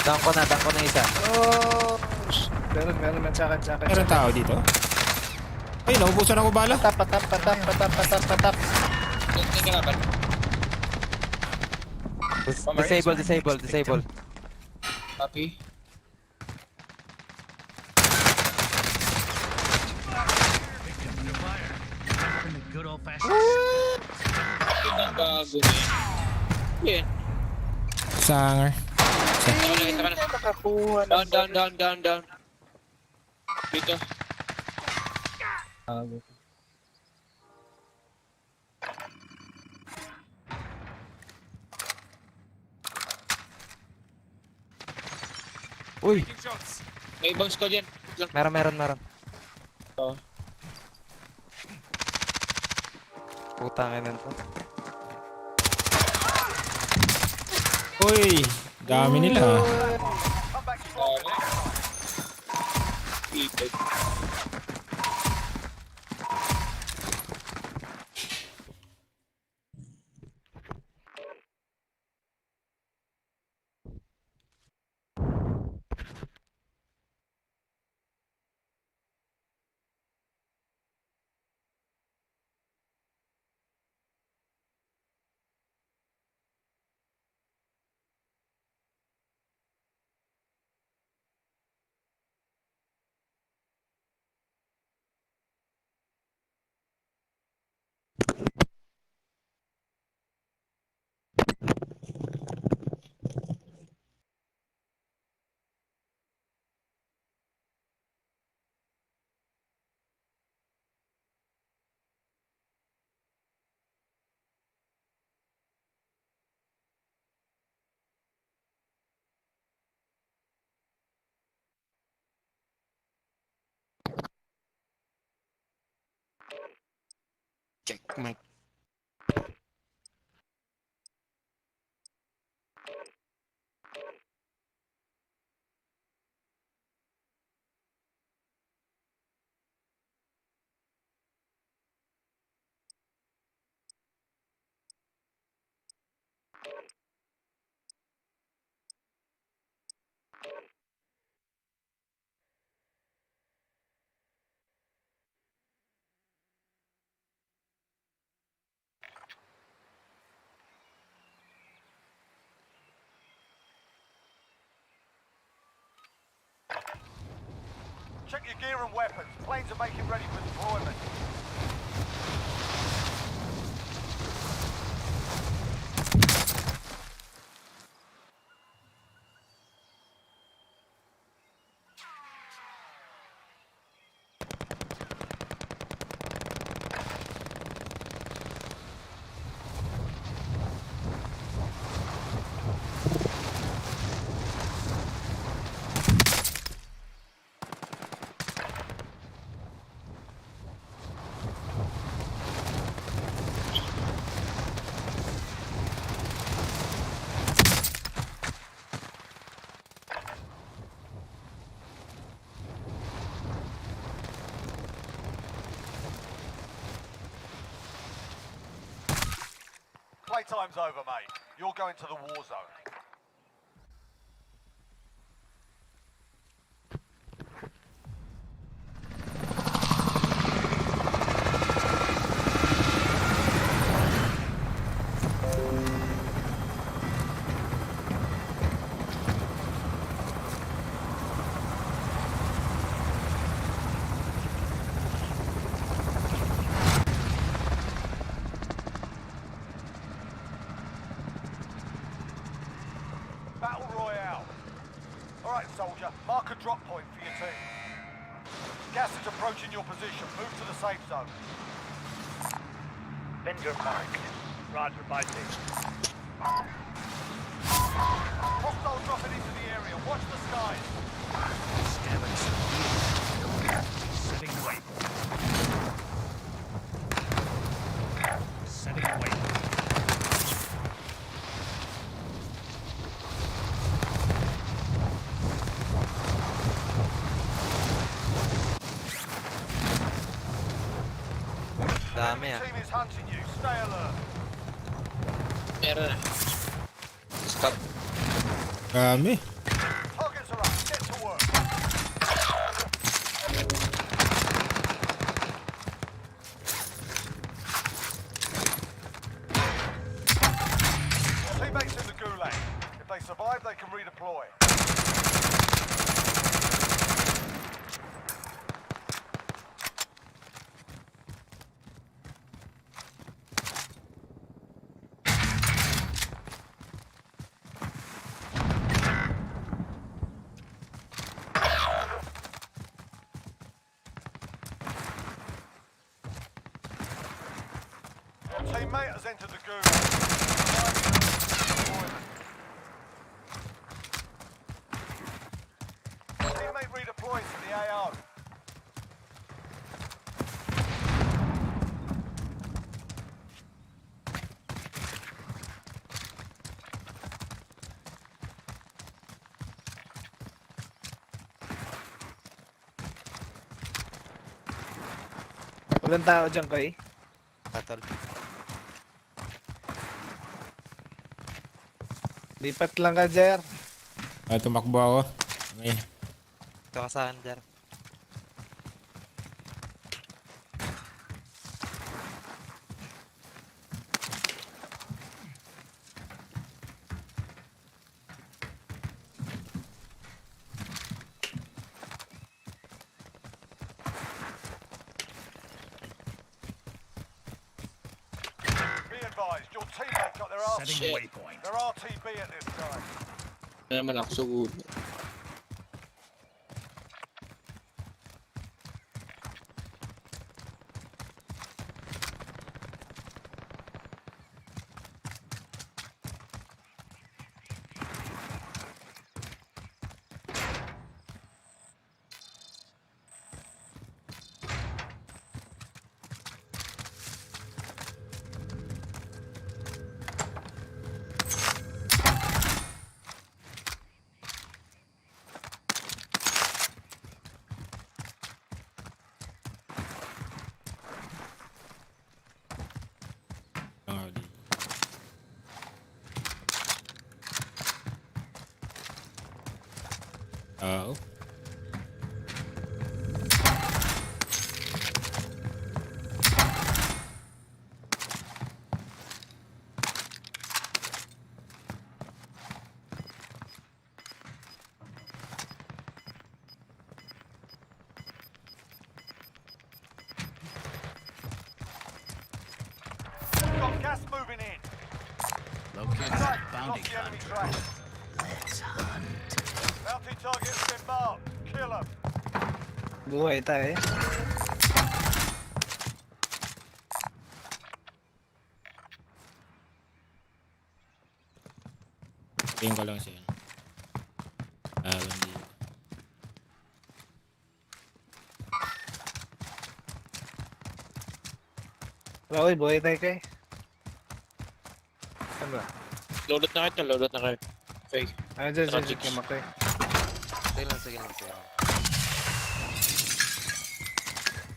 A: Down ko na isa.
G: Oh! Meron man sa akin.
D: Meron tao dito? Ay, naubusan ako bala.
G: Patap.
C: Tingnan nga ba?
A: Disable.
C: Copy. Bago na yun.
D: Sanger.
C: Ito ka na.
G: Nakakuha na.
C: Down. Dito.
A: Uy!
C: May ibang squad yan. Lang.
A: Meron.
C: Oo.
A: Putangin na to.
D: Uy, dami nila.
E: Comeback strong.
C: Heated. Check, Mike.
E: Check your gear and weapons. Planes are making ready for deployment. Playtime's over, mate. You're going to the war zone. Battle Royale. All right, soldier. Mark a drop point for your team. Gas is approaching your position. Move to the safe zone.
I: Vendor marked. Roger, by station.
E: Hostile dropping into the area. Watch the skies.
F: Setting waypoint. Setting waypoint.
C: Dami
E: Your
C: ah.
E: team is hunting you. Stay alert.
C: Meron na. Stop.
D: Dami.
E: Targets are up. Get to work. Teammates in the gulag. If they survive, they can redeploy. Your teammate has entered the gulag. Teammate redeploys to the AO.
G: Walang tao dyan, Koy.
C: Katol.
G: Lipat lang ka, Jer.
D: Ay, tumakbo ako. Okay.
C: Ito ka saan, Jar.
E: Be advised, your teammate got their arse.
F: Setting waypoint.
E: They're RTB at this time.
C: Ano naman ako sugod.
D: Oo.
E: Got gas moving in. Right, lost the enemy track.
F: Let's hunt.
E: Bounty target's been marked. Kill 'em.
G: Buhay tayo.
D: Tingin ko lang siya. Hindi.
G: Uy, buhay tayo kay. Ano ba?
C: Loadot na kayo, loadot na kayo. Fake.
G: Dyan,
C: Tragic.
G: kamakay.
J: Sige lang.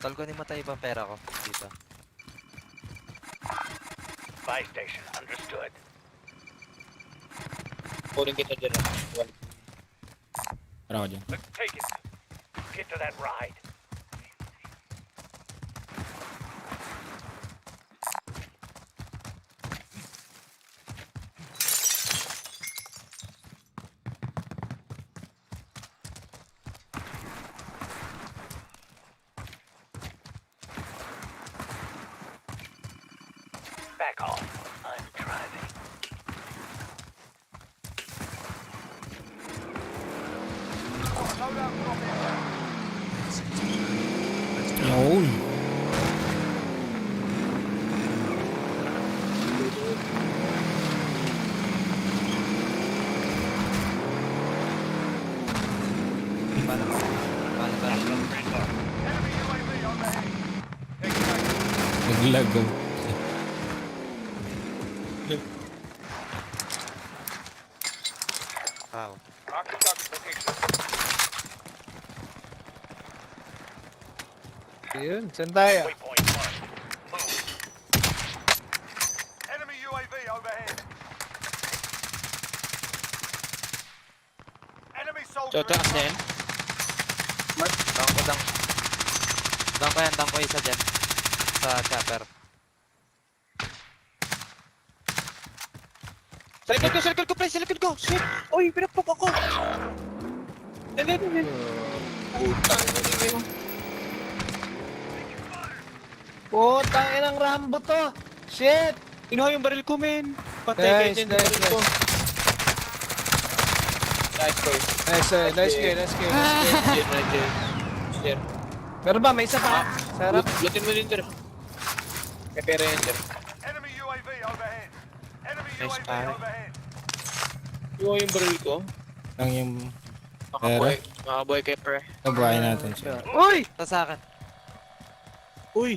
J: Tol ko ni matay pa pera ko dito.
I: Buy station. Understood.
C: Kunin kita dyan.
D: Para ko dyan.
I: Let's take it. Get to that ride. Back off. I'm driving.
E: Loadout drop inbound.
D: Yun.
J: Paano ba?
E: Enemy UAV overhead.
D: Naglagaw.
J: Wow.
E: Marking target location.
G: Yun, saan tayo?
I: Waypoint marked. Move.
E: Enemy UAV overhead. Enemy soldier
C: So, taas na yan.
J: Dang ko isa dyan. Sa chopper.
C: Sa likod ko, pre, sa likod ko. Shit! Uy, pinapok ako. Dali.
G: Putang inang Rambo to! Shit!
C: Inuha yung baril ko, men. Patay kayo
G: Nice,
C: dyan.
G: nice,
C: baril ko. Nice, boy.
G: Nice game.
C: Shit.
G: Meron ba? May isa pa? Sarap.
C: Lutin mo din, sir. May pera yan, sir.
E: Enemy UAV overhead. Enemy
C: Nice,
E: UAV
C: pare.
E: overhead.
C: Inuha yung baril ko.
D: Lang yung
C: Makaboy kay pre.
D: kabuhayin natin siya.
G: Uy!
J: Ito sa akin.
C: Uy!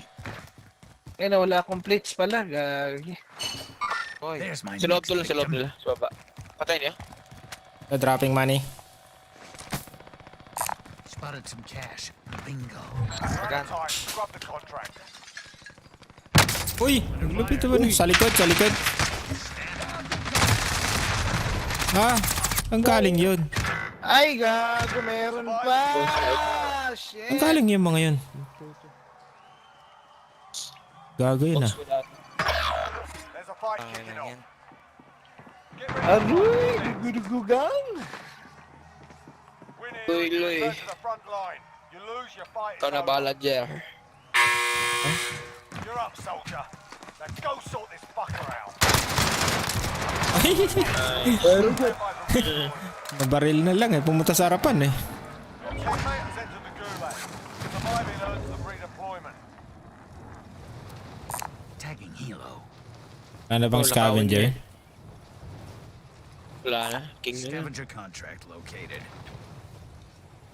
G: Eh, wala akong plates pala. Gagi.
J: Hoy.
F: There's my
C: Sa loob
F: next
C: to lang, sa loob
F: victim.
C: nila. Sa baba. Patay niya.
D: Dropping money.
F: Spotted some cash. Bingo.
E: Run time. Scrub the contract.
D: Uy! Lupit naman. Sa likod. Ha? Ang galing yun.
G: Ay, gago. Meron pa! Shit!
D: Ang galing yung mga yun. Gago yun ah.
C: Box without.
E: There's a fight
J: Pangin
E: kicking
J: lang
E: off.
J: yan.
E: Get ready.
G: Aroy! Gugugang!
E: Win here.
C: Luy, Luy.
E: Return to the front line. You lose, your fight is
C: Ikaw na
E: over.
C: bahala, Jer.
E: You're up, soldier. Now go sort this fucker out.
D: Nabaril na lang eh. Pumunta sa harapan eh.
E: Your teammate has entered the gulag. Surviving earns them redeployment.
F: Tagging helo.
D: Ano bang
C: Oh,
D: scavenger?
C: Wala na. King na yun.
F: Scavenger contract located.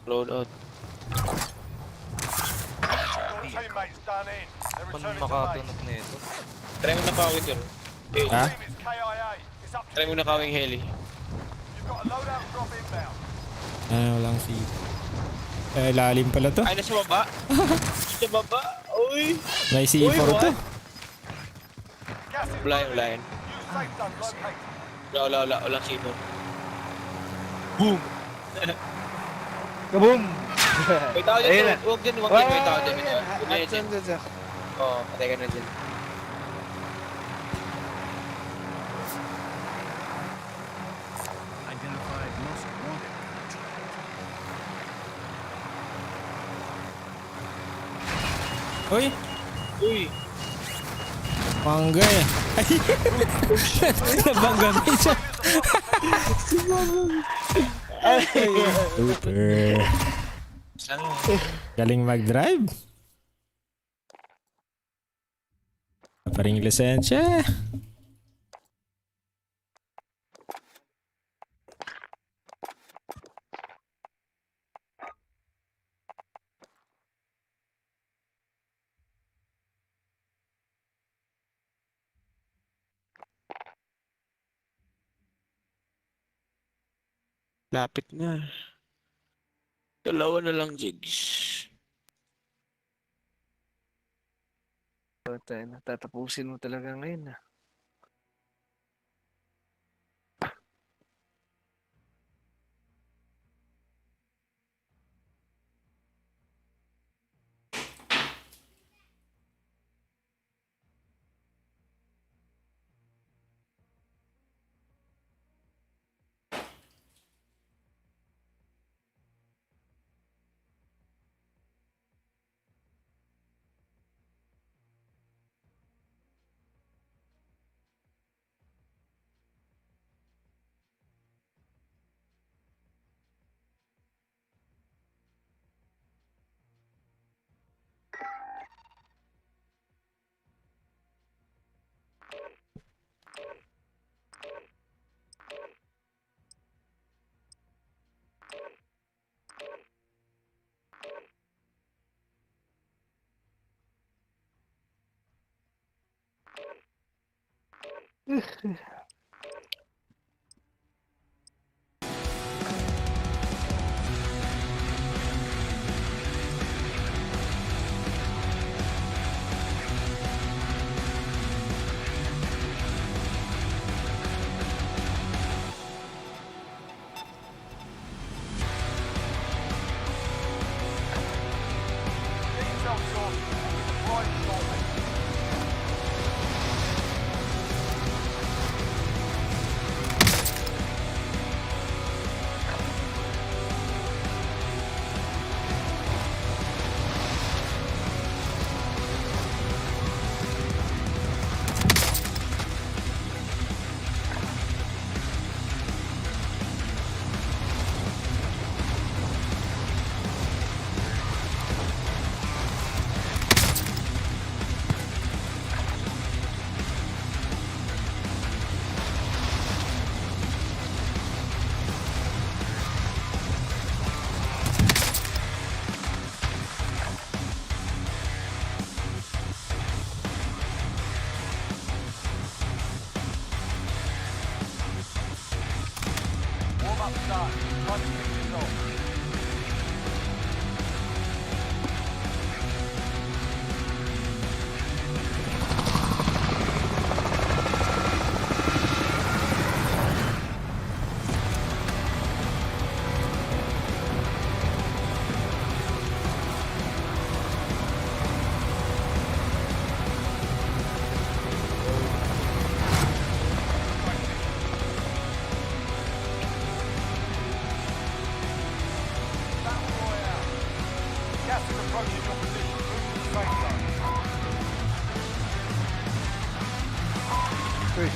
C: Load out.
E: Your teammate's done in. They're
J: Kung
E: returning to base.
J: makatunog na ito.
C: Try mo na kawin yun. Eh,
D: Ha?
E: Team is KIA. It's up to
C: try mo na kawing heli.
E: You've got a loadout drop inbound.
D: Walang si... lalim pala to.
C: Ay, nasa baba. Sa baba. Uy!
D: May C4 to.
E: Gas is
C: Wala
E: moving.
C: yan.
E: New safe zone located.
C: Wala. Walang sino. Boom!
G: Kaboom!
C: May tao
G: Ayun
C: dyan,
G: na.
C: huwag dyan, huwag dyan, may tao dyan.
G: Ayun,
C: Huwag na dyan.
G: Hudson.
C: Oo, patay ka na dyan.
F: Identified most wanted.
D: Uy!
C: Uy,
D: Bangga eh. Ay! Nabangga na siya. Super.
C: saan?
D: Galing mag-drive. Wala pa ring lisensya.
C: Lapit na. Dalawa na lang, Jigs.
G: Tayo na, tatapusin mo talaga ngayon.
E: Intel source will be deployed shortly. Warm-up start. Time to kick this off. Battle Royale. Gas is approaching your position. Move to the safe zone.
D: Ay.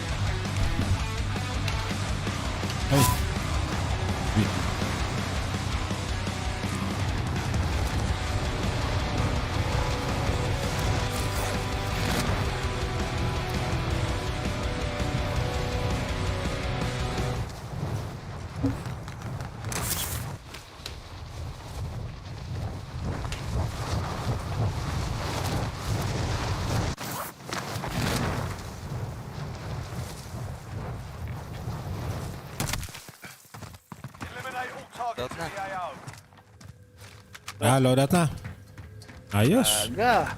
E: Eliminate all targets
J: Load na.
E: in the AO.
D: Loadout na. Ayos.
G: Aga.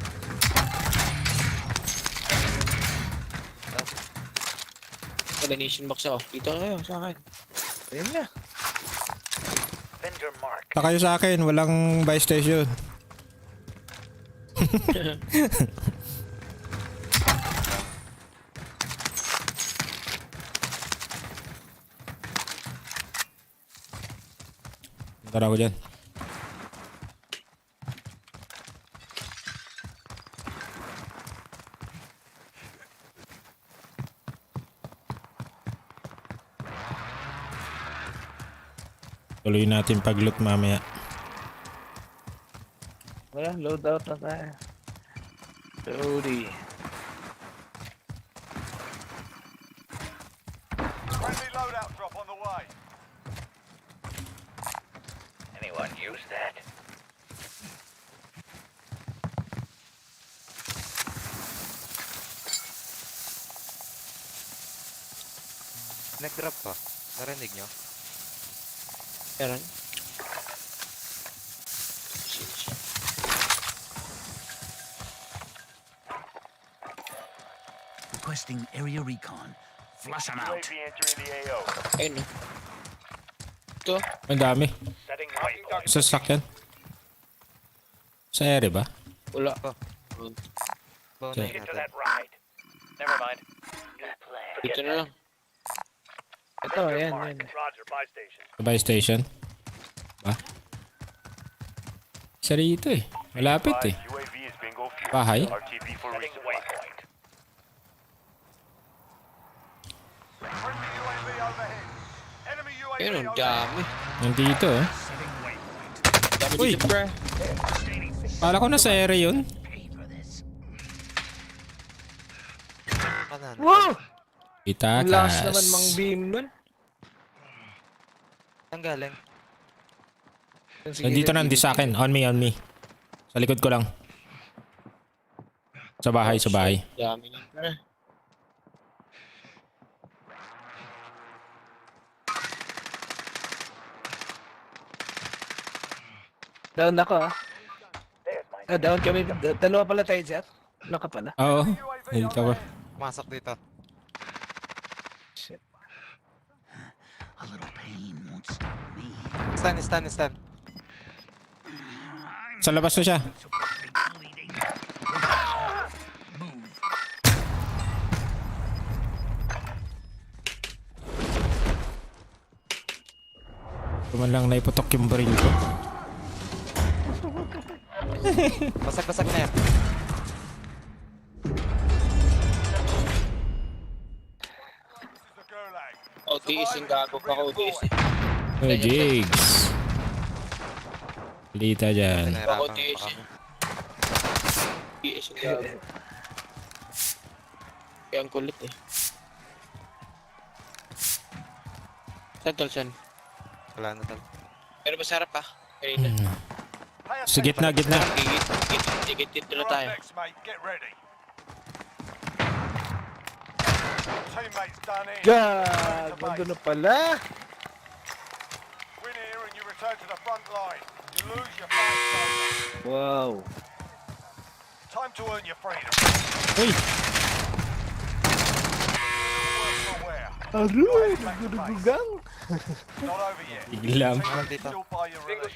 C: Elimination box ako. Dito kayo, sa akin.
G: Ayun na.
F: your mark.
D: Ta kayo sa akin, walang buy station. Tara ko dyan. Tuloy natin pag-loot mamaya.
G: Wala, load out na tayo. Loady.
E: Friendly loadout drop on the way.
I: Anyone use that?
J: Nag-drop pa. Narinig nyo?
C: Meron.
F: Requesting area recon. Flush them out.
E: UAV entering the AO.
C: Ayun no. Ito.
D: Ang dami.
E: Setting waypoint.
D: Sa sasakyan. Sa ere ba?
C: Wala.
J: Bawa
D: Okay.
J: na
E: Get to
J: natin.
E: that ride. Never mind.
I: Good plan.
C: Dito na lang.
G: Ito, yan, yan.
E: Roger, buy station.
D: Sa buy station. Ba? Isa rito eh. Malapit eh.
E: UAV is bingo fuel.
D: Bahay.
E: RTB for resupply. Waypoint. Friendly UAV overhead. Enemy UAV
C: Ayun, ang
E: overhead.
C: dami.
D: Nandito eh.
C: Dami
D: Uy!
C: dito, pre.
D: Kala ko nasa ere yun.
J: Kanan.
G: Wow! Ang lakas
D: Itakas.
G: naman mang beam nun.
J: Saan galing?
D: Nandito na, hindi sa akin. On me, on me. Sa likod ko lang. Sa bahay, sa bahay.
C: Dami na, pre.
G: Down ako ah. Down kami. Dalawa pala tayo, Jeff. Ano ka pala?
D: Oo. Nandito ko.
J: Pumasok dito.
F: A little pain won't stop me.
J: Stand.
D: Sa labas na siya. Kuman lang naiputok yung baril ko.
J: Basag-basag na yan.
E: The Gulag.
C: OTS yung gago pa OTS eh.
D: Oh, jigs. Balita dyan.
J: Tinahirapan
C: OTS
J: pa
C: eh.
J: kami.
C: OTS yung gago. Kaya ang kulit eh. Saan tol, saan?
J: Wala na tal.
C: Pero masarap ah. Kanina.
E: Pay
D: Sa gitna, gitna.
C: Gigit dito na
E: You're
C: tayo.
E: up next, mate. Get ready. Teammates done in.
G: God! Nandun na pala.
E: Win here and you return to the front line. You lose your flag soldier.
G: Wow.
E: Time to earn your freedom.
D: Uy!
E: Where?
G: Aroy! Nagdudugang.
E: Not over yet.
D: Biglang.
E: Teammates
J: dito.
E: still by your release.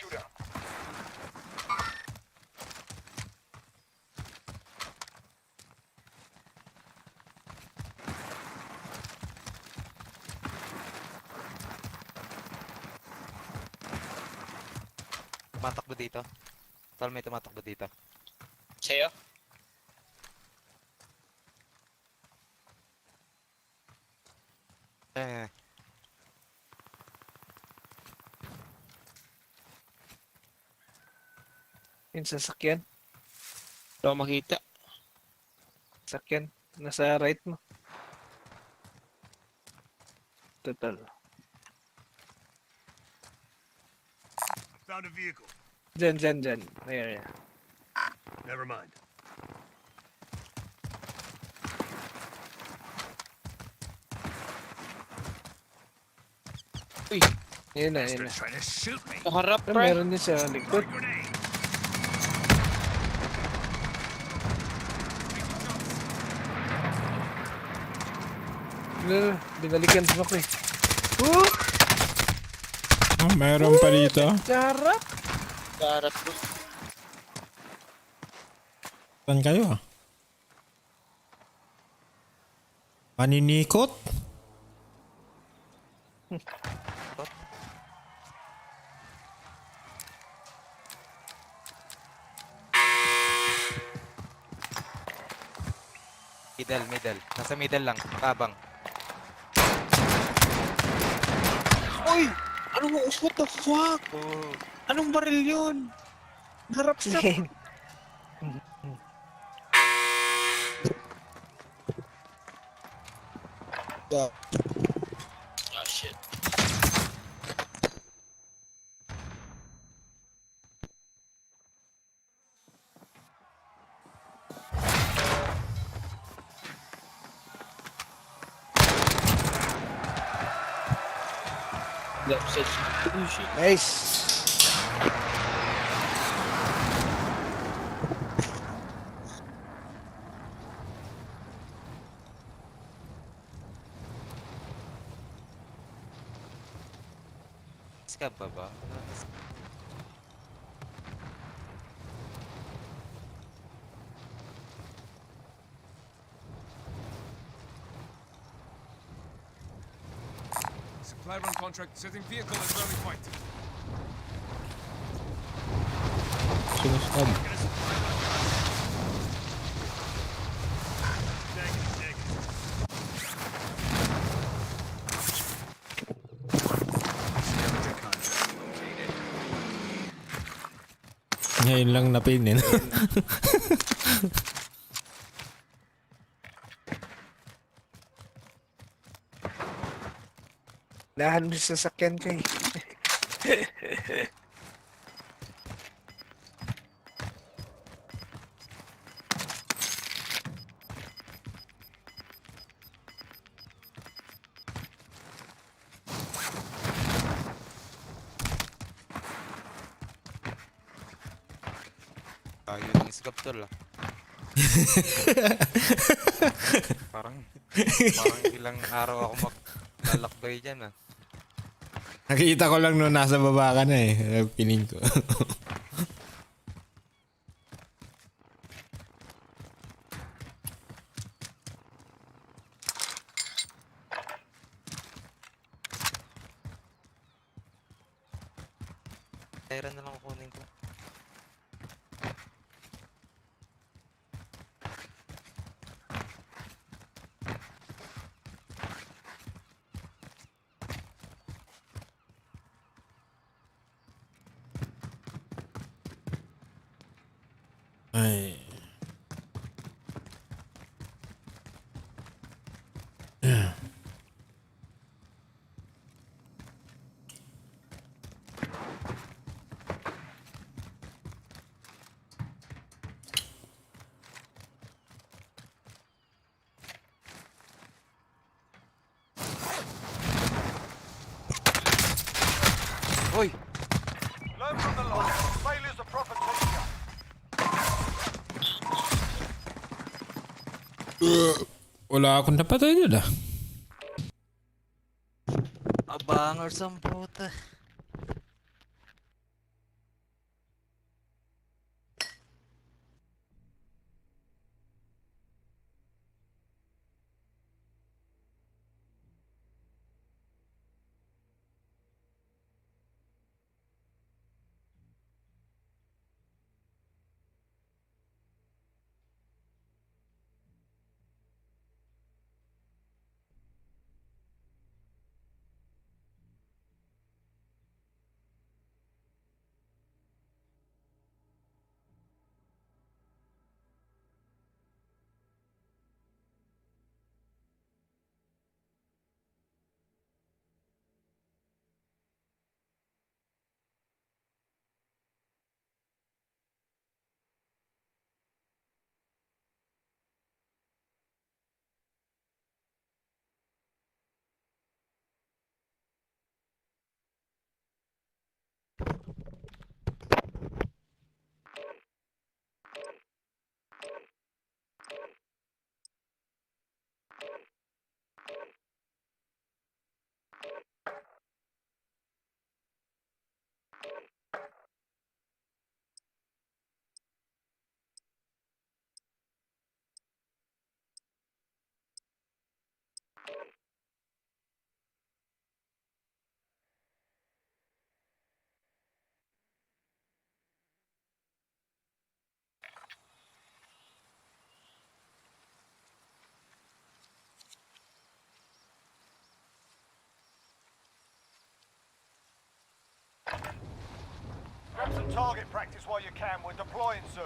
J: Tumatakbo dito. Tal, may tumatakbo dito.
C: Sa'yo?
J: Eh,
G: Yung sasakyan.
C: Wala akong makita.
G: Sasakyan. Nasa right mo. Total.
E: Found a vehicle.
G: Dyan. Ayan.
E: Never mind.
C: Uy,
G: Yun na.
F: Trying to shoot me.
C: kaharap,
G: Pero
C: pre.
G: meron din sa likod. Binalikan mo ko eh.
D: Oh, meron pa dito.
A: Charap.
C: Sarap bro.
D: Saan kayo ah? Maninikot?
J: Middle. Nasa middle lang. Tabang.
C: Uy! Ano? What the fuck?
J: Oh.
C: Anong baril yun? Harap sa... Ah, shit. Left side. Oh, shit.
G: Nice.
J: Ka ba ba?
K: Supply run contract setting vehicle at early fight.
D: Sinustab. Ngayon lang napinin.
G: Dahan mo sa sasakyan ko eh.
J: Ayun ang iskaptol ah. parang ilang araw ako maglalakbay dyan ah.
D: Nakita ko lang nung nasa baba ka na eh. Piling ko.
J: Tira na lang kukunin ko.
D: Ay.
J: Hoy!
E: Learn from the loss. Failure's a proper teacher.
D: Wala akong napatay doon ah.
J: Abangers ang puta.
E: target practice while you can. We're deploying soon.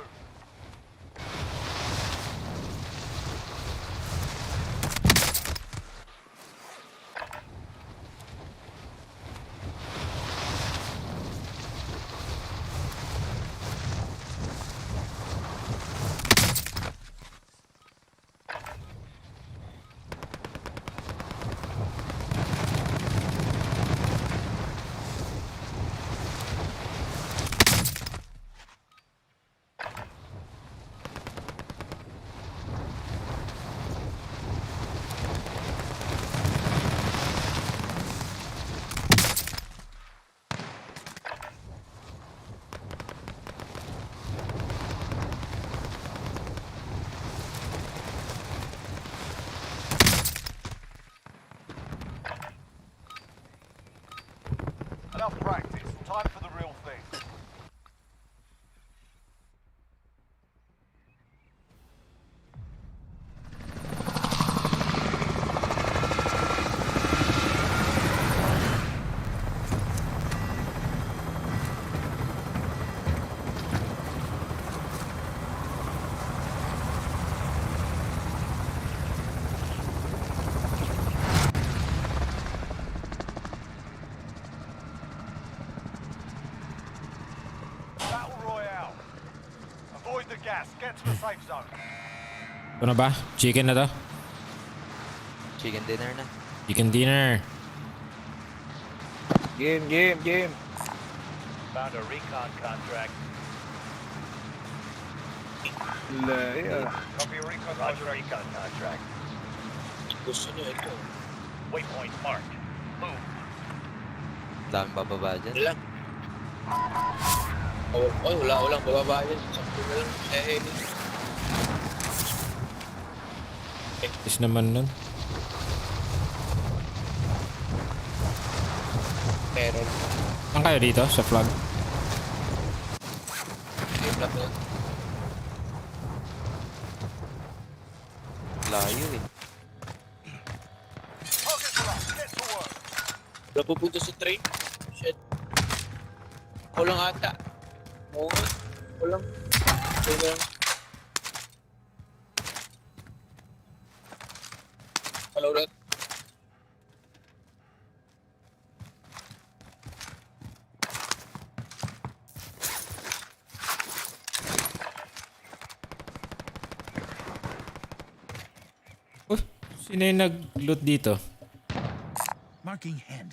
E: Enough practice. Time for the real thing. Battle Royale. Avoid the gas. Get to the safe zone.
D: Ito na ba? Chicken na to?
J: Chicken dinner na.
D: Chicken dinner.
G: Game.
I: Found a recon contract.
G: Layo.
E: Copy a recon
I: Roger,
E: contract.
I: recon contract.
C: Gusto nyo ito.
I: Waypoint marked. Move.
J: Dami bababa dyan.
C: Wala. Oh, walang bababa yan. Sakto na lang.
D: Is naman nun.
C: Meron.
D: Saan kayo dito? Sa flag?
C: Game lang yan.
J: Layo eh.
E: Targets are up. Get to work.
C: Wala pupunta sa train. Shit. Walang ata. Oo nga. Walang. Walang. Hello, Red.
D: Sino yung nag-loot dito?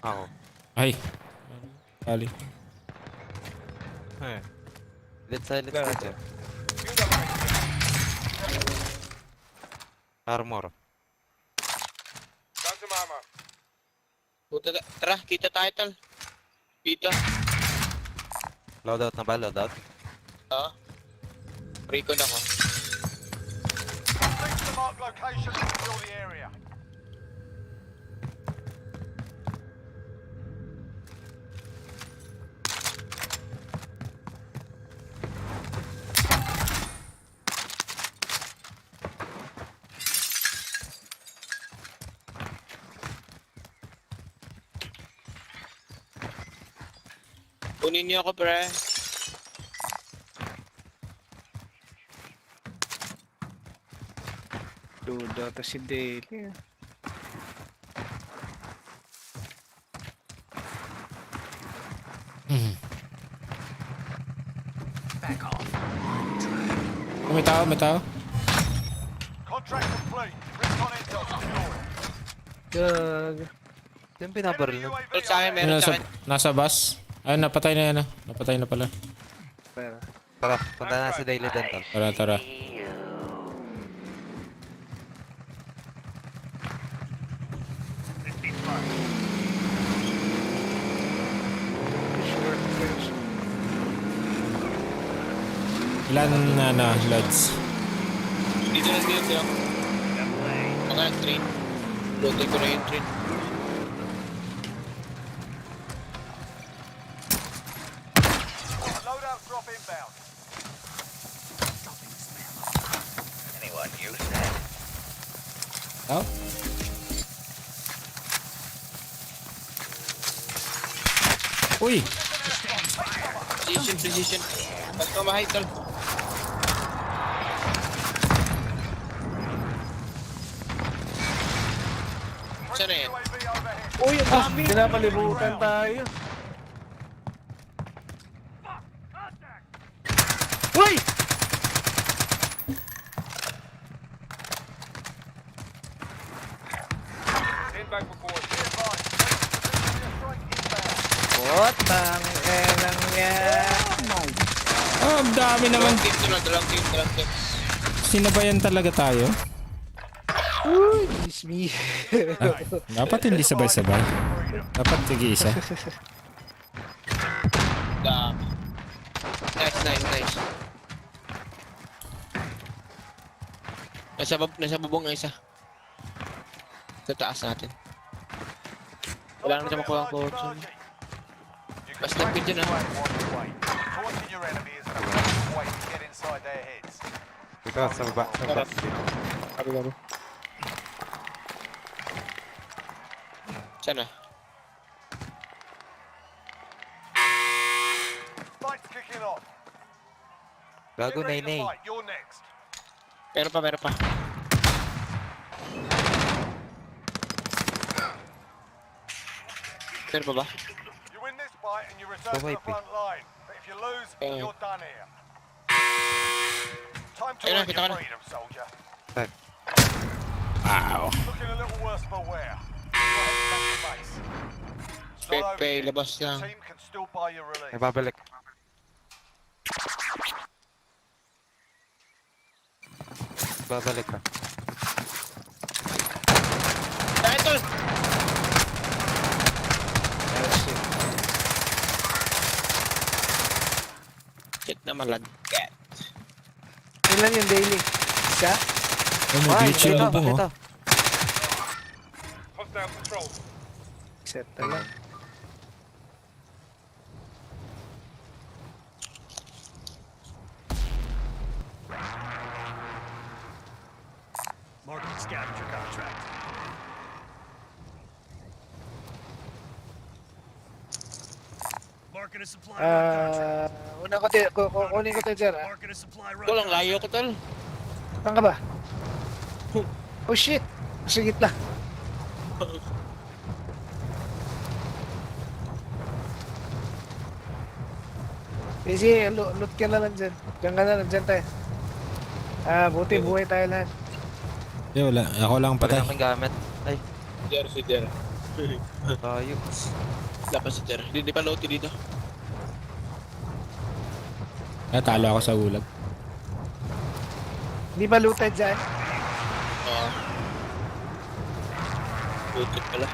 J: Ako.
D: Ay. Kali.
J: Let's go. Armor.
E: Found some armor.
C: Tara, kita title. Kita.
J: Loadout na ba? Loadout?
C: Recon ako.
E: Proceed to the marked location and secure the area.
C: Kunin niyo ako, pre.
G: Duda to si Daily.
D: Oh, may tao.
E: Contract complete. Recon intel secure.
G: Gag.
J: Yung pinabaril nun.
E: UAV
C: Sa akin,
E: on
C: meron sa
D: Nasa,
C: akin.
D: nasa bus. Ay, napatay na yan. Napatay na pala.
G: Pero,
J: Tara, punta na si Daily Dental.
D: Tara. Ilan na loads?
C: Dito na sila. Mga train. Loading ko na yung train.
E: Loadout drop inbound.
I: Anyone use that?
D: Oh? Uy!
C: Precision. Ba't ka mahay, tol? Saan na yan?
E: UAV overhead.
A: Uy, ang dami! Pinapalibutan tayo. Uy!
E: Be advised, precision strike inbound.
G: Potang enang yan.
D: Oh, ang dami naman.
C: Dalawang team.
D: Sinabayan talaga tayo.
G: Uy, miss me.
D: Dapat hindi sabay-sabay. Dapat tig-isa.
C: Dami. Nice. Nasa bubong ang isa. Sa taas natin. Wala na siya makuha ang kotse.
E: You can
C: Basta
E: practice
C: pin dyan, ah.
E: fire while you wait. Taunting your enemy is an effective way to get inside their heads.
J: Dito, sa baba. Sa baba.
C: Gabi. Sana.
E: Fight's kicking off.
J: Gago,
E: Get ready to
J: Nainay.
E: fight. You're next.
C: Meron pa. Meron pa ba?
E: You win this fight and you return to the
J: Wipe it.
E: front line. But if you lose,
C: Okay.
E: you're done here. Time to
C: Ayun na,
E: earn
C: kita
E: your
C: ka na.
E: freedom, soldier.
D: Wow.
E: Looking a little worse for wear. You're heading back to base. It's not over
C: Pepe,
E: yet.
C: labas
E: The
C: lang.
E: team can still buy your release.
J: May babalik. Babalik ka.
C: Dahil tol! Shit na malagkat.
G: Ilan yung daily? Isa?
D: Oh, may glitch yung bubong, oh.
G: Set na lang.
E: Marking scavenger contract. Marking a supply
G: Kunin ko tayo, sir.
E: Marking a supply run.
C: Tol, ang layo ko tol.
G: Saan ka ba? Oh shit! Sa gitna. Sige, loot ka na lang dyan. Diyan ka na lang, dyan tayo. Buti buhay tayo lahat.
D: Wala. Ako lang patay.
J: Patay akong gamit. Ay,
C: Si Jer.
J: tayo.
C: Lapas si Jer. Hindi pa loti dito.
D: Natalo ako sa ulag.
G: Hindi ba looted dyan?
C: Oo. Looted pala.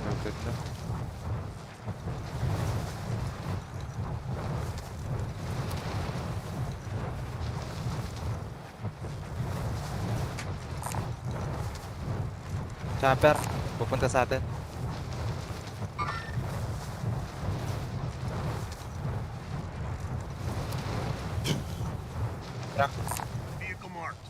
J: Noted na. Chopper, pupunta sa atin.
E: Vehicle marked.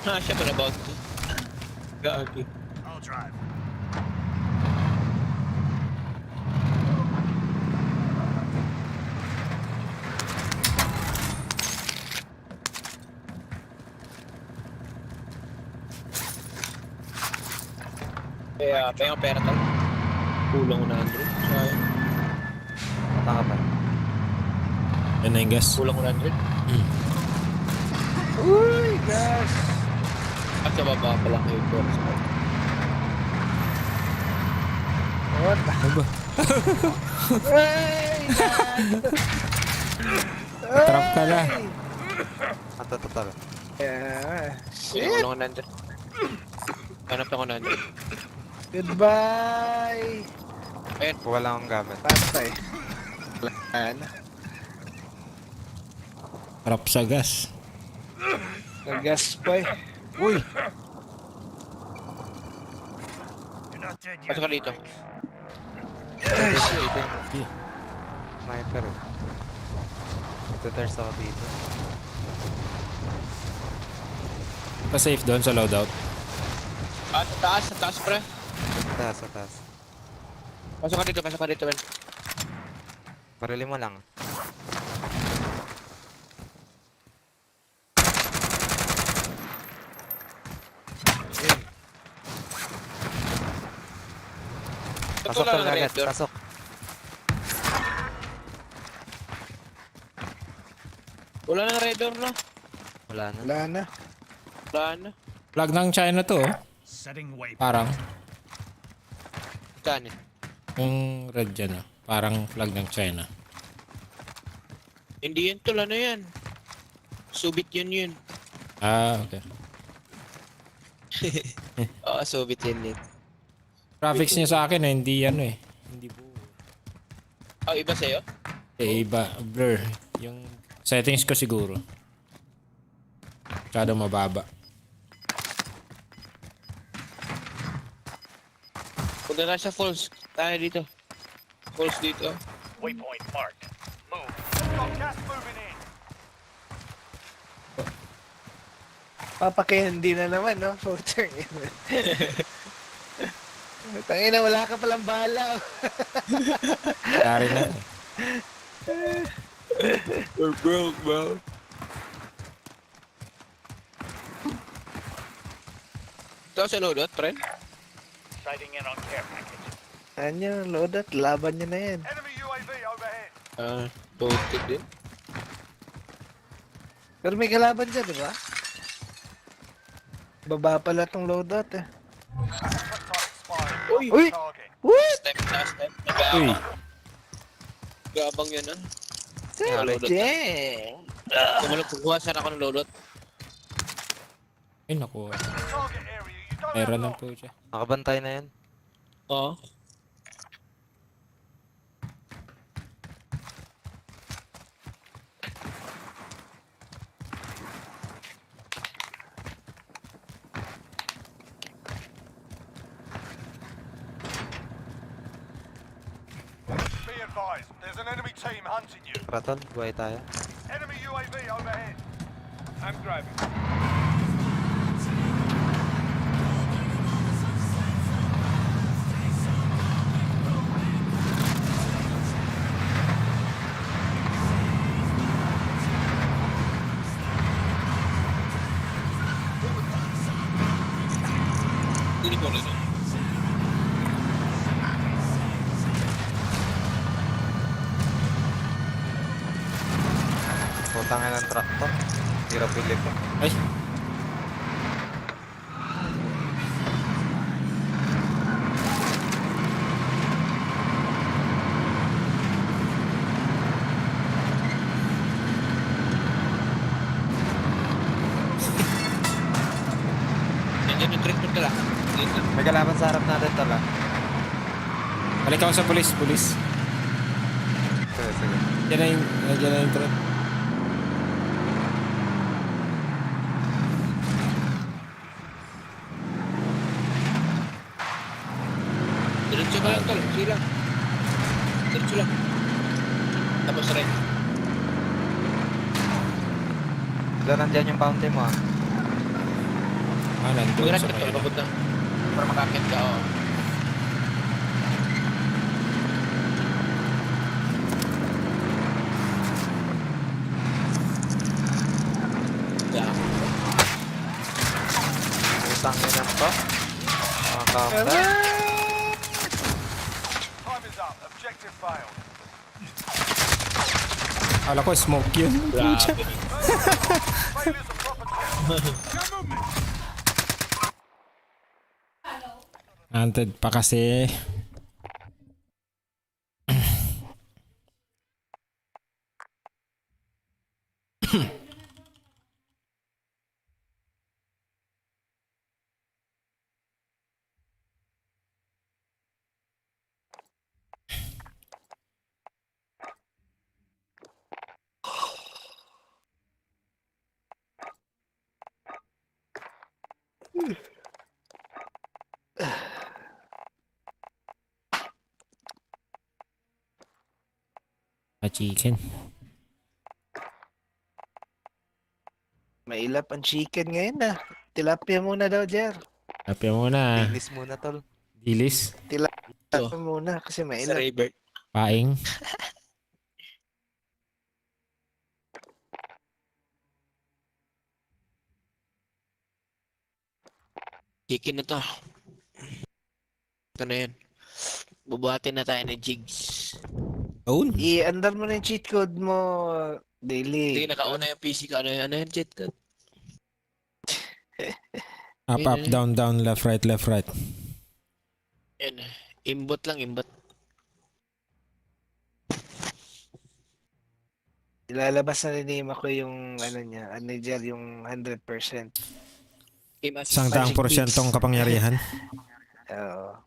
C: Siya pa na about to. Gagi.
E: I'll drive.
C: Kaya, ang pera tol. Kulang 100. Sayang.
J: Taka pa.
D: Yan na yung gas.
C: Kulang 100.
G: Uy, gas!
C: At sa baba pala kayo po.
G: What?
D: Ano ba?
G: Ay!
D: Trap ka na.
J: Ato.
G: Yeah.
C: Kulang 100. Hanap ako 100.
G: Goodbye!
J: Kuha lang akong gamit.
G: Patay. Wala.
D: Trap sa gas.
G: Nag-gas pa eh.
D: Uy!
E: You're not dead yet.
C: Pasok ka dito.
J: Sniper. Ito thirst ako dito.
D: Pa safe doon sa loadout.
C: Sa taas, pre.
J: Taas, sa taas.
C: Pasok ka dito, men.
J: Barili mo lang. Pasok
C: Wala
J: ka
C: nang
J: agad,
C: red door.
J: pasok.
C: Wala nang red door, no?
J: Wala na.
G: Wala na.
C: Wala na.
D: Flag ng China to, oh.
F: Setting waypoint.
D: Parang.
C: Kani.
D: Yung red dyan, oh. Parang flag ng China.
C: Hindi yan tol, ano yan? Subit yun.
D: Ah, okay.
C: Oo, subit yan.
D: Graphics niya sa akin, eh, hindi ano eh. Hindi buo.
C: Oh, iba sa'yo?
D: Eh, iba. Blur. Yung settings ko siguro. Masyado mababa.
C: Punta na sa falls. Tayo dito. Falls dito.
I: Waypoint marked. Move.
E: Got gas moving in.
G: Papakaindi na naman, no? Puter. Tangina, wala ka palang bala.
D: Dari na.
C: We're broke, bro. Ito sa loadout, friend.
I: Sighting in on care package.
G: Ano, loadout, laban niya na yan.
E: Enemy UAV overhead.
C: Posted din.
G: Pero may kalaban dyan, di ba? Baba pala tong loadout eh.
E: Contract time expired.
C: Uy!
G: Uy!
E: Target.
G: What?
C: Last time.
D: Uy.
C: Gabang yun, ah.
G: Damn!
C: Kukuha sana ako ng loadout.
D: Ay, naku.
E: Target area. You don't have
D: Meron
E: long.
D: lang po siya.
J: Nakabantay na yan.
C: Oo.
E: Be advised, there's an enemy team hunting you.
J: Ratol, buhay tayo.
E: Enemy UAV overhead. I'm driving.
C: Hindi ko rin.
J: Putangin ng truck to. Hirap pili ko.
D: Ay.
C: Nandiyan yung treatment ka lang. Dito.
J: May kalaban sa harap natin tol ah.
D: Balik ako sa police.
J: Sige, sige.
D: Diyan na yung truck.
C: Diretso ka lang, tol. Sige lang. Diretso lang. Tapos rin.
J: Doon nandyan yung bounty mo ah.
D: Ah, nandun
C: Mag-rat
D: sa
C: ka, tol.
D: kanya.
C: Papunta. Para makakit ka, oo. Yeah.
J: Putangin ng to. Mga counter.
E: Time is up. Objective failed.
D: Akala ko smoke yun.
C: Grabe.
E: Failures of proper
D: Hunted pa kasi. Chicken.
G: Mailap ang chicken ngayon ah. Tilapia muna daw, Jer.
D: Tapya muna.
J: Dilis muna, tol.
D: Dilis.
G: Tilapia muna kasi
C: Sa
G: mainit.
C: Raybert.
D: Paing.
C: Chicken na to. Ito na yun. Bubuhatin na tayo ng jigs.
D: Own.
G: I-andar mo na yung cheat code mo, Daily.
C: Hindi, nakauna yung PC ka. Ano yun, cheat code?
D: Up, up, down, down, left, right, left, right.
C: Yan. Imbot lang, imbot.
G: Ilalabas na ni ko yung ano niya, ano Jer, yung 100%.
D: Isang daang porsyentong kapangyarihan.
G: Oo.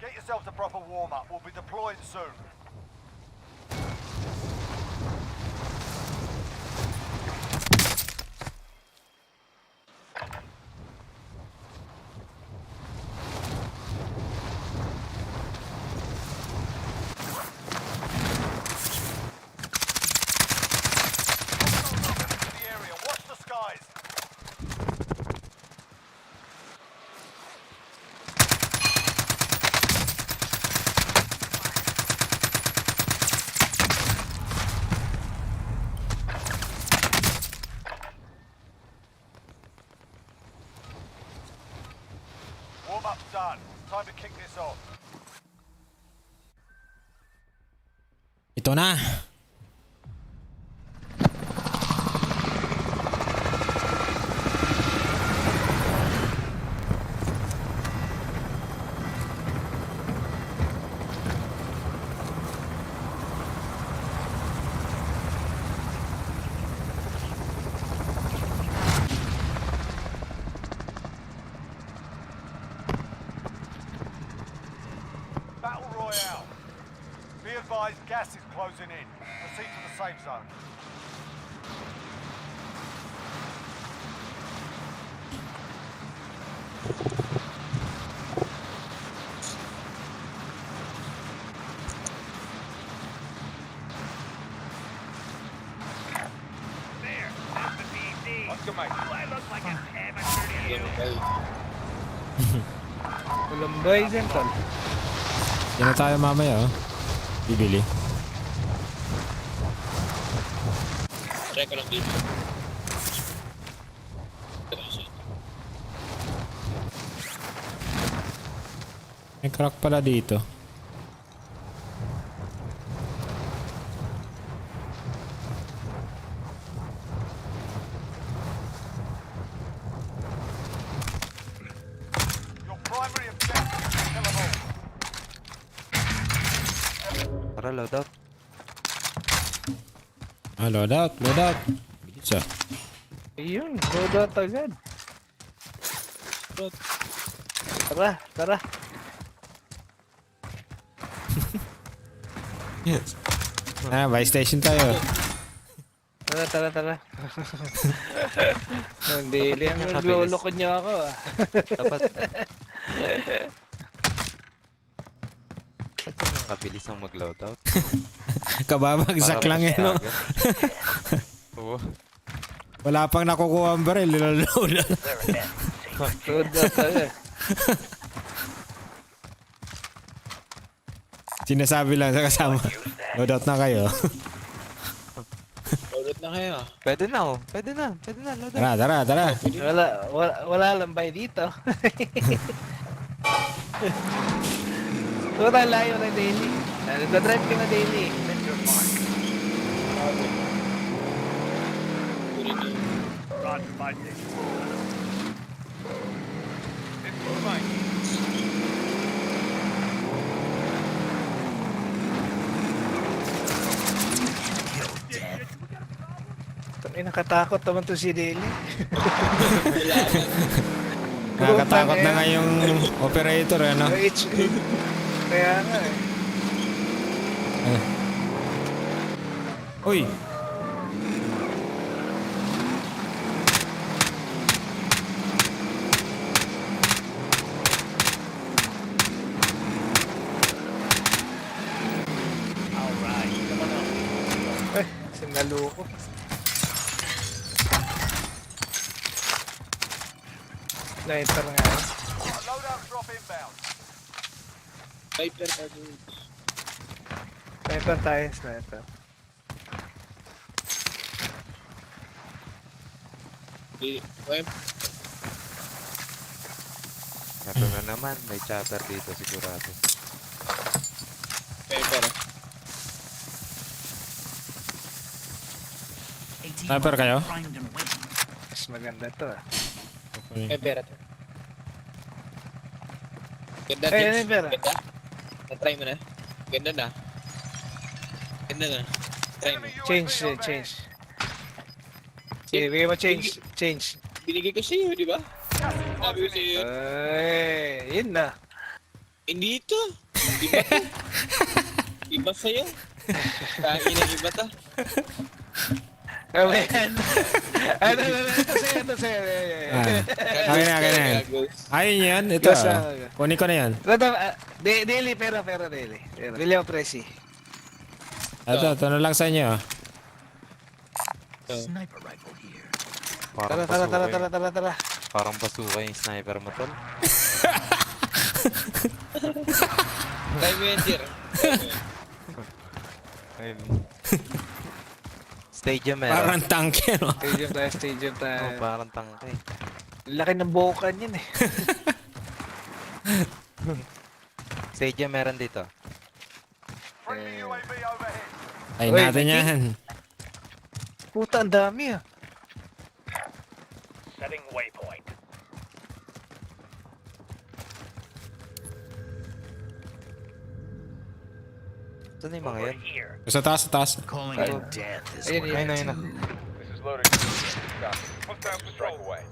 E: Get yourselves a proper warm-up. We'll be deploying soon. The area. Watch the skies. Warm-up's done. Time to kick this off.
D: Ito na.
E: Battle Royale. Be advised, gas is closing in. Proceed to the safe zone.
G: Walang buhay dyan, tol.
D: Yan na tayo mamaya, oh. Bibili.
C: Try ko lang dito.
D: May crack pala dito.
E: Your primary objective is to kill them all.
J: Tara, loadout.
D: Ah, load out, load out. Bilis ah.
G: Ayun, load out agad. Tara, tara.
D: Ah, buy station tayo.
G: Tara, tara, tara. Hindi,
J: Dapat
G: liang
J: kabilis.
G: naglulokod niyo ako ah.
J: Dapat. Kabilis ang mag-loadout.
D: Kababagsak
J: Para
D: lang eh, no?
J: agad. Oo.
D: Wala pang nakukuha ang baril, niloload.
G: Load out agad.
D: Sinasabi lang sa kasama. Load out na kayo.
C: Loaded na kayo.
J: Pwede na, oh. Pwede na, loadout.
D: Tara, tara, tara.
G: Wala lang bay dito. Wala tayo layo na daily. Nagdadrive ka na daily.
E: Roger, mate.
G: Nakatakot naman to si Daily.
D: Nakakatakot na nga yung operator, ano?
G: Kaya nga eh.
D: Uy!
G: Ay, sinalo ko. Sniper nga.
E: Loadout drop inbound.
C: Sniper ka dun.
G: Sniper tayo, sniper.
C: Okay.
J: Ito na naman, may chopper dito sigurado.
C: Sniper.
D: Sniper kayo?
G: Mas maganda to ah.
C: Sniper. Ganda,
G: Ay,
C: Jigs.
G: sniper.
C: Ganda. Na-try mo na. Ganda na. Ganda na. Try mo.
G: Change. Sige, bigay mo change.
C: Binigay ko sa'yo, di ba? Sabi ko sa'yo.
G: Ay, yun na.
C: Hindi ito. Iba to. Iba sa'yo. Kain ng iba to.
G: Ano, ito sa'yo.
D: Akin na yan. Ayun yan, ito.
G: Yes,
D: Kunin ko na yan.
G: Daily, pero daily. William Presi.
D: Ito na lang sa inyo.
J: Parang
G: Tara.
J: Parang basuka yung sniper mo, tol.
C: Try mo yan, Jir.
J: Stadium meron.
D: Parang tanke, no?
G: Stadium tayo.
J: Oh, parang tangke.
G: Laki ng bukan yun eh.
J: Stadium meron dito.
E: Friendly UAV overhead.
D: Ay
G: Uy,
D: natin
G: may
D: yan.
G: Puta, ang dami ah.
I: Setting waypoint.
J: Saan yung mga yan?
I: Here.
D: Sa taas.
F: Calling in death is
G: Ayun,
F: what
G: ayun.
J: Ayun na.
E: This is loading. Hostile strike away.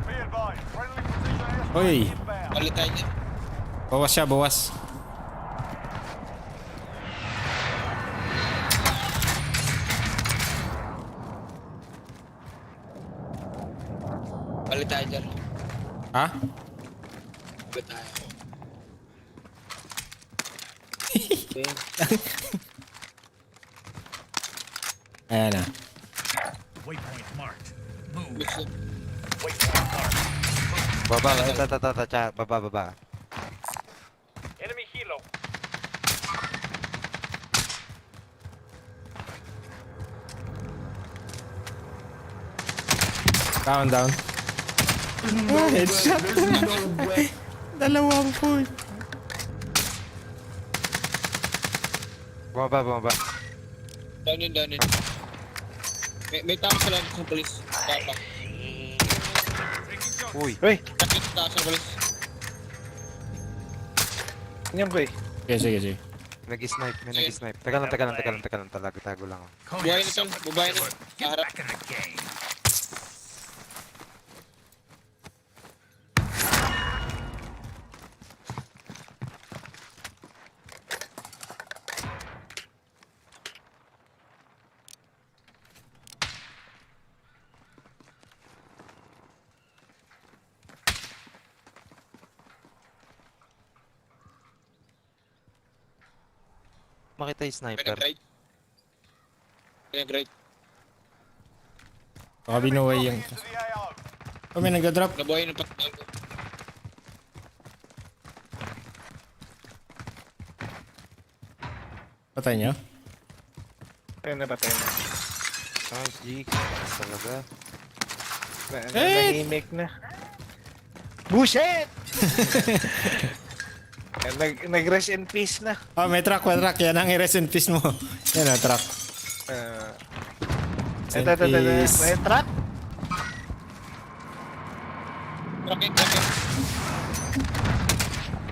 E: Be advised, friendly precision airstrike
D: Uy.
E: inbound.
C: Palit tayo niya.
D: Bawas siya, bawas.
C: Palit tayo, Jir.
D: Ha?
C: Palit tayo.
D: Ayan na.
F: Waypoint marked.
C: Gusto.
J: Baba, baba.
I: Enemy helo.
D: Down. Headshot. Dalawang point.
J: Baba.
C: Down yun. May tao sa lang sa polis. Tapa.
J: Uy,
G: Uy,
C: Kapit sa taas ng polis.
G: ganyan ko eh.
D: Sige.
J: nag-snipe. Teka lang. Tago lang ako.
C: Buhay na tol. Buhay na. Sa harap.
F: Back in the game.
J: Makita yung sniper.
C: Pinag-ride.
D: Baka binuway yung...
E: Into the AO.
D: Oh, may nagda-drop.
C: Nabuhay ng patay ko.
D: Patay niyo?
G: Ayun na patay na.
J: Nice, G. Talaga.
G: Nahimik na. Bullshit! Nag-rest in peace na.
D: Oh, may truck. Yan ang i-rest in peace mo. Yan ang truck. Rest in
G: Ito.
D: peace.
G: May truck?
C: Rocket.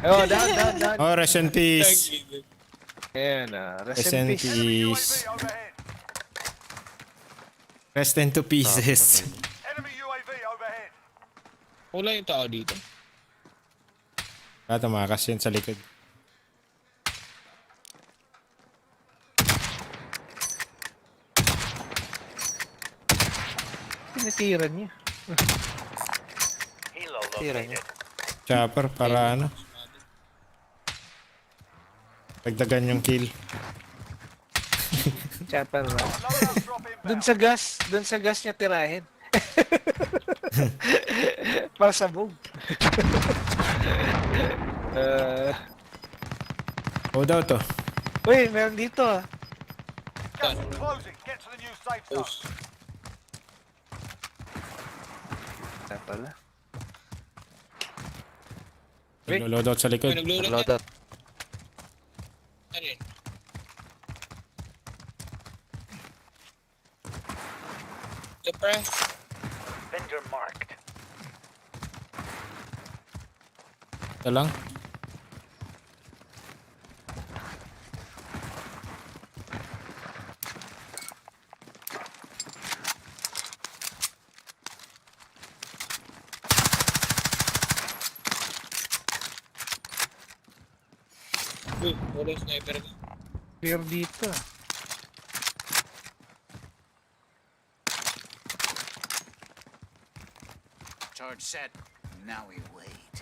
G: Oh, down.
D: Oh, rest in peace.
G: Ayan, rest
D: Rest
G: in
D: in
G: peace.
D: peace.
E: UAV overhead.
D: Rest into pieces.
E: Enemy UAV overhead.
C: Wala yung tao dito.
D: Tumakas yun sa likod.
G: Tinitira niya.
I: Helo
J: Tira niya.
I: located.
D: Chopper para ano. Dagdagan yung kill.
G: Chopper na.
E: Loadout drop inbound.
G: Dun sa gas niya tirahin. Pasabog.
D: Oh daw to.
G: Uy, meron dito ah.
E: Gas is closing. Get to the new safe zone.
G: Ito pala.
D: Naglo-loadout sa likod.
C: May naglulot na.
J: Loadout.
C: Ano yun? Siyempre.
I: Vendor marked.
D: Ito lang.
C: Uy, wala yung sniper ko.
G: Clear dito ah.
F: Charge set. Now we wait.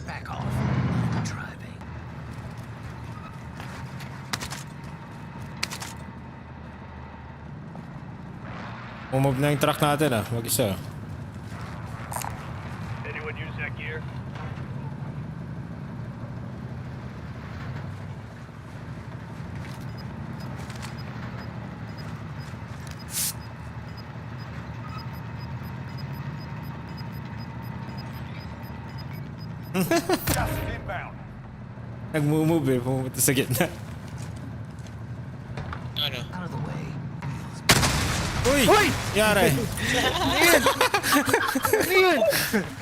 F: Back off. I'm driving.
D: Mumove na yung truck natin ah. Mag-isa.
E: Anyone use that gear? Gas is inbound.
D: Nag-move eh. Pumunta sa gitna.
C: Ano?
F: Out of the way.
D: Uy! Yari!
G: Ano yun?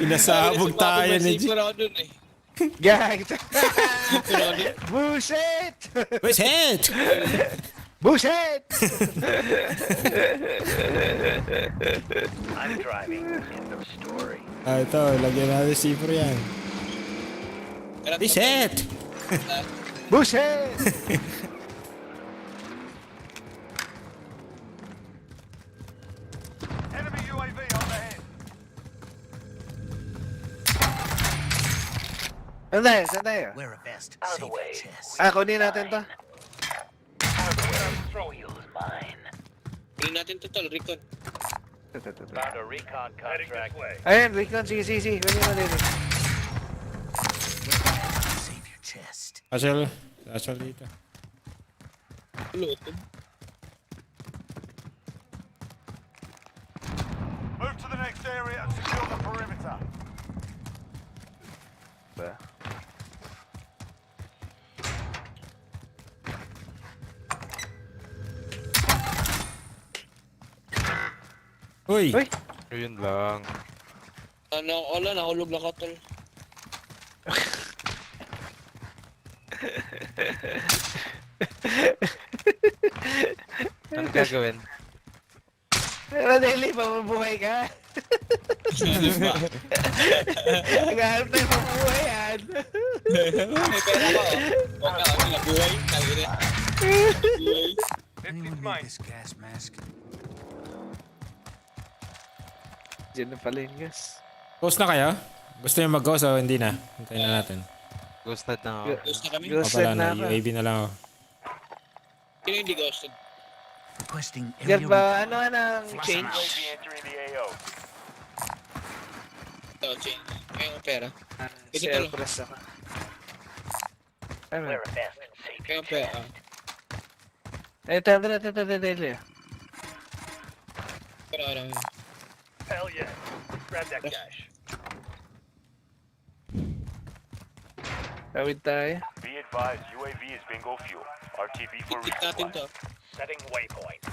D: Pinasabog tayo ni G.
C: Sipura ako dun eh.
G: Gag!
C: Sipura ako dun.
G: Bullshit!
D: Where's head?
G: Bullshit!
I: I'm driving. End of story.
D: Ah, ito. Lagyan natin sipro yan. Where's head?
G: Bullshit!
E: Enemy UAV overhead.
G: Saan tayo?
F: Wear a vest.
I: Out of
F: Save
I: the way.
F: your chest.
G: Kunin natin to.
I: Out of the way. Wheel is mine.
C: Pili natin to tol, Recon.
I: Found a recon contract.
G: Ayan, Recon. Sige. Kunin mo din.
F: Save your chest.
D: Asal dito.
C: Lutod.
E: Move to the next area and secure the perimeter.
D: Uy!
G: Uy!
J: Yun lang.
C: Ano, wala, nahulog lang ka tol.
J: Ano gagawin?
G: Radeli, mabubuhay ka. Naghahanap tayo mabubuhay yan.
C: May pera ko. Huwag na kami nabuhay. Tangina. Nabuhay.
F: Anyone need this gas mask?
G: Diyan na pala yung gas.
D: Ghost na kayo? Gusto niyo mag-ghost o hindi na? Hintayin na natin.
J: Ghosted na ako.
C: Ghost na kami.
G: Ghosted
D: Pala
G: na
D: na,
G: ako.
D: UAV na lang ako.
C: Sino hindi ghosted?
F: Requesting area
G: Yan ba, ano ang change?
E: UAV entering the AO.
C: Ito, change. Kaya pera. Ito
G: Shell
C: tol.
G: press ako. Ano?
I: Wear a vest. Save
C: Kaya
I: your
C: pera.
I: chest.
G: Ito.
C: Wala.
I: Hell yeah. Grab that cash.
G: Tawid tayo.
E: Be advised, UAV is bingo fuel. RTB for
C: Hit natin to.
I: Setting waypoint.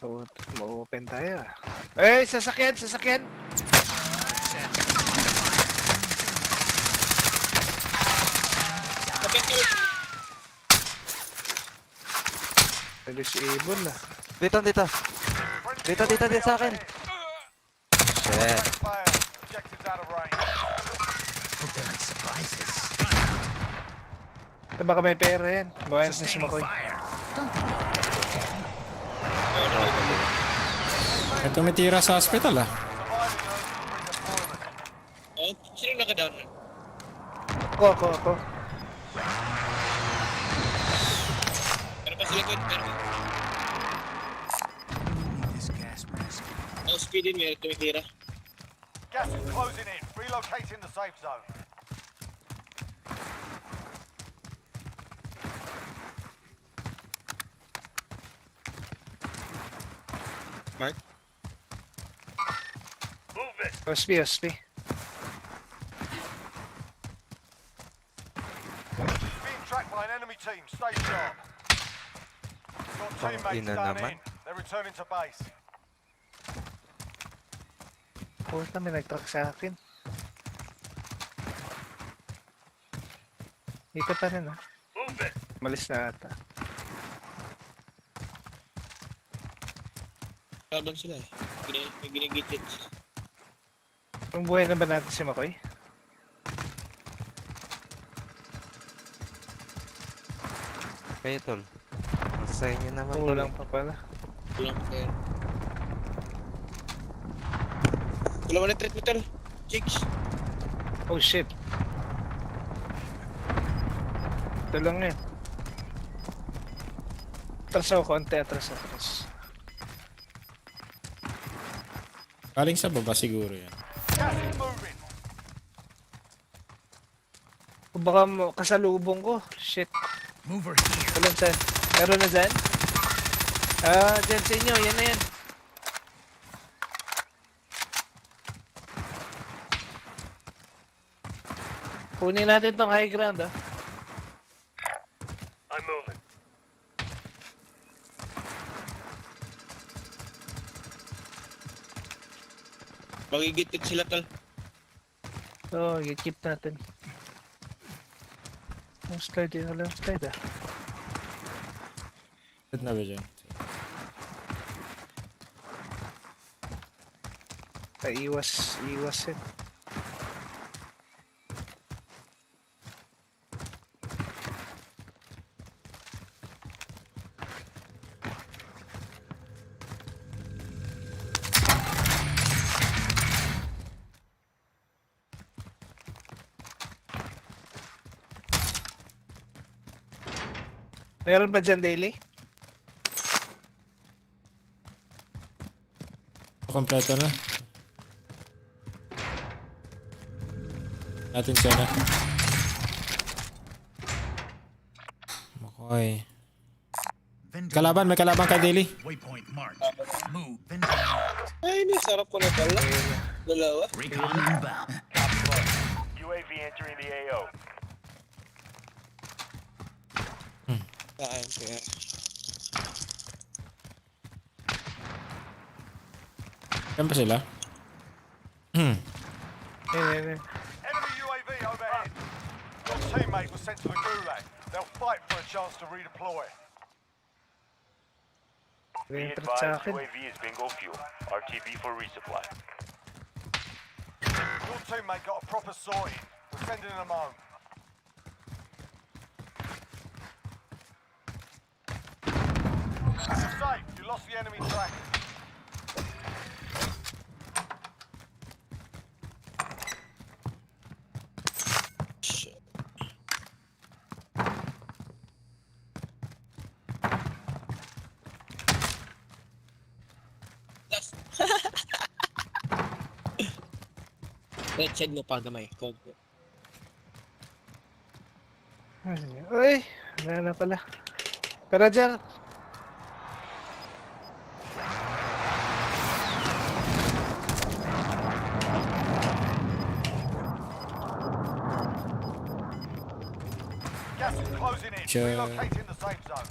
G: So, ma-open tayo. Eh, sasakyan, sasakyan! Pwede si Ibon na.
J: Dito, dito. Dito, dito, dito sa akin. Shit.
E: Fire. Objectives out of range.
G: Ito baka may pera yan. Bawain na si Makoy.
D: May tumitira sa hospital ah.
C: Oh, sino naka-down?
G: Ako.
C: Pero pa sila ko, pero... Oh, speedin, may tumitira.
E: Gas is closing in. Relocating the safe zone.
C: Mark?
E: Move it.
G: OSP.
E: Being tracked by an enemy team. Stay sharp. Got teammates
J: ina
E: down
J: naman.
E: in. They're returning to base.
G: Puta, may nag-truck sa akin. Dito pa rin ah.
E: Move it.
G: Malis na ata.
C: Laban sila eh. May ginigitid.
G: Ang buhay na ba natin si Makoy?
J: Kayo, tol. Sa inyo naman, tol.
G: Kulang pa pala.
C: Kulang pa kayo. Wala mo na treat mo, tol. Jigs.
G: Oh shit. Ito lang yun. Atras ako konti, atras.
D: Galing sa baba siguro yan.
E: Gas is moving.
G: O baka kasalubong ko. Shit.
F: Mover here.
G: Walang saan. Meron na dyan? Ah, dyan sa inyo. Yan na yan. Kunin natin tong high ground ah.
I: I'm moving.
C: Magigitid sila, tol.
G: So, i-keep natin. Ang slide yun. Walang slide ah.
D: Ba't na ba dyan?
G: Iwas yun. Meron ba dyan daily?
D: Kompleto na. Natin siya na. Makoy. Kalaban, may kalaban kay Daily.
F: Waypoint marked. Move. Vendor marked.
C: Ay, sarap ko na pala. Dalawa.
F: Recon inbound.
E: UAV entering the AO.
C: Saan, kaya.
D: Saan pa sila?
E: Enemy UAV overhead. Your teammate was sent to the gulag. They'll fight for a chance to redeploy. Be
G: May truck sa
E: advised,
G: akin.
E: UAV is bingo fuel. RTB for resupply. Your teammate got a proper sorting. We're sending them home. You're safe. You lost the enemy track.
C: Shit. Right side mo pa gamay. Code.
G: Ay, wala na pala. Pero dyan.
E: Gas is closing in.
D: Sure.
E: Relocating the safe zone.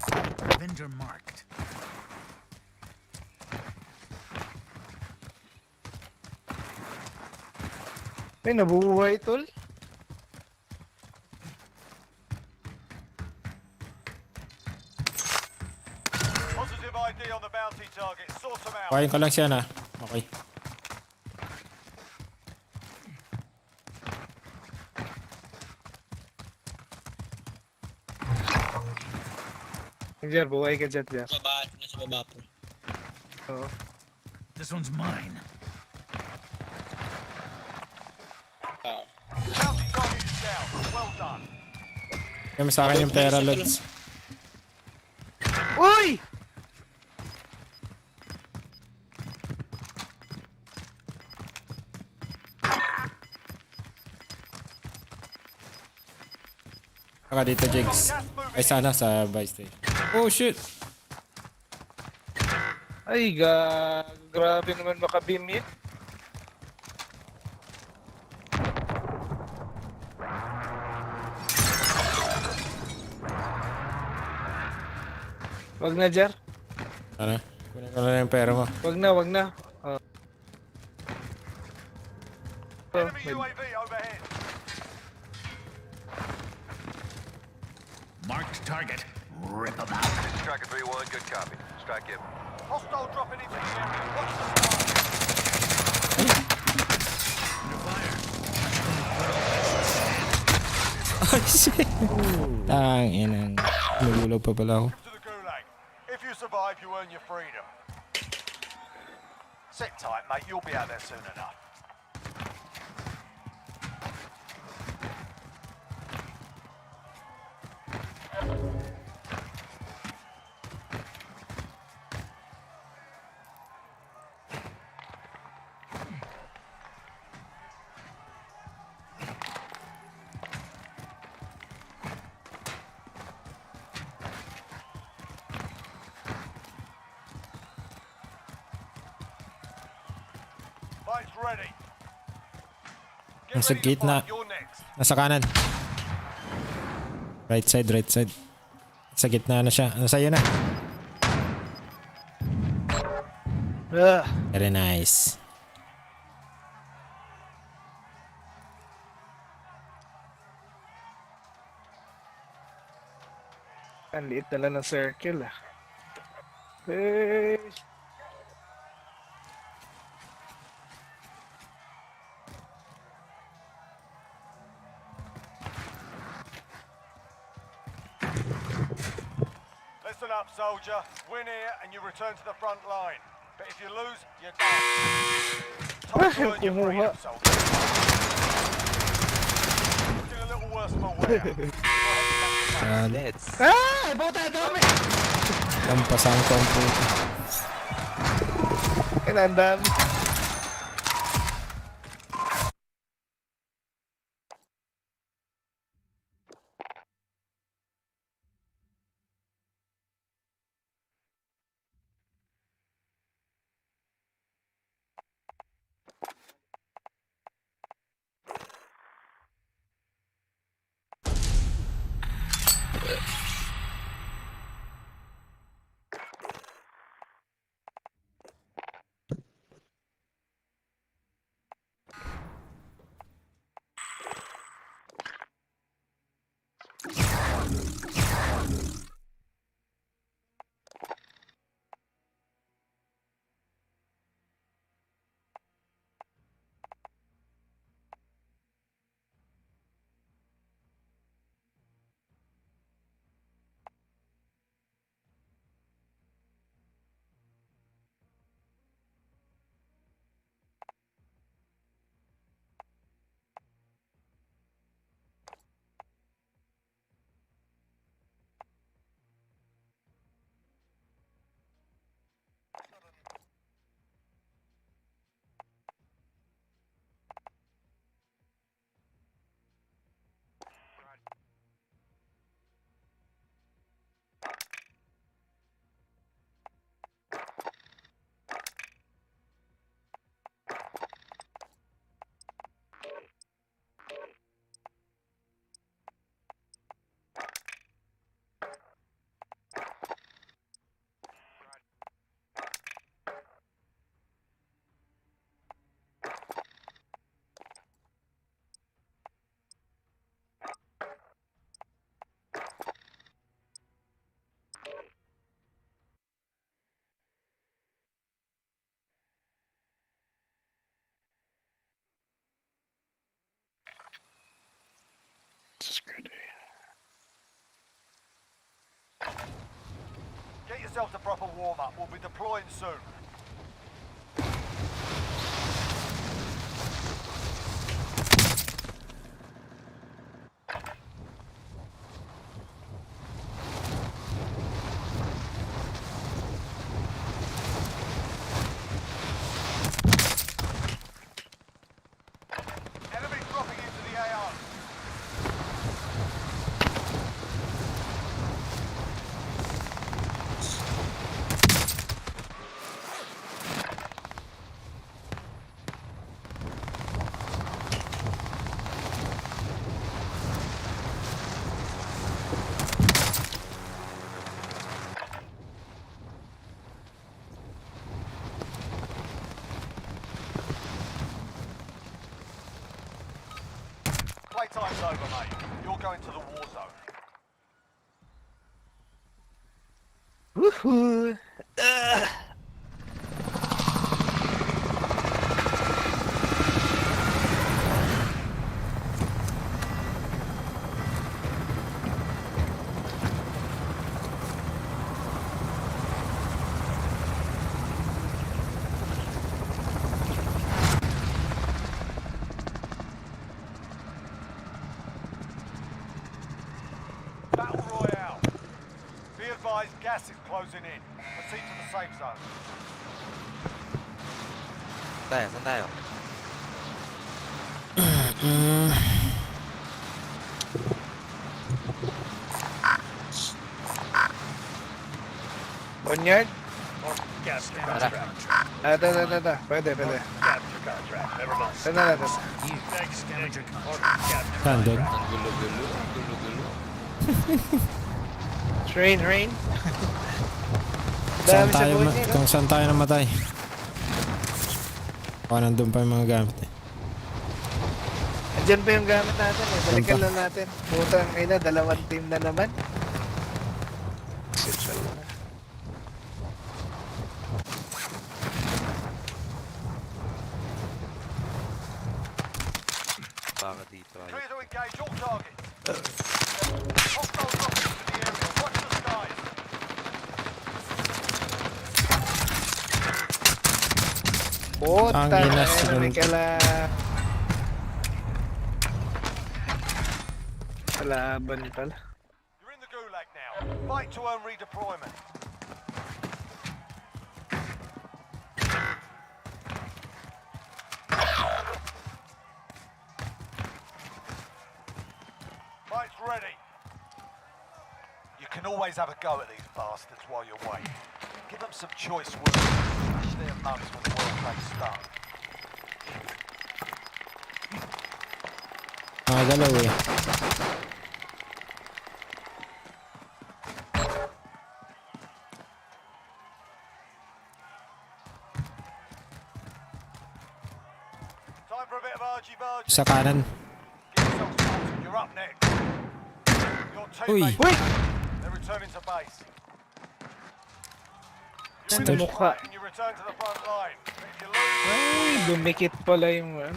F: Vendor marked.
G: May nabubuhay, tol.
E: Positive ID on the bounty target. Sort them out.
D: Kuhain ko lang siya na. Okay.
G: Jar, buhay ka dyan, Jar.
C: Baba, nasa baba po.
G: Oo.
F: This one's mine.
E: Bounty target is down. Well done.
D: Kaya sa akin yung pera, Lods.
G: Uy!
D: Saka dito, Jigs. Ay, sana sa buy station. Oh, shit!
G: Ay, grabe naman makabim yun. Wag na, Jar.
D: Ano? Kunin ko na yung pera mo.
G: Wag na, wag na.
E: Enemy UAV overhead.
F: Marked target. Rip them out.
E: Striker 3-1, good copy. Strike him. Hostile dropping into the area. Watch the sky.
D: Oh, shit! Tangin ang nagulaw pa pala ako.
E: To the gulag. If you survive, you earn your freedom. Sit tight, mate. You'll be out there soon enough. Fight's ready. Get
D: Nasa
E: ready to
D: gitna.
E: fight. You're next.
D: Nasa kanan. Right side, right side. Sa gitna na siya. Nasa iyo na. Very nice.
G: Ang liit na lang ng circle, ah. Hey.
E: Listen up, soldier. Win here and you return to the front line. But if you lose, you're done. Time to earn your freedom, soldier. Looking a little worse for wear.
J: Let's.
G: Ah! Buta, dami!
D: Lampasan ko ang puto.
G: Ang dami.
E: yourselves a proper warm-up. We'll be deploying soon. Enemy dropping into the AR. Playtime's over, mate. You're going to the war zone.
G: Woohoo!
E: Battle Royale. Be advised, gas is closing in. Proceed to the safe zone.
J: Saan tayo?
G: Onyard?
E: Gas
J: Tara.
G: Da. Pwede.
E: contract. Never mind.
G: Tara.
E: Next, scavenger
D: Saan doon?
C: Ang gulo-gulo.
G: Rain.
D: Saan
G: Dami sa
D: tayo,
G: buhay niya, no?
D: kung saan tayo namatay? O, nandun pa yung mga gamit eh.
G: Andyan pa yung gamit natin eh. Balikan
D: Saan pa?
G: lang natin. Putang ina, dalawang team na naman. Shit, wala na.
J: Baka dito.
E: Clear to engage all targets. Hostile dropping into the area. Watch the skies.
G: Putang
D: Ang ina,
G: ina,
D: sinun-
G: may kalaban pala.
E: You're in the gulag now. Fight to earn redeployment. Fight's ready. You can always have a go at these bastards while you're waiting. Give them some choice words. Smash their mugs when the world plays start.
D: Galaw eh.
E: Time for a bit of argy-bargy.
D: Sa kanan.
E: Get yourself sorted. You're up next. Your
D: Uy.
E: teammates. They're returning to base. You
G: Sa
E: finish
G: mukha.
E: fight and you return to the front line. But if you lose,
G: Ay, dumikit pala yung ano.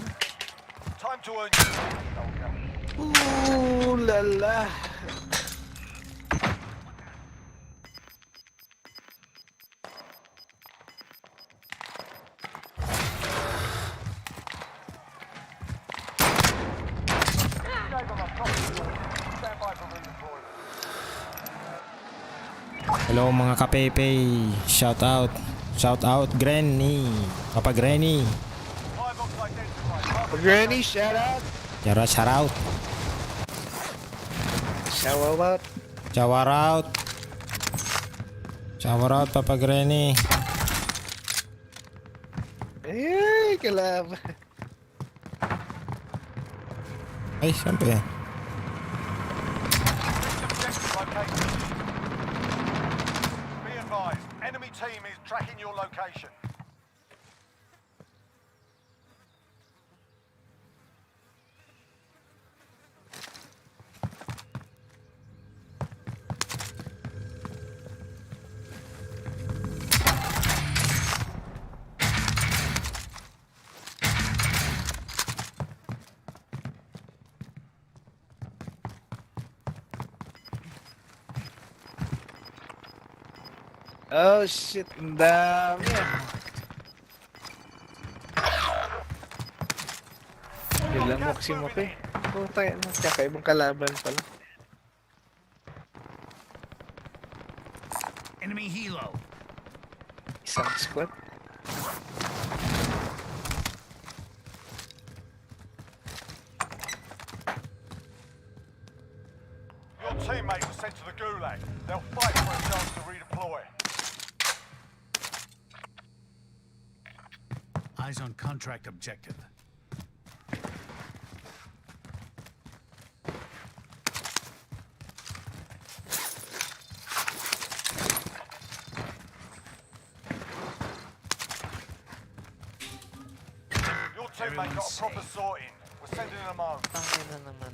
E: time to earn your soldier.
G: Ooh, lala.
E: Gave them a proper stand by for redeployment.
D: Hello mga kapepe. Shout out. Shout out Granny. Papa Granny.
E: Five box identified.
G: Granny, shout out.
D: Shout out.
G: Shout out.
D: Shower out. Shower out Papa Granny.
G: Ay, kalaban.
D: Ay, saan pa yan?
E: Objective location. Be advised, enemy team is tracking your location.
G: Oh shit, ang dami ah. Ilang mo pa eh. Puta yan, kakaibang kalaban pala.
F: Enemy helo.
G: Isang squad.
E: Your teammate was sent to the gulag. They'll fight for a chance to redeploy.
F: Eyes on contract objective.
E: Your teammate got a proper sorting. We're sending them home.
J: Tangin na naman.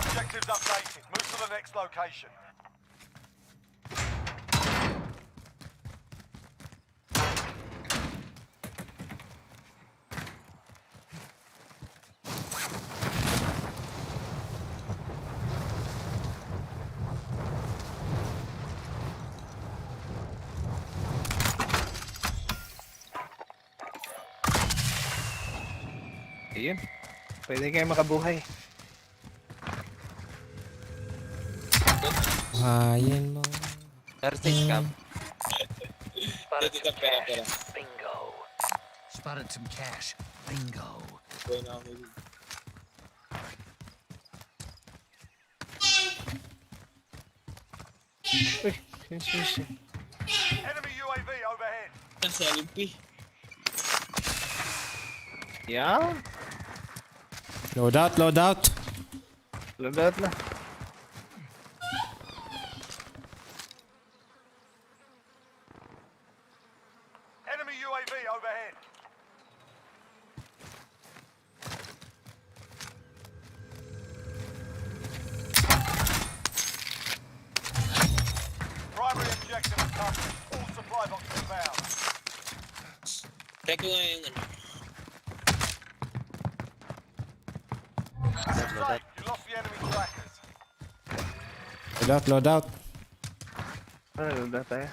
E: Objectives updated. Move to the next location.
G: Ayun. Pwede kayo makabuhay.
D: Ayan mo.
J: Air-stage cam.
I: Spotted
C: Dito
I: some
C: ka, pera,
I: cash.
C: pera.
I: Bingo.
F: Spotted some cash. Bingo.
C: Bueno, ako.
G: Uy, sinisisi.
E: Enemy UAV overhead.
C: Ang sa LMP.
G: Yan.
D: Load out, load out.
G: Lagat na.
E: Enemy UAV overhead. Primary objective accomplished. All supply boxes found.
C: Check ko nga yung ano.
E: Safe. You lost the enemy trackers.
D: Load out, load out.
G: Ano ba tayo?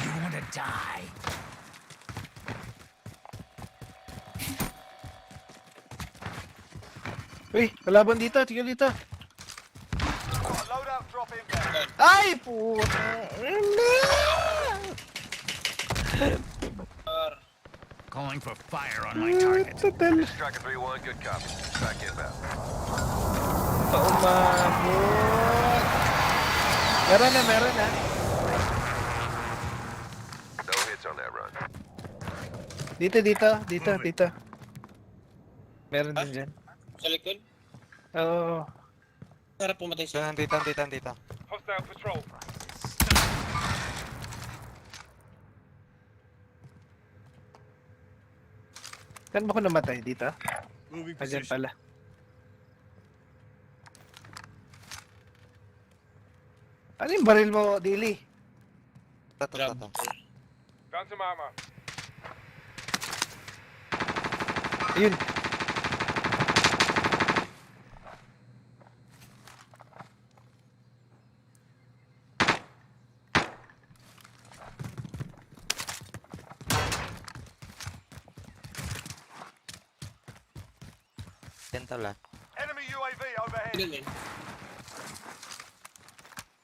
F: You wanna die?
G: Uy, kalaban dito. Tingnan dito.
E: Got a loadout drop inbound.
G: Ay, puta.
F: Calling for fire on my target.
G: Total.
E: Tracker 3-1, good copy. Back inbound.
G: Paumabot. Meron na, meron na.
E: No hits on that run.
G: Dito, dito. Dito, dito. Meron din dyan.
C: Sa likod.
G: Oo.
C: Sarap pumatay siya.
J: Dito, dito, dito.
K: Hostile patrol.
G: Saan ba ko namatay? Dito? Ayan pala. Ano yung baril mo, Dili?
J: Tato.
K: Found some armor.
G: Ayun.
J: Dental ah.
E: Enemy UAV overhead.
C: Ganun yun.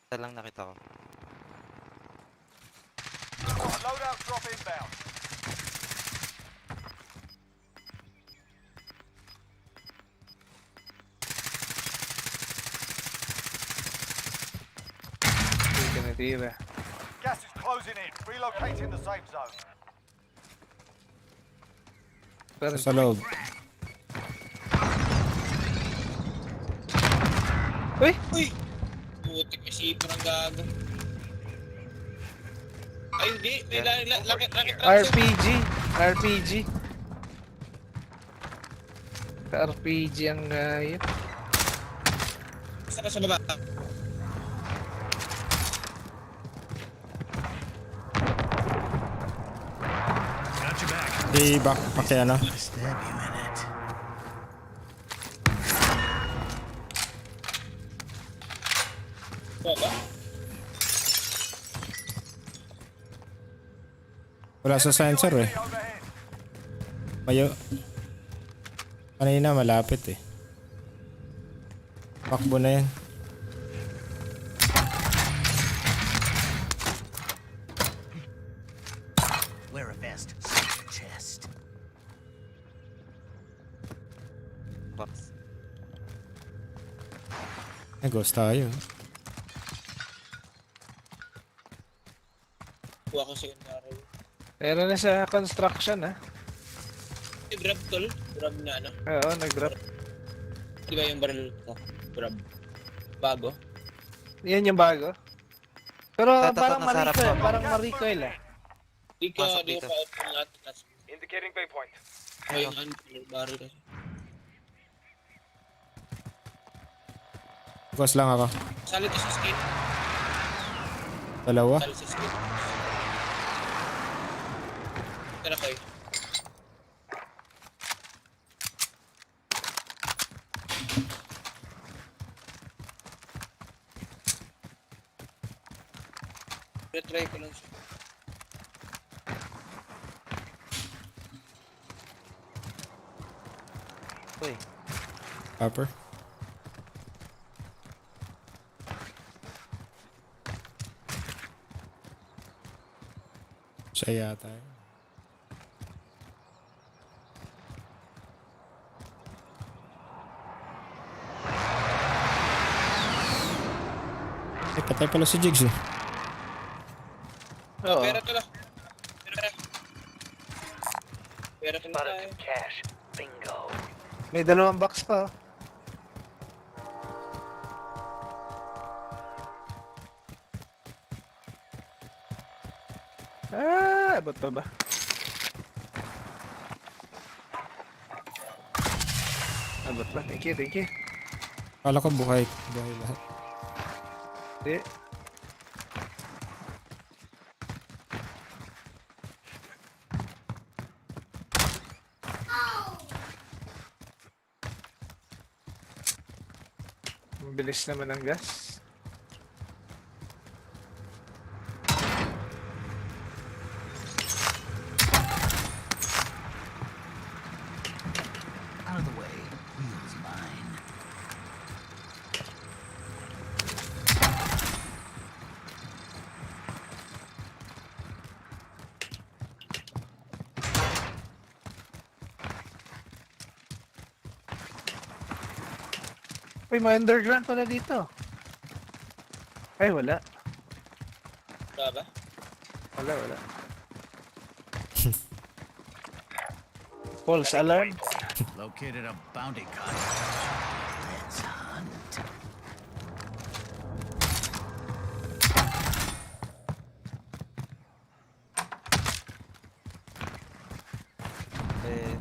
J: Ito lang nakita ko.
E: Got a loadout drop inbound.
G: Alternativa.
E: Gas is closing in. Relocating the safe zone.
D: Sa loob.
G: Uy!
C: Uy! Putik na shipper ang gago. Ay, hindi. May rocket
G: RPG. RPG. RPG ang yun.
C: Isa ka sa baba.
D: Di back paki ano.
F: Stab you in it.
C: Baba.
D: Wala sa sensor eh.
E: Overhead.
D: Mayo. Kanina malapit eh. Pakbo na yan.
F: Wear a vest. Save your chest.
J: Box.
D: Ghost tayo.
C: Kuha ko sa inaro.
G: Pero na sa construction ha.
C: Grab tol. Grab na ano.
G: Oo, nag-drop.
C: Di ba yung barrel ko? Grab. Bago.
G: Yan yung bago. Pero
J: Tatat
G: parang
J: na sa harap
G: ma-recoil,
J: mo.
G: parang ma-recoil ah.
C: Di ka,
J: Pasok
C: di
J: dito.
C: ka out ng lahat.
K: Indicating waypoint.
C: Ayun, ano, barrel kasi.
D: Ghost lang ako.
C: Salit sa skin.
D: Dalawa.
C: Salit sa skin. Tara kayo. Retry ko lang siya.
J: Uy,
D: Upper. Siya yata yun. Eh, patay pala si Jigs eh.
G: Oo.
C: Pera to lang. Pera. Pera to lang
I: Spotted
C: tayo.
I: some cash. Bingo.
G: May dalawang box pa oh. Abot pa ba? Abot pa. Thank you, thank you.
D: Kala ko buhay. Buhay lahat.
G: Hindi. Ang bilis naman ng gas.
F: Out of the way. Wheel's mine.
G: Uy, may underground pala dito. Ay, wala.
C: Wala ba?
G: Wala. False alarm.
F: Located a bounty gun. Let's hunt.
J: eh,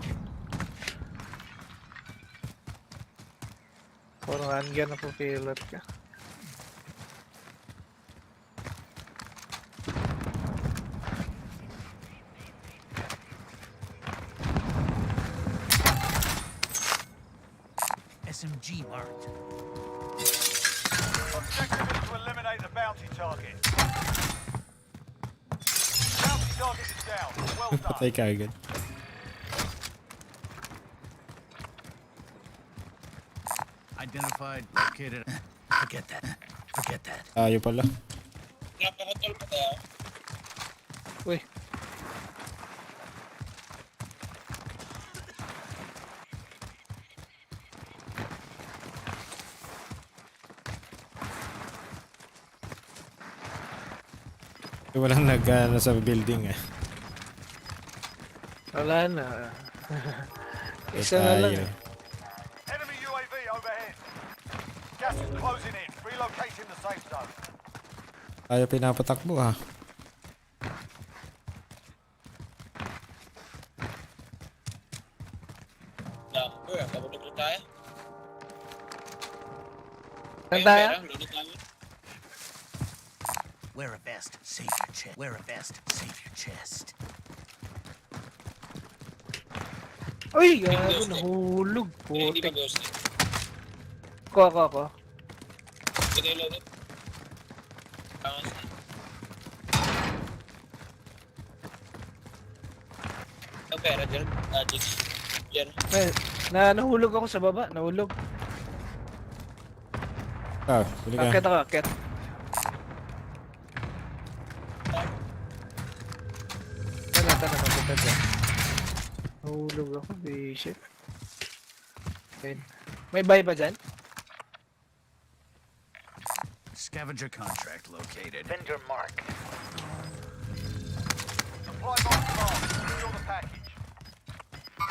G: Puro handgun na pupilot ka.
F: SMG marked.
E: Objective is to eliminate the bounty target. Bounty target is down. Well done.
D: Patay ka agad.
F: Identified. Located. Forget that. Forget that.
D: Tayo pala.
C: Grab ako tol pa tayo.
G: Uy,
D: Walang nag sa building eh.
G: wala na. Isa na
D: Tayo.
G: lang.
E: Enemy UAV overhead. Gas is closing in. Relocating the safe zone.
D: Tayo pinapatakbo ha.
C: Bro, kapag tayo.
G: Saan tayo?
C: Loaded tayo.
F: Wear a vest, save your chest. Wear a vest, save your chest.
G: Uy, gago, nahulog.
C: Hindi pa
G: Putik.
C: ghost.
G: Ako.
C: Hindi tayo loaded. Ang pera dyan. Jigs. Dyan.
G: Nahulog ako sa baba, nahulog.
D: Ah, bili ka.
G: Akit ako, akit. Tara, mapunta dyan. Nahulog ako, shit. Ayun. May buy ba dyan?
F: Scavenger contract located.
I: Vendor mark.
E: Supply box marked. Secure the package.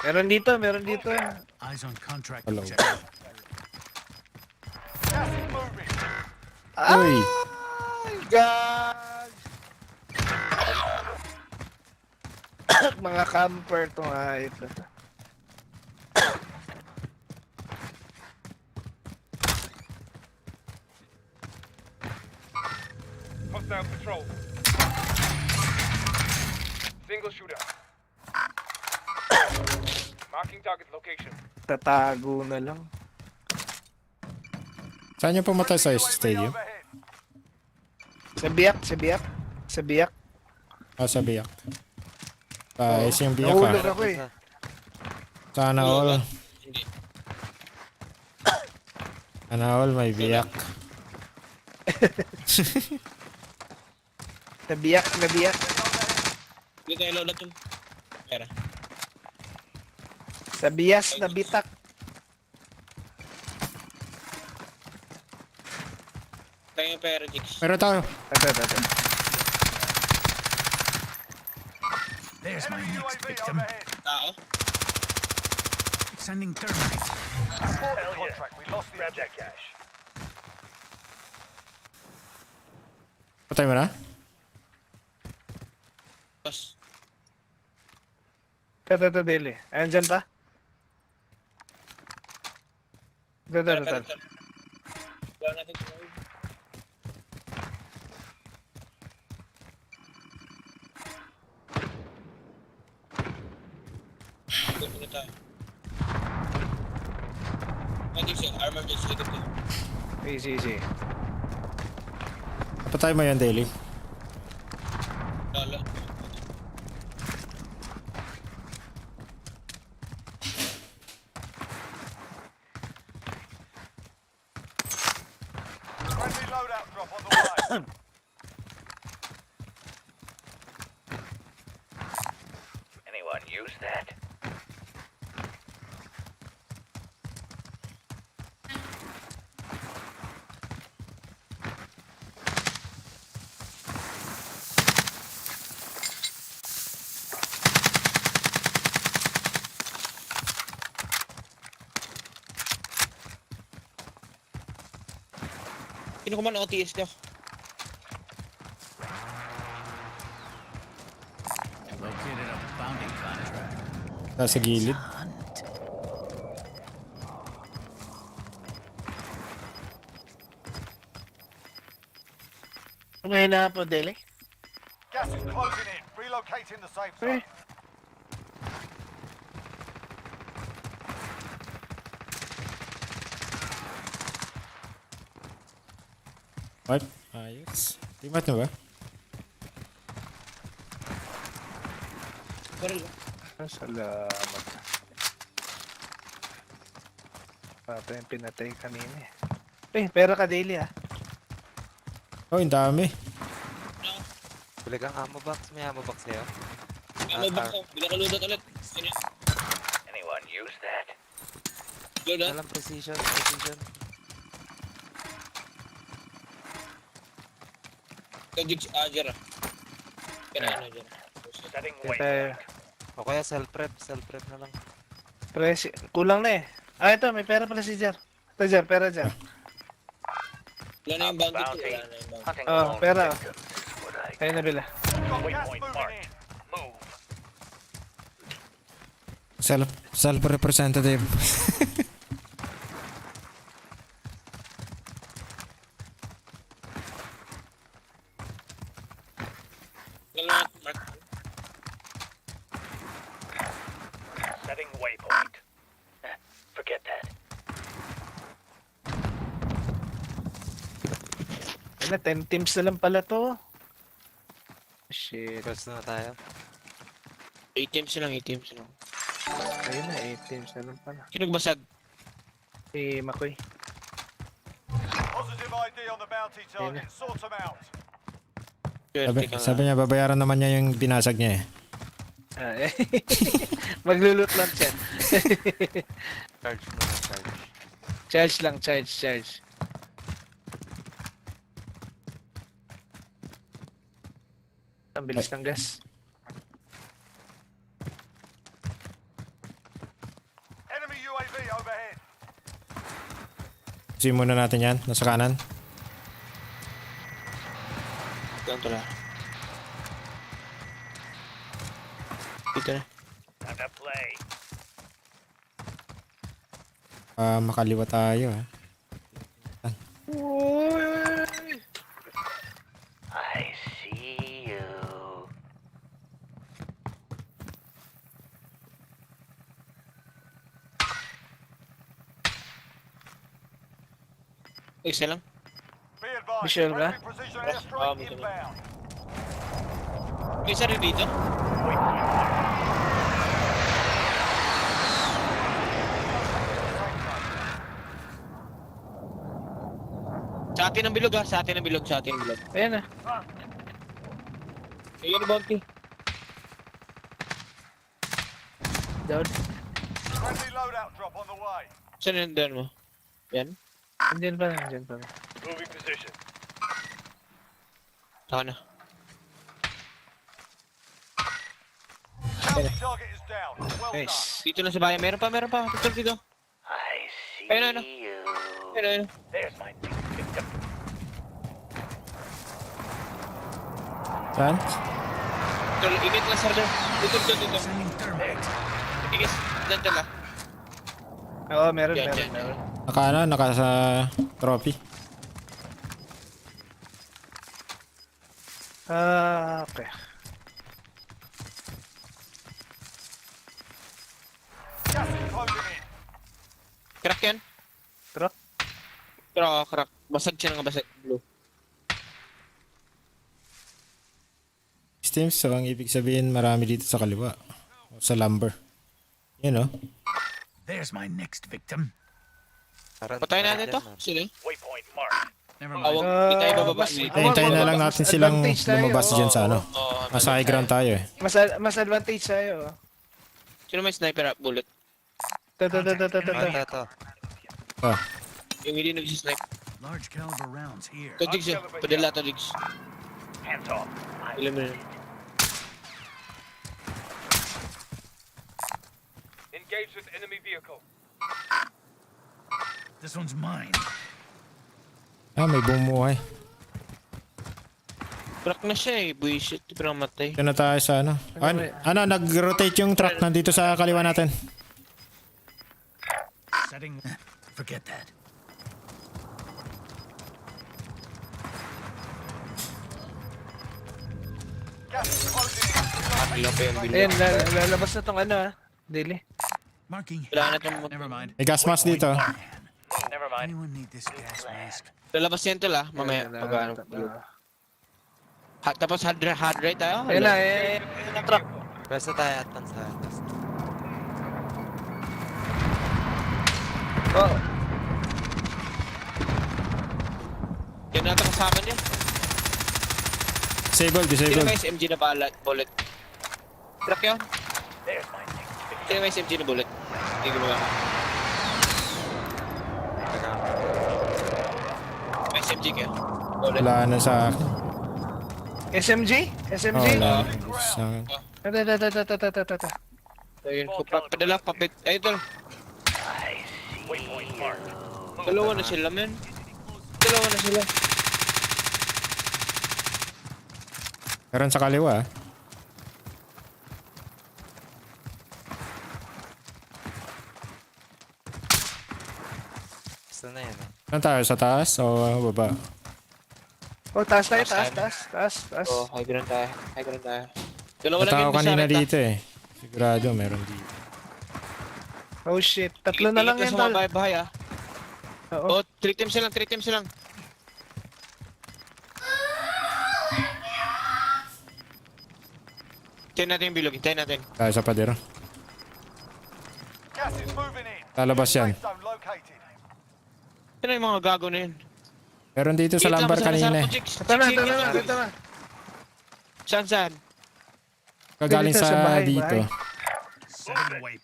G: Meron dito.
F: Eyes on contract
D: Hello.
F: objective.
E: Gas is moving.
D: Uy!
G: God! Mga camper to nga ito.
K: Hostile patrol. Single shooter. Marking target location.
G: Tatago na lang.
D: Saan niyo pumatay sa
E: UAV
D: stadium?
E: overhead.
G: Sa biyak.
D: Ah, sa biyak. Ayos yung biyak
G: Nahulog
D: ah.
G: ako eh.
D: Sana all. Sana all may biyak.
G: Sa biyak.
C: Hindi tayo loaded yung pera.
G: Sa bias na bitak.
C: Tayo yung pera, Jigs.
D: Meron tayo.
G: Ito.
F: There's my
E: Enemy
F: next
E: UAV
F: victim.
E: overhead.
C: Tao?
F: Sending thermite.
E: Support the contract. We lost the objective.
I: cash.
D: Patay mo na?
C: Boss.
G: Ito, Dili. Ayan dyan pa? Ito.
C: Wala natin tumawi. Ito na tayo. Jigs yung armor Jigs. Ito.
G: Easy.
D: Patay mo yan, Daily.
C: Lala.
E: Friendly loadout drop on the way.
I: Anyone use that?
C: Sino ko man OTS niyo?
F: Located a bounty contract.
D: Nasa gilid.
F: Hunt.
G: Ngayon na po, Dili.
E: Gas is closing in. Relocating the safe zone.
D: What? Ayos. Timat mo ba?
C: Baril.
G: Salamat. Ito yung pinatay kanina eh. Pera ka, Dili ah.
D: Oh, ang dami.
J: Bili kang ammo box. May ammo box sa'yo.
C: Ano ba ko? Bila ka loaded ulit. Sino?
I: Anyone use that?
C: Loaded?
J: Walang precision.
C: Ito Jigs. Jera. Kaya Jera.
I: Setting
G: Ito,
J: O kaya self-prep na lang.
G: kulang na eh. Ito, may pera pala si Jar. Ito, Jar, pera Jar.
C: Wala na yung bounty ko. Wala na yung bounty.
I: Hunting
G: Oh,
I: lone
G: pera.
I: victims. Would I
G: Kaya nabila.
E: Got gas
I: Waypoint
E: moving
I: marked.
E: in.
I: Move.
D: Self-representative.
I: Setting waypoint. Forget that.
G: Ano, 10 teams na lang pala to. Shit.
J: Cross na tayo.
C: 8 teams lang, 8 teams lang.
G: Ayun na, 8 teams na lang pala.
C: Sino nagbasag?
G: Si Makoy.
E: Positive ID on the bounty target. Sort them out.
D: Sabi niya, babayaran naman niya yung binasag niya eh.
G: Ah, eh. Maglulot lang siya.
J: Charge mo na, charge.
G: Charge lang, charge. Ang bilis ng gas.
E: Enemy UAV overhead.
D: Usin muna natin yan. Nasa kanan.
C: Ganito lang. Dito na.
I: Time to play.
D: Makaliwa tayo eh.
I: I see you.
C: Isa lang.
E: Be advised.
G: Michelle ba?
E: friendly precision airstrike inbound.
C: May isa rin dito. Sa atin ang bilog ha, sa atin ang bilog.
G: Ayan na.
C: Ayun ang bounty.
G: Down.
E: Friendly loadout drop on the way.
C: Saan yung down mo? Yan.
G: Andyan pa.
K: Moving position.
C: Saka na.
E: Bounty target is down. Well done.
G: Nice.
C: Dito na sa bayan. Meron pa. Tutol dito.
I: I see
C: Ayun.
I: you.
C: Ayun.
I: There's my next victim.
D: Saan?
C: Tutol, init lang sir doon. Dito. Igis. Dito lang.
G: Oo, meron.
C: Yan.
D: Naka sa trophy.
G: Okay.
E: Gas is closing in.
C: Crack yan.
G: Crack?
C: Crack. Basag siya ng basag. Blue.
D: Steams, so ang ibig sabihin marami dito sa kaliwa. O sa lumber. Yan o.
F: There's my next victim.
C: Patayin natin to. Sino?
I: Waypoint marked.
F: Never mind.
C: Awag. Di tayo bababa.
D: Hintayin na lang natin silang lumabas dyan sa ano. Nasa high ground tayo eh.
G: Mas advantage tayo.
C: Sino may sniper bullet?
G: Ito.
J: Ito.
D: Oh,
C: Yung hindi nagsisnipe.
F: Large caliber rounds here.
C: To Diggs yun. Padala to Diggs.
I: Hands off.
C: Ilan mo yun?
K: Engage with enemy vehicle.
F: This one's mine.
D: may bumuhay.
C: Crack na siya eh. Buisit. Pero namatay.
D: Dito na tayo sa ano. Nag-rotate yung truck nandito sa kaliwa natin.
F: Setting. Forget that.
E: Gas is closing in.
C: Ilang pa yung bilog.
G: Ayan, lalabas na tong ano Daily.
F: Marking.
C: Wala na itong
F: Never mind.
D: May gas mask dito.
I: Never mind.
F: Anyone need this gas mask?
C: lalabas yan to lah. Mamaya. Pag-ano. Tapos hard right tayo.
G: Ayun na, yung truck.
J: Basta tayo, advance tayo.
G: Oh,
C: Yan natin kasama niya.
D: Disabled.
C: Sino may SMG na bullet? Truck yun?
I: There's my next victim.
C: Sino may SMG na bullet? Hindi ko ba? May SMG kayo? Bullet.
D: Wala na sa akin.
G: SMG?
D: Oh, wala na sa akin.
G: Ito.
C: Ayun, padala, papit. Ayun tol.
I: I see
H: Waypoint marked.
C: Dalawa na sila, men. Dalawa na sila.
D: Meron sa kaliwa.
J: Basta na yan.
D: Saan tayo? Sa taas o baba?
G: Oh, taas tayo,
C: Taas
G: taas.
C: Oh, high ground tayo. High ground tayo. Dalawa lang
D: Natawa
C: yun sa
D: kanina
C: akin,
D: dito eh. Sigurado meron dito.
G: Oh shit, tatlo na lang yan,
C: sa
G: tol.
C: mga bahay ah.
G: Oo.
C: Oh, 3 teams lang, 3 teams lang. Hintayin natin yung bilog, hintayin natin.
D: Tayo sa padero.
E: Gas is moving in.
D: Lalabas yan.
E: Safe zone located.
C: Ano yung mga gago na yun?
D: Meron dito sa
C: Hit lang,
D: lambar
C: basta
D: kanina
C: nasarap
D: eh.
C: ko, Jigs.
G: Ito na,
C: Jigs,
G: ito
C: hit
G: na,
C: lang.
G: ito na.
C: Saan?
D: Kagaling
G: Dito sa
D: sa
G: bahay,
D: dito.
G: bahay.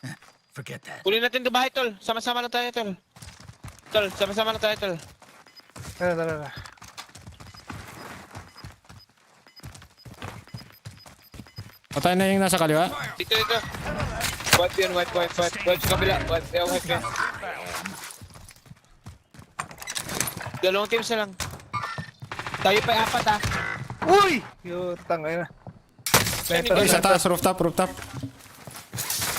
F: Forget that.
C: Uli natin ito bahay, tol. Sama-sama lang tayo, tol. Tol, sama-sama lang tayo, tol.
G: Tara.
D: Patay na yung nasa kaliwa.
C: Dito. Wipe yan, wipe. Wipe sa kabila. Wipe yan. Dalawang teams na lang. Tayo pa 4 ah.
G: Uy! Yutang, ayun na. Better
D: Ay, sa
G: na.
D: taas, rooftop.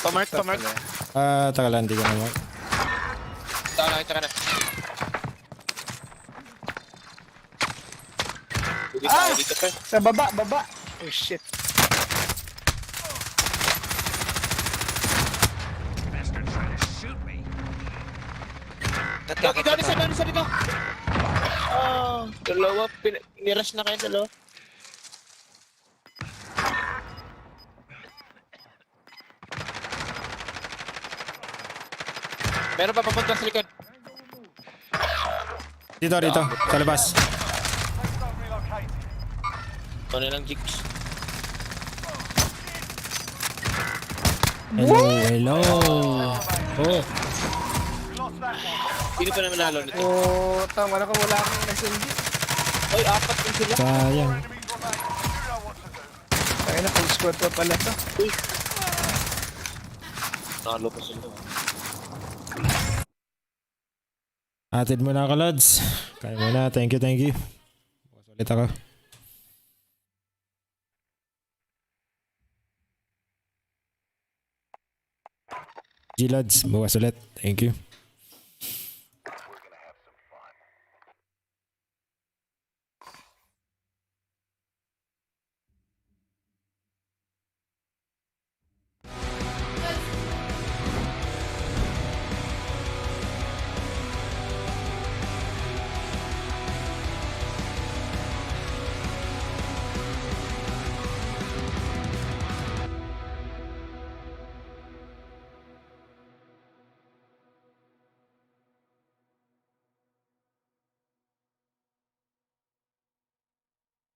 C: Pamark.
D: Taka lang, hindi ko naman.
C: Kita ka na. Dito tayo, dito pa.
G: Sa baba. Oh shit.
C: Dali sa dito. Dalawa. Nirush na kayo, dalawa. Meron pa papunta sa likod.
D: Dito, sa labas.
E: Safe zone relocated.
C: Ito na lang, Jigs.
D: Hello. Oh,
E: We lost that one.
C: Sino pa naman nalo nito?
G: Oh, tama na ko, wala akong SMG.
C: Oy, 4 din sila.
D: sayang.
E: Enemies remain. You know what to do.
G: Ayun na, full squad pa pala to.
C: Nalo pa sila.
D: Atid mo na ako, Lods. Kaya mo na. Thank you. Bukas ulit ako. G, Lods. Bukas ulit. Thank you.